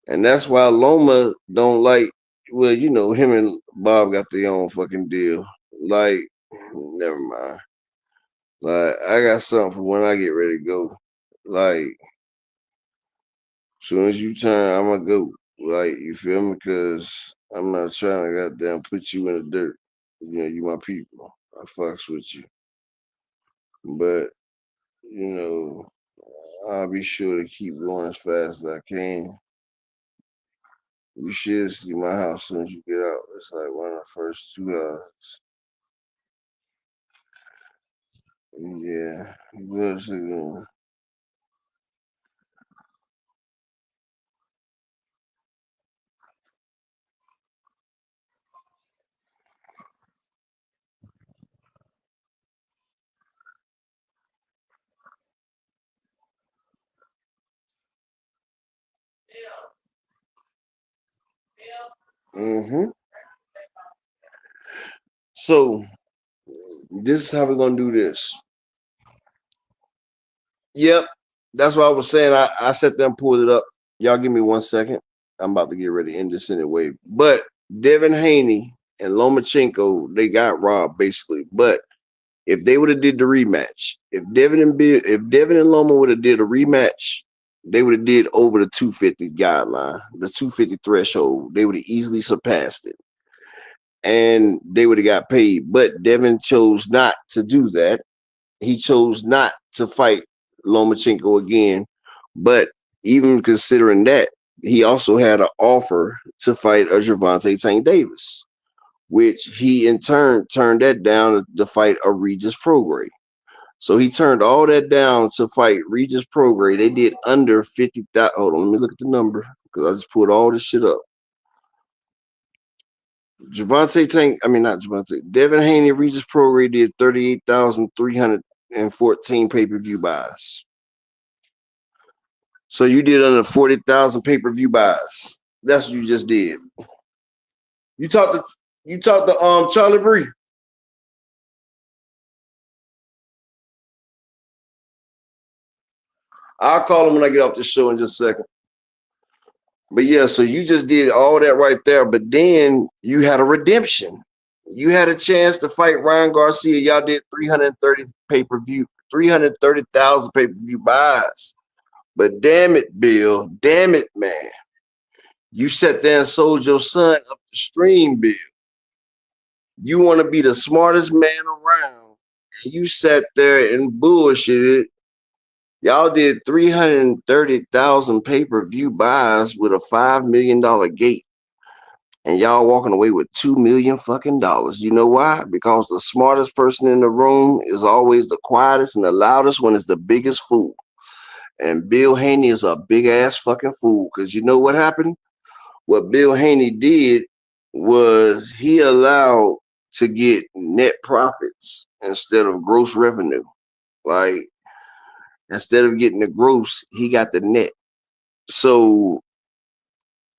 And that's why Loma don't like, well, you know, him and Bob got their own fucking deal. Like, never mind. Like, I got something for when I get ready to go. Like, soon as you turn, I'm gonna go. Like, you feel me? Because I'm not trying to goddamn put you in the dirt. You know, you my people. I fucks with you. But, you know, I'll be sure to keep going as fast as I can. You should see my house as soon as you get out. It's like one of the first 2 hours. Yeah, good again. Mm-hmm. So this is how we're gonna do this. Yep, that's what I was saying. I sat there and pulled it up. Y'all give me 1 second. I'm about to get ready to end this anyway. But Devin Haney and Lomachenko, they got robbed basically. But if they would have did the rematch, if Devin and Loma would have did a rematch, they would have did over the 250 guideline, the 250 threshold. They would have easily surpassed it. And they would have got paid. But Devin chose not to do that. He chose not to fight Lomachenko again. But even considering that, he also had an offer to fight Gervonta Tank Davis, which he in turn turned that down to fight a Regis Prograis. So he turned all that down to fight Regis Prograis. They did under 50,000. Hold on, let me look at the number because I just pulled all this shit up. Devin Haney, Regis Prograis did 38,314 pay-per-view buys. So you did under 40,000 pay-per-view buys. That's what you just did. You talked to Charlie Bree. I'll call him when I get off the show in just a second. But yeah, so you just did all that right there, but then you had a redemption. You had a chance to fight Ryan Garcia. Y'all did 330,000 pay-per-view buys. But damn it, Bill. Damn it, man. You sat there and sold your son up the stream, Bill. You want to be the smartest man around. And you sat there and bullshitted. Y'all did 330,000 pay-per-view buys with a $5 million gate. And y'all walking away with $2 million fucking dollars. You know why? Because the smartest person in the room is always the quietest, and the loudest one is the biggest fool. And Bill Haney is a big ass fucking fool. Because you know what happened? What Bill Haney did was he allowed to get net profits instead of gross revenue. Like, instead of getting the gross, he got the net. So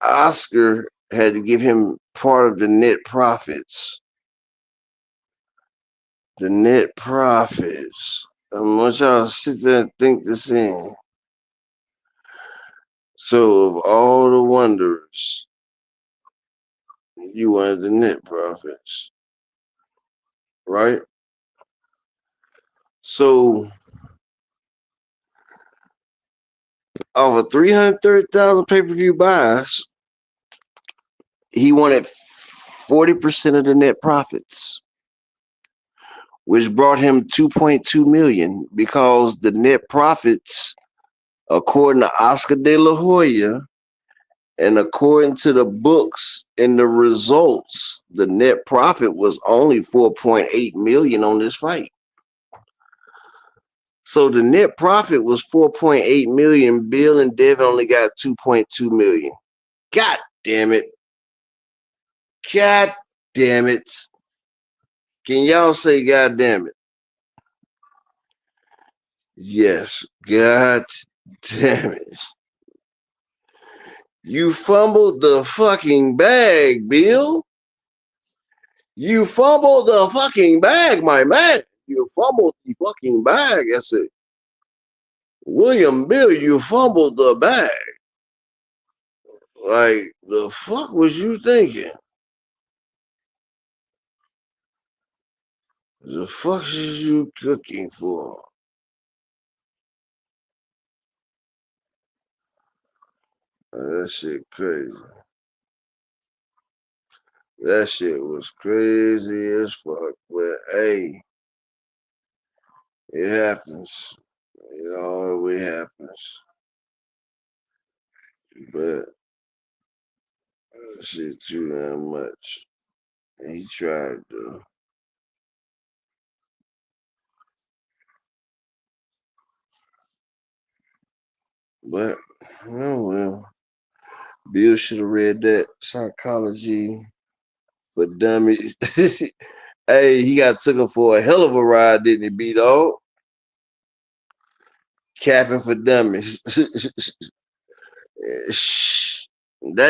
Oscar had to give him part of the net profits. The net profits. I want y'all to sit there and think this in. So of all the wonders, you wanted the net profits, right? So of a 330,000 pay-per-view buys, he wanted 40% of the net profits, which brought him 2.2 million, because the net profits, according to Oscar De La Hoya, and according to the books and the results, the net profit was only 4.8 million on this fight. So the net profit was 4.8 million. Bill and Devin only got 2.2 million. God damn it. God damn it. Can y'all say God damn it? Yes. God damn it. You fumbled the fucking bag, Bill. You fumbled the fucking bag, my man. You fumbled the fucking bag. I said, William Bill, you fumbled the bag. Like, the fuck was you thinking? The fuck is you cooking for? That shit crazy. That shit was crazy as fuck. But hey, it happens. It always happens. But that shit too damn much. He tried to. But oh well. Bill should have read that Psychology for Dummies. Hey, he got took for a hell of a ride, didn't he, B-Dog? Capping for Dummies. That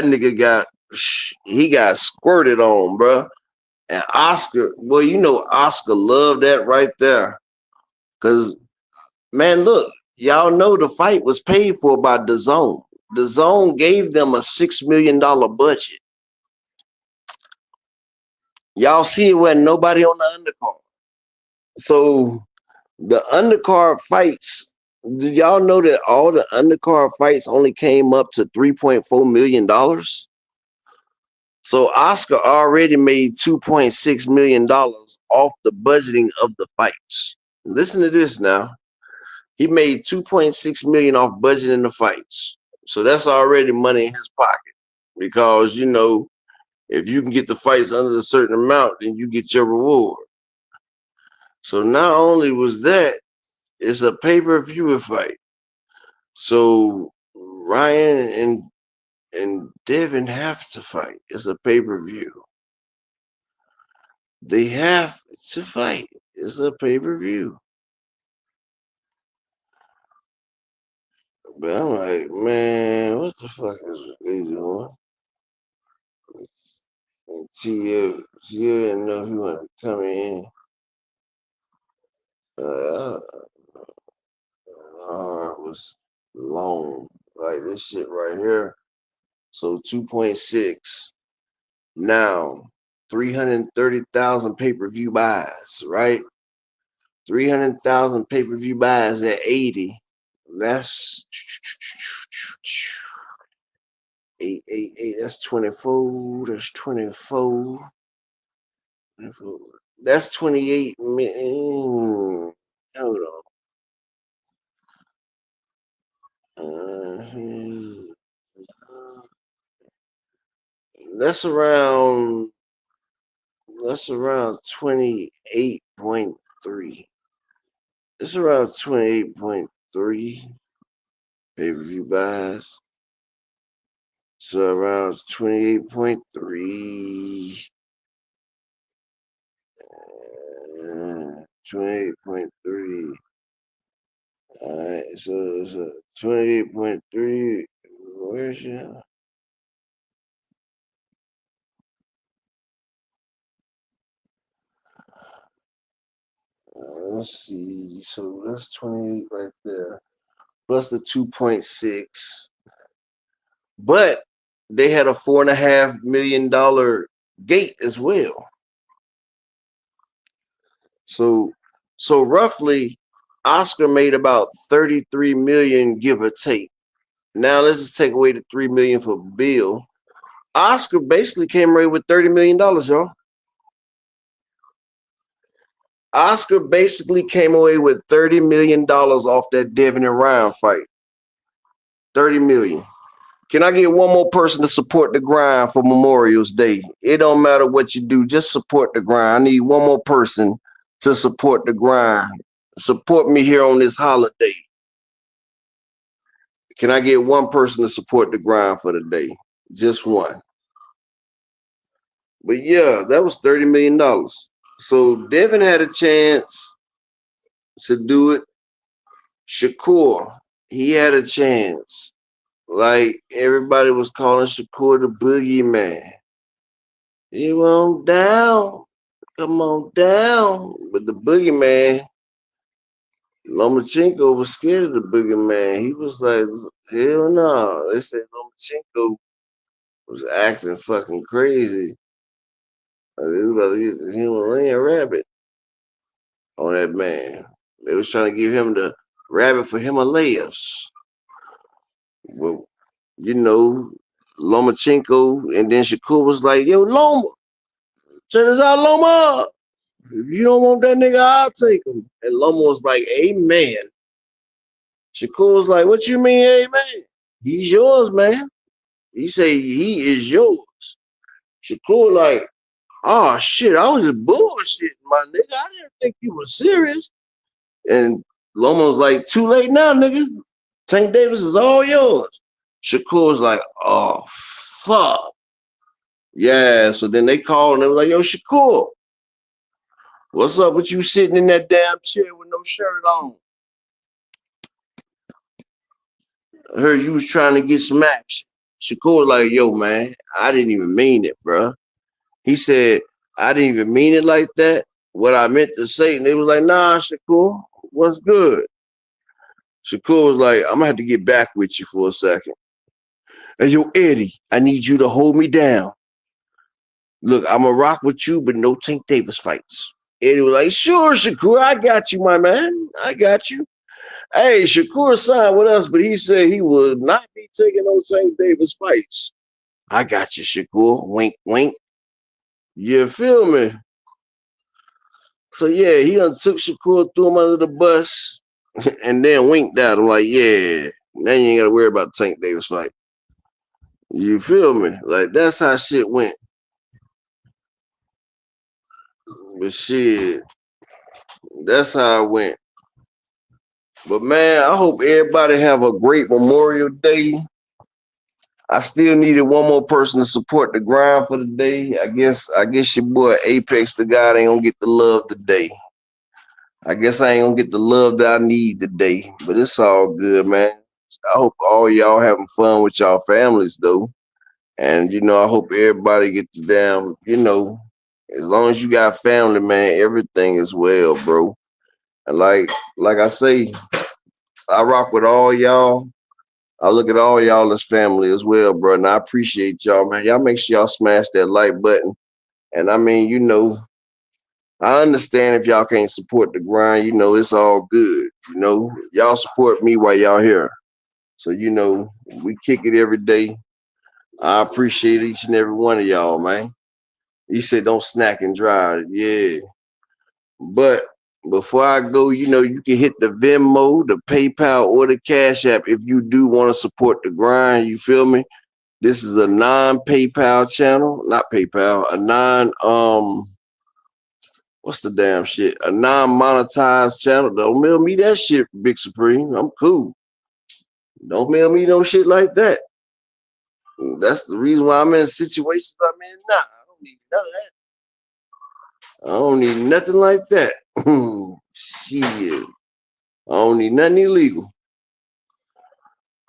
nigga got squirted on, bro. And Oscar, well, you know Oscar loved that right there. Cause man, look, y'all know the fight was paid for by DAZN. DAZN gave them a $6 million budget. Y'all see it wasn't nobody on the undercard. So the undercard fights, did y'all know that all the undercard fights only came up to $3.4 million? So Oscar already made $2.6 million off the budgeting of the fights. Listen to this now. He made $2.6 million off budgeting the fights. So that's already money in his pocket. Because, you know, if you can get the fights under a certain amount, then you get your reward. So not only was that, it's a pay-per-view fight. So Ryan and Devin have to fight. It's a pay-per-view. They have to fight. It's a pay-per-view. But I'm like, man, what the fuck is they doing? Tia didn't know he wanted to come in. It was long. Like this shit right here. So 2.6. Now, 330,000 pay-per-view buys, right? 300,000 pay-per-view buys at 80. That's 888. That's 24. That's 24. That's 28 million. Hold on. That's around 28.3. It's around 28.3 pay-per-view buys. So around 28.3. 28.3. Alright, so it's a 28.3. Where's your let's see. So that's 28 right there. Plus the 2.6. But they had a $4.5 million gate as well. So roughly, Oscar made about 33 million, give or take. Now let's just take away the 3 million for Bill. Oscar basically came away with $30 million, y'all. Oscar basically came away with $30 million off that Devin and Ryan fight. 30 million. Can I get one more person to support the grind for Memorial's Day? It don't matter what you do, just support the grind. I need one more person to support the grind. Support me here on this holiday. Can I get one person to support the grind for the day? Just one. But yeah, that was $30 million. So Devin had a chance to do it. Shakur, he had a chance. Like everybody was calling Shakur the boogeyman. You on down. Come on down. But the boogeyman, Lomachenko was scared of the boogeyman. He was like, hell no. They said Lomachenko was acting fucking crazy. They was about to get the Himalayan rabbit on that man. They was trying to give him the rabbit for Himalayas. Well, you know, Lomachenko, and then Shakur was like, yo, Loma, check this out, Loma. If you don't want that nigga, I'll take him. And Loma was like, amen. Shakur was like, what you mean, amen? He's yours, man. He say he is yours. Shakur like, oh shit, I was just bullshitting, my nigga. I didn't think you were serious. And Loma was like, too late now, nigga. Tank Davis is all yours. Shakur's like, oh, fuck. Yeah, so then they called and they were like, yo, Shakur, what's up with you sitting in that damn chair with no shirt on? I heard you was trying to get some action. Shakur was like, yo, man, I didn't even mean it, bro. He said, I didn't even mean it like that. What I meant to say. And they was like, nah, Shakur, what's good? Shakur was like, I'm going to have to get back with you for a second. Hey, yo, Eddie, I need you to hold me down. Look, I'm going to rock with you, but no Tank Davis fights. Eddie was like, sure, Shakur, I got you, my man. I got you. Hey, Shakur signed with us, but he said he would not be taking no Tank Davis fights. I got you, Shakur. Wink, wink. You feel me? So, yeah, he done took Shakur, threw him under the bus, and then winked at him like, yeah, now you ain't got to worry about the Tank Davis fight. You feel me? Like, that's how shit went. But shit, that's how it went. But man, I hope everybody have a great Memorial Day. I still needed one more person to support the grind for the day. I guess your boy Apex the God ain't gonna get the love today. I guess I ain't gonna get the love that I need today. But it's all good, man. I hope all y'all having fun with y'all families though. And I hope everybody get the damn, as long as you got family, man, everything is well, bro. And like I say, I rock with all y'all. I look at all y'all as family as well, bro. And I appreciate y'all, man. Y'all make sure y'all smash that like button. And I mean, I understand if y'all can't support the grind, it's all good. Y'all support me while y'all here. So, we kick it every day. I appreciate each and every one of y'all, man. He said don't snack and drive. Yeah. But before I go, you can hit the Venmo, the PayPal, or the Cash App if you do want to support the grind. You feel me? This is a non-PayPal channel. Not PayPal. What's the damn shit? A non-monetized channel. Don't mail me that shit, Big Supreme. I'm cool. Don't mail me no shit like that. That's the reason why I'm in situations I'm in now. I don't need none of that. I don't need nothing like that. Shit. I don't need nothing illegal.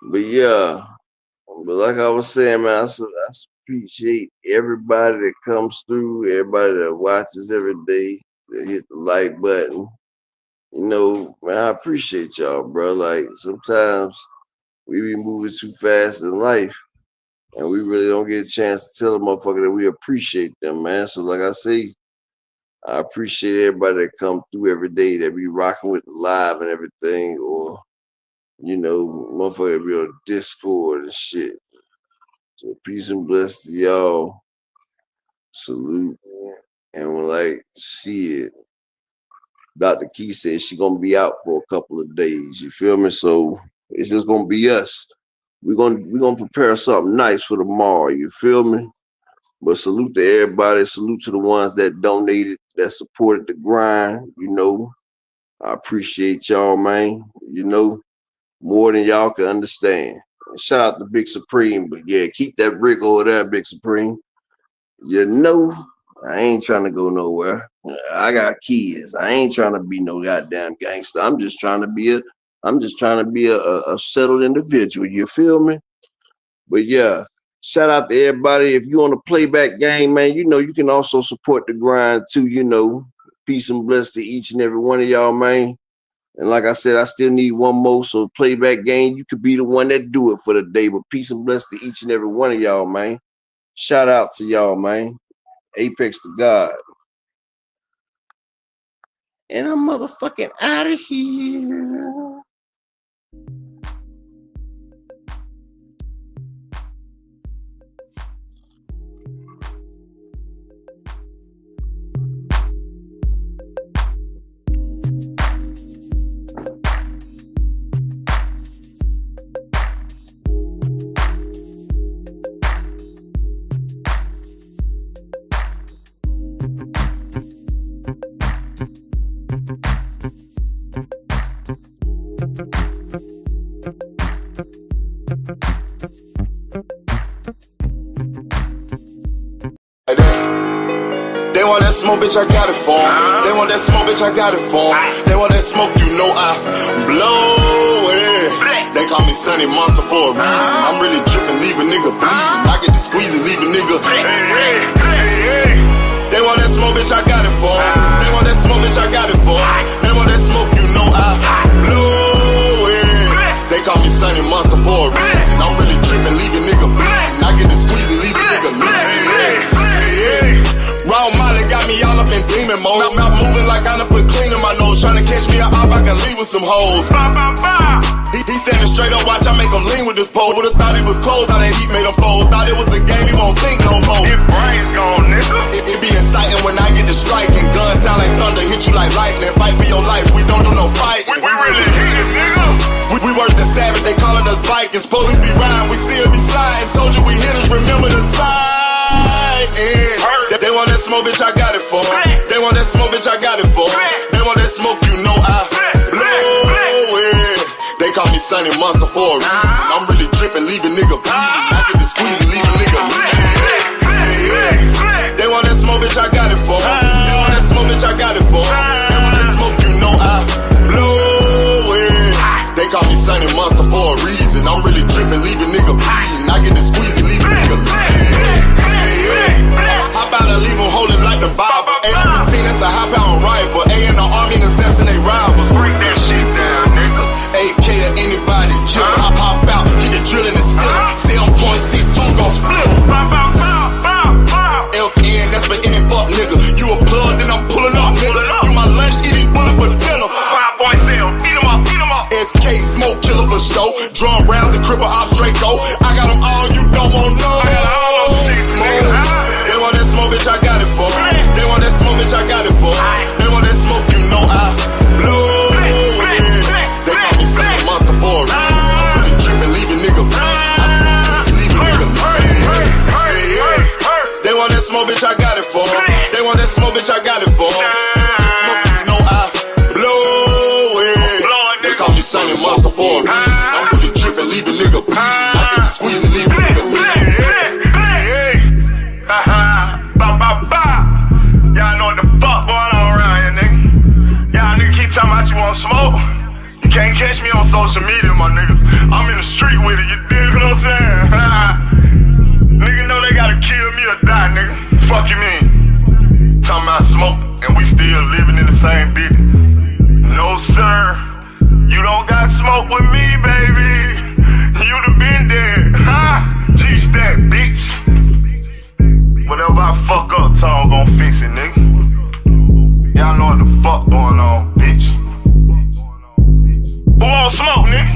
But yeah. But like I was saying, man, I appreciate everybody that comes through, everybody that watches every day, that hit the like button. Man, I appreciate y'all, bro. Like, sometimes we be moving too fast in life, and we really don't get a chance to tell a motherfucker that we appreciate them, man. So like I say, I appreciate everybody that come through every day, that be rocking with the live and everything, or, motherfucker that be on Discord and shit. So peace and bless to y'all. Salute. And like, shit, Dr. Key said she gonna be out for a couple of days. You feel me? So it's just gonna be us. We're gonna prepare something nice for tomorrow. You feel me? But salute to everybody. Salute to the ones that donated, that supported the grind. I appreciate y'all, man. More than y'all can understand. Shout out to Big Supreme, but yeah, keep that brick over there, Big Supreme. I ain't trying to go nowhere. I got kids. I ain't trying to be no goddamn gangster. I'm just trying to be a settled individual. You feel me? But yeah, shout out to everybody. If you on a playback game, man, you can also support the grind too. Peace and bless to each and every one of y'all, man. And like I said, I still need one more. So playback game, you could be the one that do it for the day. But peace and bless to each and every one of y'all, man. Shout out to y'all, man. Apex to God. And I'm motherfucking out of here. They want that smoke, bitch, I got it for 'em. They want that smoke, bitch, I got it for 'em. They want that smoke, I blow it. They call me Sunny Monster for a reason. I'm really tripping, leave a nigga bleeding. I get to squeeze and leave a nigga. They want that smoke, bitch, I got it for 'em. They want that smoke, bitch, I got it for 'em. They want that smoke, I blow it. They call me Sunny Monster for a reason. I'm really tripping, leave a nigga bleeding. I get to squeeze and leave a nigga bleeding. Raw Molly got me all up in demon mode. Mouth moving like I done put clean in my nose. Tryna catch me a op, I can leave with some hoes. He standing straight up, watch I make him lean with this pole. Would've thought it was closed, how that heat made him fold. Thought it was a game, he won't think no more. His brain's gone, nigga. It be exciting when I get to striking. Guns sound like thunder, hit you like lightning. Fight for your life, we don't do no fighting. We really hit it, nigga. We worse than savage, they calling us Vikings. Police be riding, we still be sliding. Told you we hitters, remember the time. They want that smoke, bitch, I got it for 'em. They want that smoke, bitch, I got it for 'em. They want that smoke, I blow it. They call me Sunny Monster for a reason. I'm really tripping, leave a nigga bleeding. I get to squeeze and leave a nigga bleeding. They want that smoke, bitch, I got it for 'em. They want that smoke, bitch, I got it for 'em. They want that smoke, I blow it. They call me Sunny Monster for a reason. I'm drum rounds and cripple ops Draco. I got them all, you don't want no. I got all those six, nigga. They want that smoke, bitch, I got it for. They want that smoke, bitch, I got it for. They want that smoke, you know I blow it. They call me Sunny Monster for a reason. I'm really tripping, leaving nigga bleed. I think this pussy leaving nigga bleed. They want that smoke, bitch, I got it for. They want that smoke, bitch, I got it for. They want that smoke, you know I blow it. They call me Sunny Monster for a reason. I'm really tripping, leaving nigga bleed. I get to squeeze and leaving nigga bleed. Y'all know what the fuck going on around here, nigga. Y'all nigga keep talking about you want smoke. You can't catch me on social media, my nigga. I'm in the street with it, you dig what I'm saying? Nigga know they gotta kill me or die, nigga. Fuck you mean? Talking about smoke and we still living in the same bitch. No sir, you don't got smoke with me, baby. You'd have been dead, huh? G-Stack, bitch. Whatever I fuck up, Tom gon' fix it, nigga. Y'all know what the fuck going on, bitch. Who want smoke, nigga?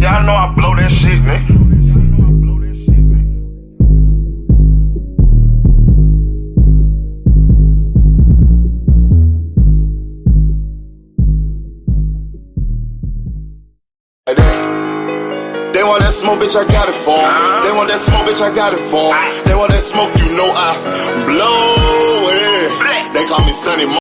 Y'all know I blow that shit, nigga. They want that smoke, bitch, I got it for. They want that smoke, bitch, I got it for. They want that smoke, you know I blow it. They call me Sunny.